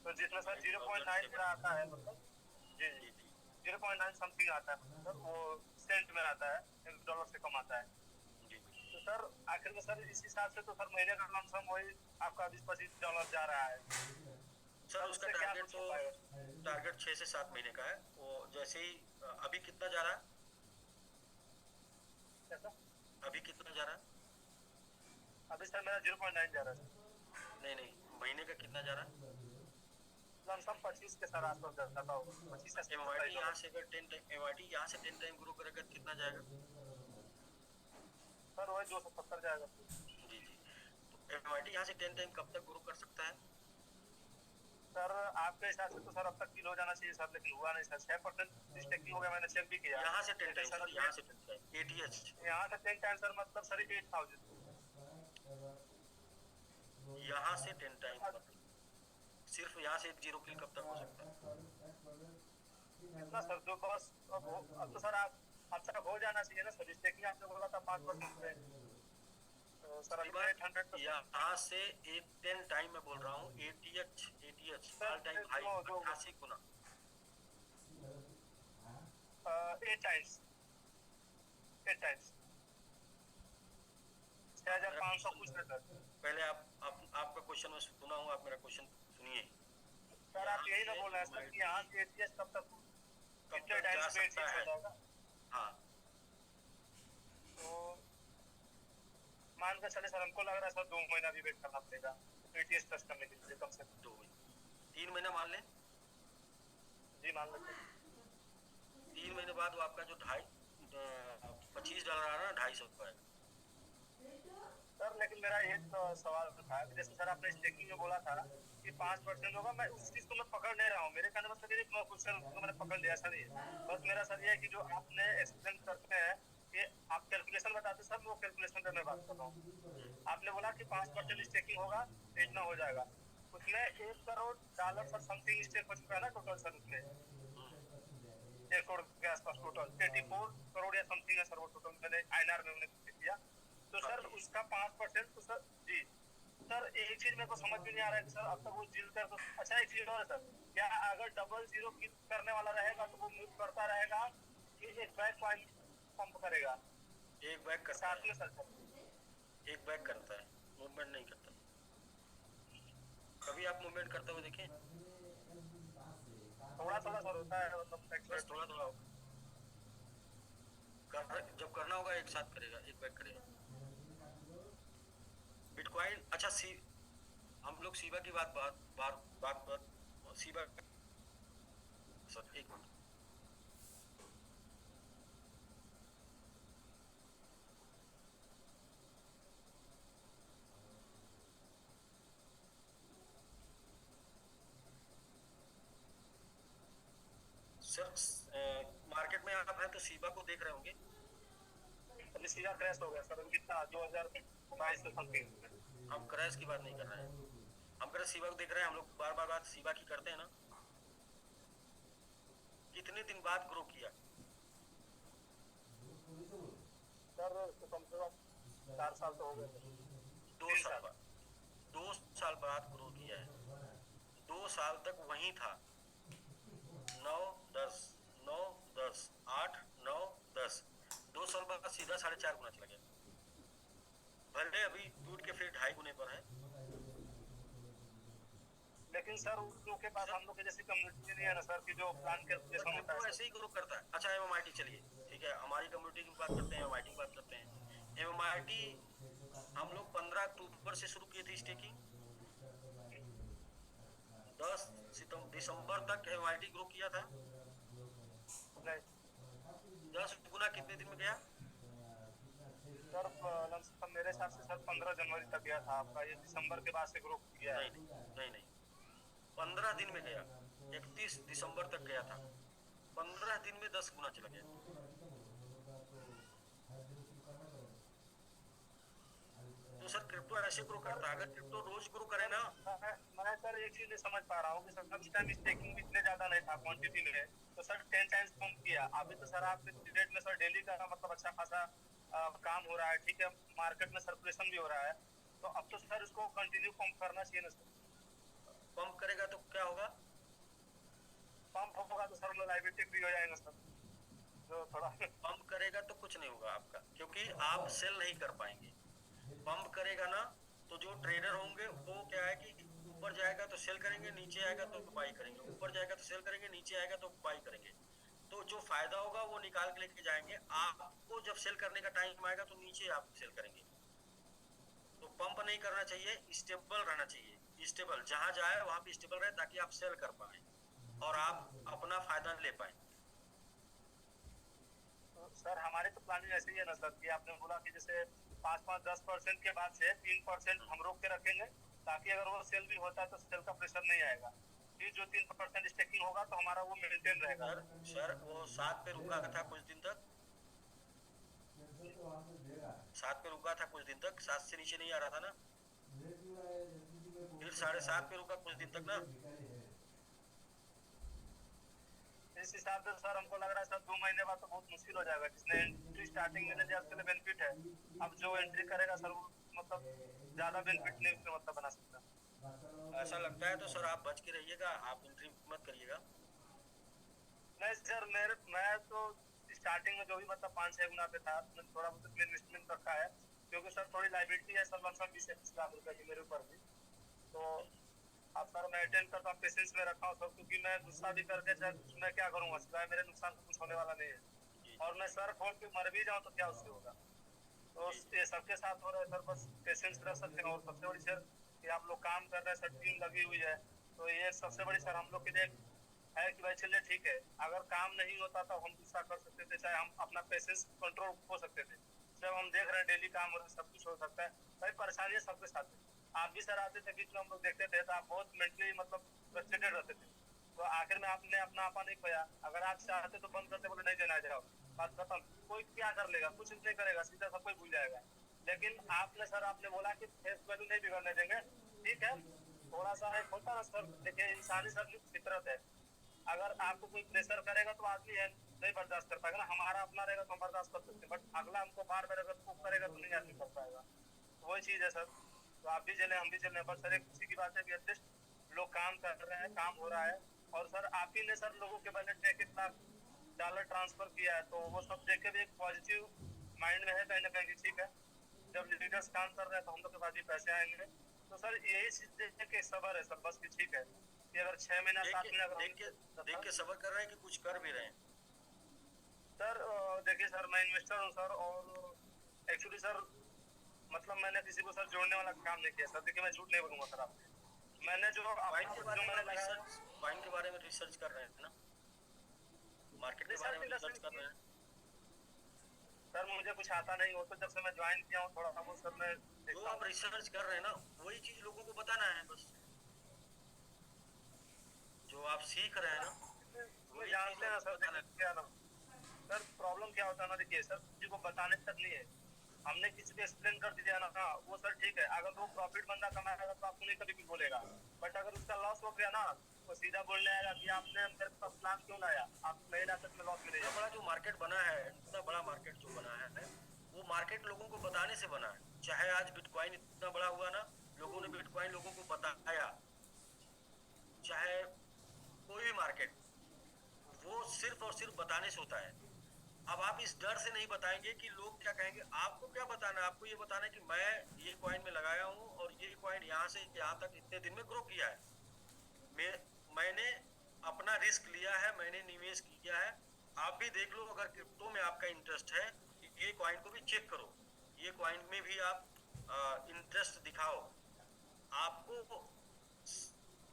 तो जिसमें सर 0.9 मेरा आता है, मतलब जी जी 0.9 समथिंग आता है, मतलब वो सेंट में आता है, $1 से कम आता है। तो सर आखिर में सर इस हिसाब से तो सर महीने का लमसम वही आपका $20-25 जा रहा है। सर उसका उससे क्या टारगेट कुछ हो पाएगा? तो टारगेट 6 से 7 महीने का है वो। जैसे ही अभी कितना जा रहा है? कैसा? अभी कितना जा रहा है? अभी सर मेरा 0.9 जा रहा है सर। नहीं नहीं, महीने का कितना जा रहा है? लमसम 25 के सर आसपास जाता होगा, 25 से एम आई 27 टी होगा। यहाँ से अगर 10 टाइम ग्रो करेगा तो कितना जाएगा? सर वही 270 जाएगा। जी जी। तो एम आई टी यहाँ से 10 टाइम कब तक ग्रो कर सकता है? सर आपके हिसाब से तो सर अब तक किल हो जाना चाहिए सर, लेकिन हुआ नहीं सर। 6% स्टेकिंग हो गया, मैंने चेक भी किया। यहाँ से 10 लेकिन टाइम सर सर, यहाँ से 10 टाइम एटीएच। यहाँ से 10 टाइम सर, मतलब सर 8000। यहाँ से 10 टाइम मतलब सिर्फ यहाँ से एक जीरो किल कब तक हो सकता है? इतना सर जो बस अब तो सर आप अच्छा हो जाना चाहिए ना सर। स्टेकिंग आपने बोला था 5% पे, तो सर अभी 800%। यहाँ से एक 10 टाइम मैं बोल रहा हूँ, ATH ATH all time high 88 गुना। 8 टाइम्स 6500 कुछ है सर। पहले आपका क्वेश्चन मैं सुना हूँ, आप मेरा क्वेश्चन सुनिए। सर आप यही ना बोल रहे हैं सर कि यहाँ से एटीएस कब तक कितने जा टाइम्स पे सकता एटीएस हो है? जाएगा? हाँ तो मान कर चले सर, हमको लग रहा है सर 2 महीना भी वेट करना पड़ेगा एटीएस टच करने के लिए, कम से कम 2 महीने 3 महीना मान लें। जी मान लेते हैं। 3 महीने बाद वो आपका जो $25 आ रहा है ना, $250 का है। सर लेकिन मेरा एक तो सवाल था कि जैसे सर आपने स्टेकिंग में बोला था कि 5% होगा, मैं उस चीज को मैं पकड़ नहीं रहा हूँ। मेरे कहने मतलब ये क्वेश्चन को मैंने पकड़ लिया सर। ये बस मेरा सर ये है कि जो आपने एक्सप्लेन करते हैं कि आप कैलकुलेशन बताते सर, वो कैलकुलेशन पे मैं बात कर रहा हूँ। आपने बोला कि 5% स्टेकिंग होगा तो इतना हो जाएगा। उसमें $1 करोड़ सर समथिंग स्टेक हो चुका है ना टोटल सर। उसमें 1 करोड़ के आसपास टोटल 84 करोड़ या समथिंग है सर वो टोटल। मैंने आईएनआर में उन्हें किया तो सर उसका 5% तो सर जी सर एक चीज मेरे को समझ में नहीं आ रहा है कि सर अब तक वो जीरो कर तो अच्छा। एक चीज और है सर, क्या अगर डबल जीरो किल करने वाला रहेगा तो वो मूव करता रहेगा कि एक बैक पॉइंट पंप करेगा? एक बैक करता साथ है, में सर एक बैक करता है, मूवमेंट नहीं करता। कभी आप मूवमेंट करते हुए देखें? थोड़ा थोड़ा सर होता है, मतलब बस थोड़ा थोड़ा जब करना होगा एक साथ करेगा, एक बैक करेगा। बिटकॉइन अच्छा हम लोग सीबा की बात सीबा सर एक मिनट। सर मार्केट में आप हैं तो सीबा को देख रहे होंगे। अभी सीधा क्रैश हो गया सर। अभी कितना 2022 से समथिंग। हम क्रैश की बात नहीं कर रहे हैं, हम कर सीबा को देख रहे हैं। हम लोग बार बार बात सीबा की करते हैं ना। कितने दिन बाद ग्रो किया सर? तो कम से कम 4 साल तो हो गए। 2 साल बाद, 2 साल बाद ग्रो किया है। 2 साल तक वहीं था, 9 10 9 10 8 9 10। 2 साल बाद सीधा 4.5 गुना चला गया। भले अभी टूट के फिर 2.5 गुने पर है। लेकिन सर उन लोगों के पास हम लोग के जैसी कम्युनिटी नहीं है ना सर, कि जो प्लान कैलकुलेशन होता है। ऐसे ही ग्रो करता है। अच्छा एमएमआईटी चलिए ठीक है, हमारी कम्युनिटी की बात करते हैं, एमएमआईटी की बात करते हैं। एमएमआईटी हम लोग 15 अक्टूबर से शुरू किए थे स्टेकिंग। 10 दिसंबर तक एमएमआईटी ग्रो किया था। 10 गुना कितने दिन में गया सर? लमसम मेरे हिसाब से सर 15 जनवरी तक गया था आपका। ये दिसंबर के बाद से ग्रो किया है। नहीं 15 दिन में गया। 31 दिसंबर तक गया था। 15 दिन में 10 गुना चला गया। तो सर क्रिप्टो ऐसे ग्रो करता है। अगर क्रिप्टो रोज ग्रो करे ना। मैं सर एक चीज नहीं समझ पा रहा हूँ कि सर उस टाइम स्टेकिंग इतने ज्यादा नहीं था क्वांटिटी में, तो सर 10 टाइम्स पंप किया। अभी तो सर आपके डेट में सर डेली का मतलब अच्छा खासा काम हो रहा है, ठीक है, मार्केट में सर्कुलेशन भी हो रहा है। तो अब तो सर इसको कंटिन्यू पंप करना चाहिए ना सर। पंप करेगा तो क्या होगा? पंप होगा तो सर लाइबिलिटी फ्री हो जाएगा सर। जो थोड़ा पंप करेगा तो कुछ नहीं होगा आपका, क्योंकि आप सेल नहीं कर पाएंगे। पंप करेगा ना तो जो ट्रेडर होंगे वो क्या है कि ऊपर जाएगा तो सेल करेंगे, नीचे आएगा तो बाई करेंगे, ऊपर जाएगा तो सेल करेंगे, नीचे आएगा तो बाई करेंगे। तो जो फायदा होगा वो निकाल के लेके जाएंगे। आपको जब सेल करने का टाइम आएगा तो नीचे आप सेल करेंगे। तो पंप नहीं करना चाहिए, स्टेबल रहना चाहिए। स्टेबल जहां जाए वहां पे स्टेबल रहे, ताकि आप सेल कर पाए और आप अपना फायदा ले पाए। तो सर हमारे तो प्लानिंग ऐसे ही है ना सर, कि आपने बोला कि जैसे 5-10% के बाद से 3% हम रोक के रखेंगे, ताकि अगर वो सेल भी होता है तो सेल का प्रेशर नहीं आएगा। फिर जो 3% स्टेकिंग होगा तो हमारा वो मेंटेन रहेगा। सर वो 7 पे रुका था कुछ दिन तक, 7 पे रुका था कुछ दिन तक, 7 से नीचे नहीं आ रहा था ना, फिर 7.5 पे रुका कुछ दिन तक ना। इस हिसाब से सर हमको लग रहा है सर 2 महीने बाद तो बहुत मुश्किल हो जाएगा। जिसने एंट्री स्टार्टिंग में लिया उसके लिए बेनिफिट है, अब जो एंट्री करेगा सर वो मतलब ज्यादा बेनिफिट नहीं उसमें मतलब बना सकता। ऐसा लगता है तो सर आप बच के रहिएगा, आप एंट्री मत करिएगा। नहीं सर मैं तो स्टार्टिंग में जो भी मतलब 5-6 गुना पे था, मैंने थोड़ा बहुत इन्वेस्टमेंट रखा है, क्योंकि सर थोड़ी लाइबिलिटी है सर, लमसम 20-25 लाख रुपए की मेरे ऊपर भी। तो अब सर मैं अटेंड करता हूँ, पेशेंस में रखा हूँ सर, क्योंकि मैं गुस्सा भी करके सर मैं क्या करूँगा, सिवाय मेरे नुकसान कुछ होने वाला नहीं है। और मैं सर खोल के मर भी जाऊँ तो क्या उससे होगा। तो ये सबके साथ हो रहा है सर, बस पेशेंस रख सकते हैं। और सबसे बड़ी सर कि आप लोग काम कर रहे हैं सर, टीम लगी हुई है, तो ये सबसे बड़ी सर हम लोग के लिए है कि भाई चलिए ठीक है, अगर काम नहीं होता तो हम गुस्सा कर सकते थे, चाहे हम अपना पेशेंस कंट्रोल हो सकते थे। जब हम देख रहे हैं डेली काम हो रहा है, सब कुछ हो सकता है भाई, परेशानियां सबके साथ है। आप भी सर आते थे बीच में, हम लोग देखते थे तो आप बहुत मेंटली मतलब फ्रस्ट्रेटेड रहते थे, तो आखिर में आपने अपना आपा नहीं खोया। अगर आप चाहते तो बंद करते, बोले नहीं देना जाओ, बात खत्म। कोई क्या कर लेगा, कुछ नहीं करेगा, सीधा सब कोई भूल जाएगा। लेकिन आपने सर आपने बोला कि फेस वैल्यू नहीं बिगड़ने देंगे, ठीक है। थोड़ा सा एक होता ना सर, देखिए इंसानी सर फितरत है, अगर आपको कोई प्रेशर करेगा तो आदमी है नहीं बर्दाश्त कर पाएगा ना। हमारा अपना रहेगा तो हम बर्दाश्त कर सकते हैं, बट अगला हमको बार बार अगर प्रूफ करेगा तो नहीं आदमी कर पाएगा। तो वही चीज है सर, तो आप भी चले हम भी चले, बस सर एक खुशी की बात है कि एटलीस्ट लोग काम कर रहे हैं, काम हो रहा है। और सर आप ही ने सर लोगों के बैलेंस $1 लाख ट्रांसफर किया है, तो वो सब देख के भी एक पॉजिटिव माइंड में है कहीं ना कहीं कि ठीक है, जब लीडर्स काम कर रहे हैं तो हम लोग के पास भी पैसे आएंगे। तो सर यही चीज देख के सबर है सर, बस की ठीक है कि अगर 6 महीना 7 महीना देख के सबर कर रहे हैं कि कुछ कर भी रहे हैं। सर देखिए सर मैं इन्वेस्टर हूँ सर, और एक्चुअली सर मतलब मैंने किसी को सर जोड़ने वाला काम नहीं किया सर। देखिए मैं झूठ नहीं बोलूंगा सर आपको, मैंने जो वाइन के बारे मैंने में वाइन के बारे में रिसर्च कर रहे हैं ना, मार्केट के बारे में रिसर्च कर रहे हैं। सर मुझे कुछ आता नहीं हो, तो जब से मैं ज्वाइन किया हूँ थोड़ा बहुत सर मैं जो आप रिसर्च कर रहे हैं ना वही चीज लोगों को बताना है, बस जो आप सीख रहे हैं ना वो जानते हैं सर। क्या ना सर प्रॉब्लम क्या होता है ना, देखिए सर किसी को बताने तक नहीं है, हमने किसी को एक्सप्लेन कर दिया ना, हाँ वो सर ठीक है, अगर वो प्रॉफिट बंदा कमाएगा तो आपको नहीं कभी भी बोलेगा। बट अगर उसका लॉस हो गया ना तो सीधा बोलने आएगा कि आपने मेरे पास प्लान क्यों लाया, आप नहीं ला सकते, लॉस मिलेगा। बड़ा जो मार्केट बना है, इतना बड़ा मार्केट जो बना है वो मार्केट लोगों को बताने से बना है। चाहे आज बिटकॉइन इतना बड़ा हुआ ना, लोगों ने बिटकॉइन लोगों को बताया, चाहे कोई भी मार्केट, वो सिर्फ और सिर्फ बताने से होता है। अब आप इस डर से नहीं बताएंगे कि लोग क्या कहेंगे, आपको क्या बताना है, आपको ये बताना है कि मैं ये कॉइन में लगाया हूँ और ये कॉइन यहाँ से यहाँ तक इतने दिन में ग्रो किया है, मैंने अपना रिस्क लिया है, मैंने निवेश किया है। आप भी देख लो, अगर क्रिप्टो में आपका इंटरेस्ट है, ये कॉइन को भी चेक करो, ये कॉइन में भी आप इंटरेस्ट दिखाओ। आपको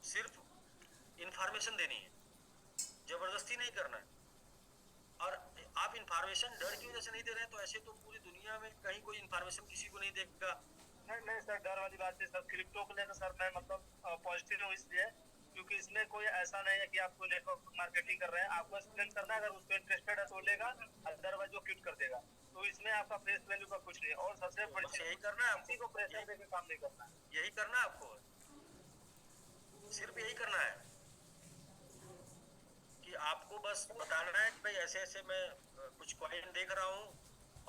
सिर्फ इंफॉर्मेशन देनी है, जबरदस्ती नहीं करना है। और आप इंफॉर्मेशन डर की वजह से नहीं दे रहे हैं, तो ऐसे तो पूरी दुनिया में कहीं कोई इंफॉर्मेशन किसी को नहीं देगा। नहीं सर डर वाली बात है सर, क्रिप्टो को लेकर सर मैं मतलब पॉजिटिव हूँ इसलिए क्योंकि इसमें कोई ऐसा नहीं है कि आपको नेटवर्क मार्केटिंग कर रहे हैं, आपको एक्सप्लेन करना है, अगर उसको इंटरेस्टेड है तो लेगा, अदरवाइज वो क्विट कर देगा। तो इसमें आपका फेस वैल्यू का कुछ नहीं है। और सबसे बड़ी यही करना है, किसी को प्रेशर देकर काम नहीं करना है, यही करना है आपको, सिर्फ यही करना है कि आपको बस बताना है कि भाई ऐसे ऐसे मैं कुछ कॉइन देख रहा हूँ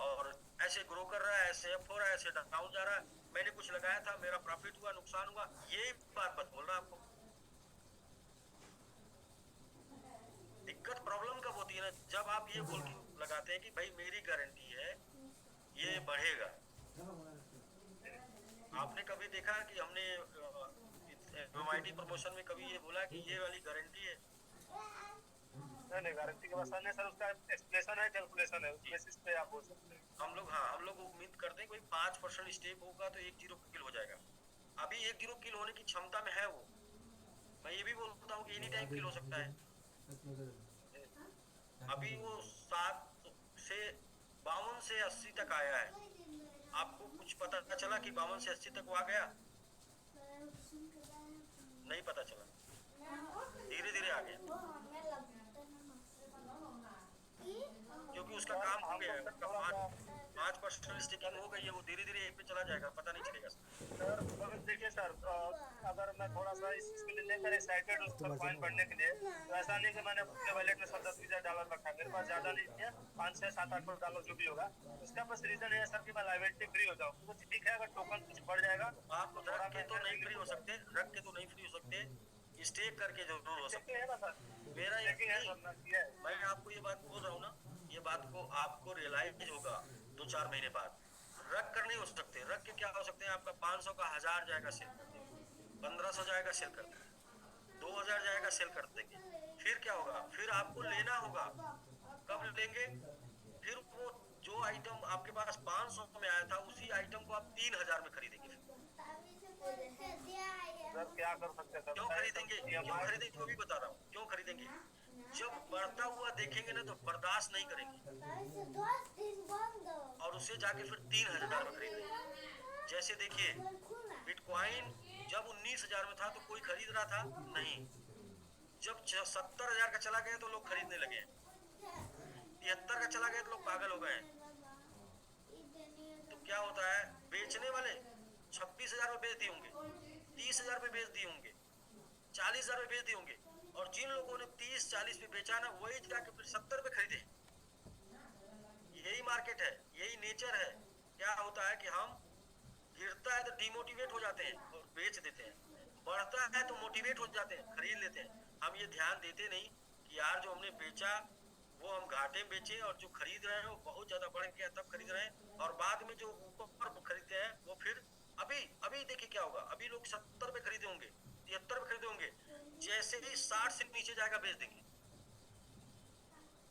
और ऐसे ग्रो कर रहा है, ऐसे अप हो रहा है, ऐसे डाउन जा रहा है, मैंने कुछ लगाया था, मेरा प्रॉफिट हुआ, नुकसान हुआ, यही बात बस बोल रहा आपको। दिक्कत प्रॉब्लम कब होती है ना, जब आप ये बोल के लगाते हैं कि भाई मेरी गारंटी है ये बढ़ेगा। आपने कभी देखा कि हमने एमआईटी प्रमोशन में कभी ये बोला कि ये वाली गारंटी है? नहीं गारंटी के बाद नहीं सर, उसका एक्सप्लेनेशन है, कैलकुलेशन है, उस बेसिस पे आप बोल सकते हैं। हम लोग उम्मीद करते हैं कोई 5% स्टेप होगा तो 1-0 किल हो जाएगा। अभी 1-0 किल होने की क्षमता में है वो। मैं ये भी बोलता हूँ कि एनी टाइम किल हो सकता है। अभी वो 7 से 52 से 80 तक आया है। आपको कुछ पता चला कि 52 से 80 तक वो आ गया? नहीं पता चला, धीरे धीरे आ गया, क्योंकि उसका काम हो गया है। उसका 5% स्टिकिंग हो गई है, वो धीरे धीरे एक पे चला जाएगा, पता नहीं चलेगा। सर देखिए सर, अगर मैं थोड़ा सा इस चीज के लिए लेकर एक्साइटेड उस पर पॉइंट बढ़ने के लिए, तो ऐसा नहीं कि मैंने अपने वॉलेट में $10,000 रखा है, मेरे पास ज्यादा नहीं है, 5, 6, 7, $8 जो भी होगा। उसका बस रीजन है सर कि मैं लाइबिलिटी फ्री हो जाऊँ। तो ठीक है, अगर टोकन कुछ बढ़ जाएगा आप रख के तो नहीं फ्री हो सकते, रख के तो नहीं फ्री हो सकते, स्टेक करके जरूर हो सकते है ना सर। मेरा लेकिन है सर, मैं आपको ये बात बोल रहा हूँ ना, ये बात को आपको रियलाइज होगा 2-4 महीने बाद। रख कर नहीं हो सकते, रख के क्या हो सकते हैं, आपका 500 का 1000 जाएगा सेल कर देंगे, 1500 जाएगा सेल कर देंगे, 2000 जाएगा सेल कर देंगे। फिर क्या होगा, फिर आपको लेना होगा। कब लेंगे? फिर वो जो आइटम आपके पास 500 में आया था, उसी आइटम को आप 3000 में खरीदेंगे। सर क्या कर सकते हैं सर? क्यों खरीदेंगे? क्यों खरीदेंगे वो भी बता रहा हूँ, क्यों खरीदेंगे। जब बढ़ता हुआ देखेंगे ना तो बर्दाश्त नहीं करेंगे और उससे जाके फिर 3000 में खरीदेंगे। जैसे देखिए, बिटकॉइन जब 19,000 में था तो कोई खरीद रहा था नहीं, जब 70,000 का चला गया तो लोग खरीदने लगे, 73 का चला गया तो लोग पागल हो गए। तो क्या होता है, बेचने वाले 26,000 में बेच दिए होंगे, 30,000 में बेच दिए होंगे, 40,000 में बेच दिए होंगे, और जिन लोगों ने 30-40 में बेचा ना, वही जाके फिर 70 पे खरीदे। यही मार्केट है, यही नेचर है। क्या होता है कि हम गिरता है तो डिमोटिवेट हो जाते हैं और बेच देते हैं, बढ़ता है तो मोटिवेट हो जाते हैं, खरीद लेते हैं। हम ये ध्यान देते नहीं कि यार जो हमने बेचा वो हम घाटे में बेचे, और जो खरीद रहे हैं वो बहुत ज्यादा बढ़ गया तब खरीद रहे हैं, और बाद में जो ऊपर खरीदते हैं वो फिर अभी देखिए क्या होगा। अभी लोग 70 पे खरीदे होंगे, 73 पे खरीदे होंगे, जैसे ही 60 से नीचे जाएगा बेच देंगे,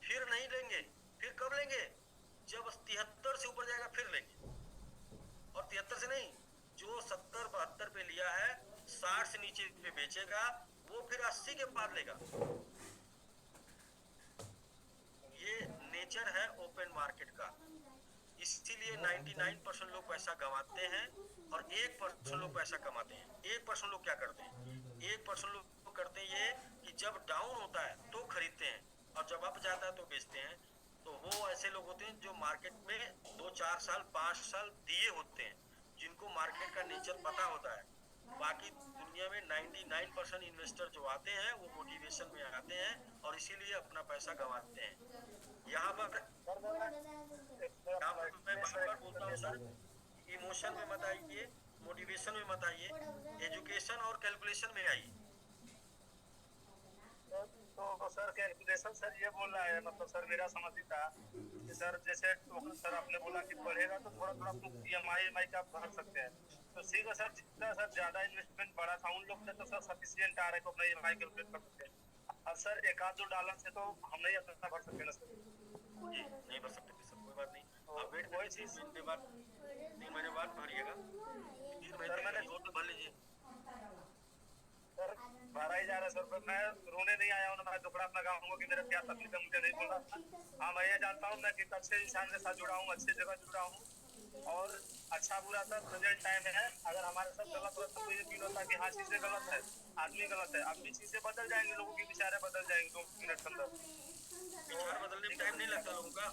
फिर नहीं लेंगे। फिर कब लेंगे? जब 73 से ऊपर जाएगा फिर लेंगे, और 73 से नहीं, जो 70-72 पे लिया है 60 से नीचे पे बेचेगा, वो फिर 80 के बाद लेगा। ये नेचर है ओपन मार्केट का। इसीलिए 99% लोग पैसा गंवाते हैं और 1% लोग पैसा कमाते हैं। 1% लोग क्या करते हैं, 1% लोग करते हैं ये कि जब डाउन होता है तो खरीदते हैं, और जब अप जाता है तो बेचते हैं। तो वो ऐसे लोग होते हैं जो मार्केट में 2-4 साल 5 साल दिए होते हैं, जिनको मार्केट का नेचर पता होता है। बाकी दुनिया में 99% इन्वेस्टर जो आते हैं वो मोटिवेशन में आते हैं और इसीलिए अपना पैसा गंवाते हैं। यहाँ पर मैं बार-बार बोलता हूँ सर, इमोशन में मत आइए, मोटिवेशन में मत आइए, एजुकेशन और कैलकुलेशन में आइए। तो सर कैलकुलेशन सर ये बोल रहा है, मतलब सर मेरा समझ ही था कि सर जैसे टोकन सर आपने बोला कि बढ़ेगा तो थोड़ा थोड़ा EMI का भर सकते हैं, तो सीधा सर जितना सर ज्यादा इन्वेस्टमेंट बढ़ा था उन लोग से तो सर सफिशिएंट आ रहा है को अपना EMI कैलकुलेट कर सकते हैं। अब सर $1-2 से तो हम नहीं अपना भर सकते ना सर। जी नहीं भर सकते सर, कोई बात नहीं, आप वेट करिए 3 महीने बाद, 3 महीने बाद भरिएगा, 3 महीने और तो भर लीजिए। सर भरा ही जा रहा है सर, मैं रोने नहीं आया हूँ ना, मैं दुखड़ा अपना गाऊंगा कि मेरा क्या तकलीफ है, मुझे नहीं बोला। हाँ मैं ये जानता हूँ मैं कि अच्छे इंसान के साथ जुड़ा हूँ, अच्छी जगह जुड़ा हूँ, और अच्छा बुरा सर प्रेजेंट टाइम है। अगर हमारे साथ गलत होता तो ये फील होता कि हाँ चीजें गलत है, आदमी गलत है। अभी चीजें बदल जाएंगी, लोगों की विचारें बदल जाएंगी 2 मिनट के अंदर। विचार बदलने में टाइम नहीं लगता लोगों का।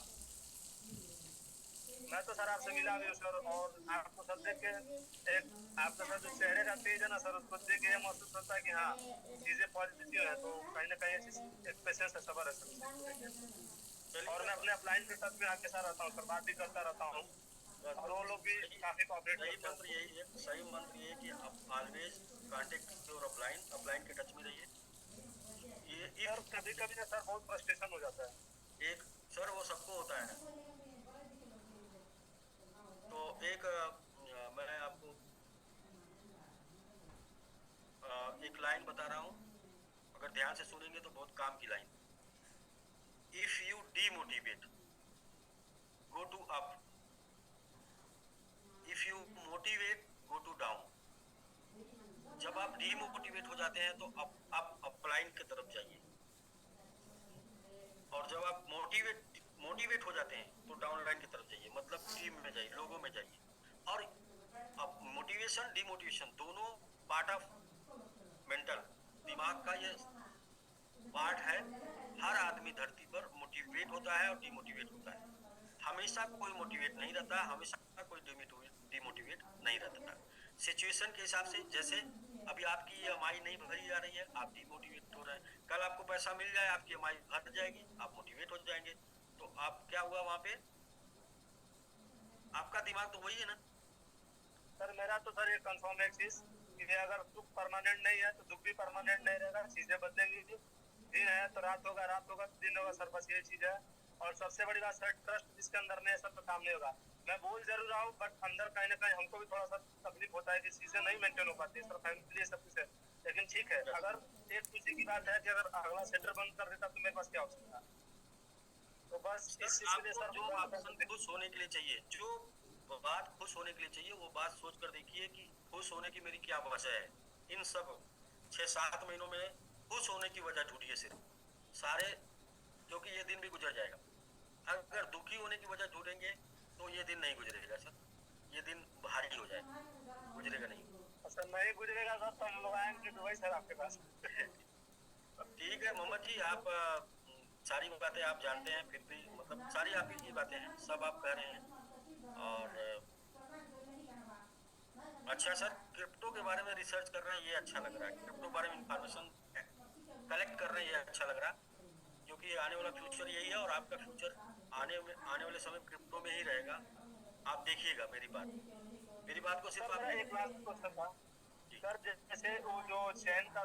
मैं तो सर आपसे मिला भी हूँ सर, और आपको सर देख के एक आपका सर जो चेहरे का तेज है ना सर, उसको देख के ये महसूस होता है कि हाँ चीजें पॉजिटिव है, तो कहीं ना कहीं एक पेशेंस है, सबर है सर। और मैं अपने अपलाइन के साथ भी आपके साथ रहता हूँ सर, बात भी करता रहता हूँ, और वो लोग भी काफी कोऑपरेट सही करते हैं। मंत्र यही है, सही मंत्र ये है कि आप ऑलवेज कांटेक्ट योर अपलाइन के टच में रहिए। ये सर कभी कभी ना सर बहुत फ्रस्ट्रेशन हो जाता है। एक सर वो सबको होता है। तो एक मैं आपको एक लाइन बता रहा हूँ, अगर ध्यान से सुनेंगे तो बहुत काम की line. If you demotivate go to up, if you motivate go to down. जब आप डीमोटिवेट हो जाते हैं तो आप अपलाइन की तरफ जाइए, और जब आप मोटिवेट हो जाते हैं तो डाउनलाइन की तरफ जाइए, मतलब टीम में जाइए, लोगों में जाइए। और अब मोटिवेशन डिमोटिवेशन दोनों पार्ट ऑफ मेंटल, दिमाग का ये पार्ट है। हर आदमी धरती पर मोटिवेट होता है और डिमोटिवेट होता है। हमेशा कोई मोटिवेट नहीं रहता, हमेशा कोई डिमोटिवेट नहीं रहता। सिचुएशन के हिसाब से, जैसे अभी आपकी EMI नहीं भरी जा रही है, आप डिमोटिवेट हो रहे हैं। कल आपको पैसा मिल जाए, आपकी EMI भर जाएगी, आप मोटिवेट हो जाएंगे। तो आप क्या हुआ वहां पे, आपका दिमाग तो वही है ना। सर मेरा तो सर ये कंफर्म है चीज कि अगर सुख परमानेंट नहीं है तो दुख भी परमानेंट नहीं रहेगा, चीजें बदलेंगी। दिन है तो रात होगा, रात होगा तो दिन होगा सर, बस ये चीज है। और सबसे बड़ी बात सर, ट्रस्ट जिसके अंदर नहीं है सर तो काम नहीं होगा। मैं बोल जरूर रहा हूँ, बट अंदर कहीं ना कहीं हमको भी थोड़ा सा तकलीफ होता है कि चीजें नहीं मेंटेन हो पाती सर, फैमिली सब कुछ है। लेकिन ठीक है, अगर एक खुशी की बात है कि अगर अगला सेंटर बंद कर देता तो मेरे पास क्या ऑप्शन था। तो बस इस चीज के लिए सर, जो ऑप्शन खुश होने के लिए चाहिए, जो बात खुश होने के लिए चाहिए, वो बात सोच कर देखिए कि खुश होने की मेरी क्या वजह है। इन सब 6-7 महीनों में खुश होने की वजह ढूंढिए सिर्फ सारे, क्योंकि ये दिन भी गुजर जाएगा। अगर दुखी होने की वजह ढूंढेंगे तो ये दिन नहीं गुजरेगा सर, ये दिन भारी हो जाएगा, गुजरेगा नहीं। सर नहीं गुजरेगा सर तो हम लोग आएंगे दुबई सर आपके पास। ठीक है मोहम्मद जी, आप सारी बातें आप जानते हैं, फिर भी मतलब सारी आप ही की बातें हैं, सब आप कह रहे हैं। और अच्छा सर, क्रिप्टो के बारे में रिसर्च कर रहे हैं, ये अच्छा लग रहा है। क्रिप्टो बारे में इंफॉर्मेशन कलेक्ट कर रहे हैं, ये अच्छा लग रहा है, क्योंकि आने वाला फ्यूचर यही है। और आपका फ्यूचर आने वाले समय क्रिप्टो में ही रहेगा। आप देखिएगा मेरी बात को सिर्फ आप एक लास्ट क्वेश्चन था सर, जैसे वो जो चैन का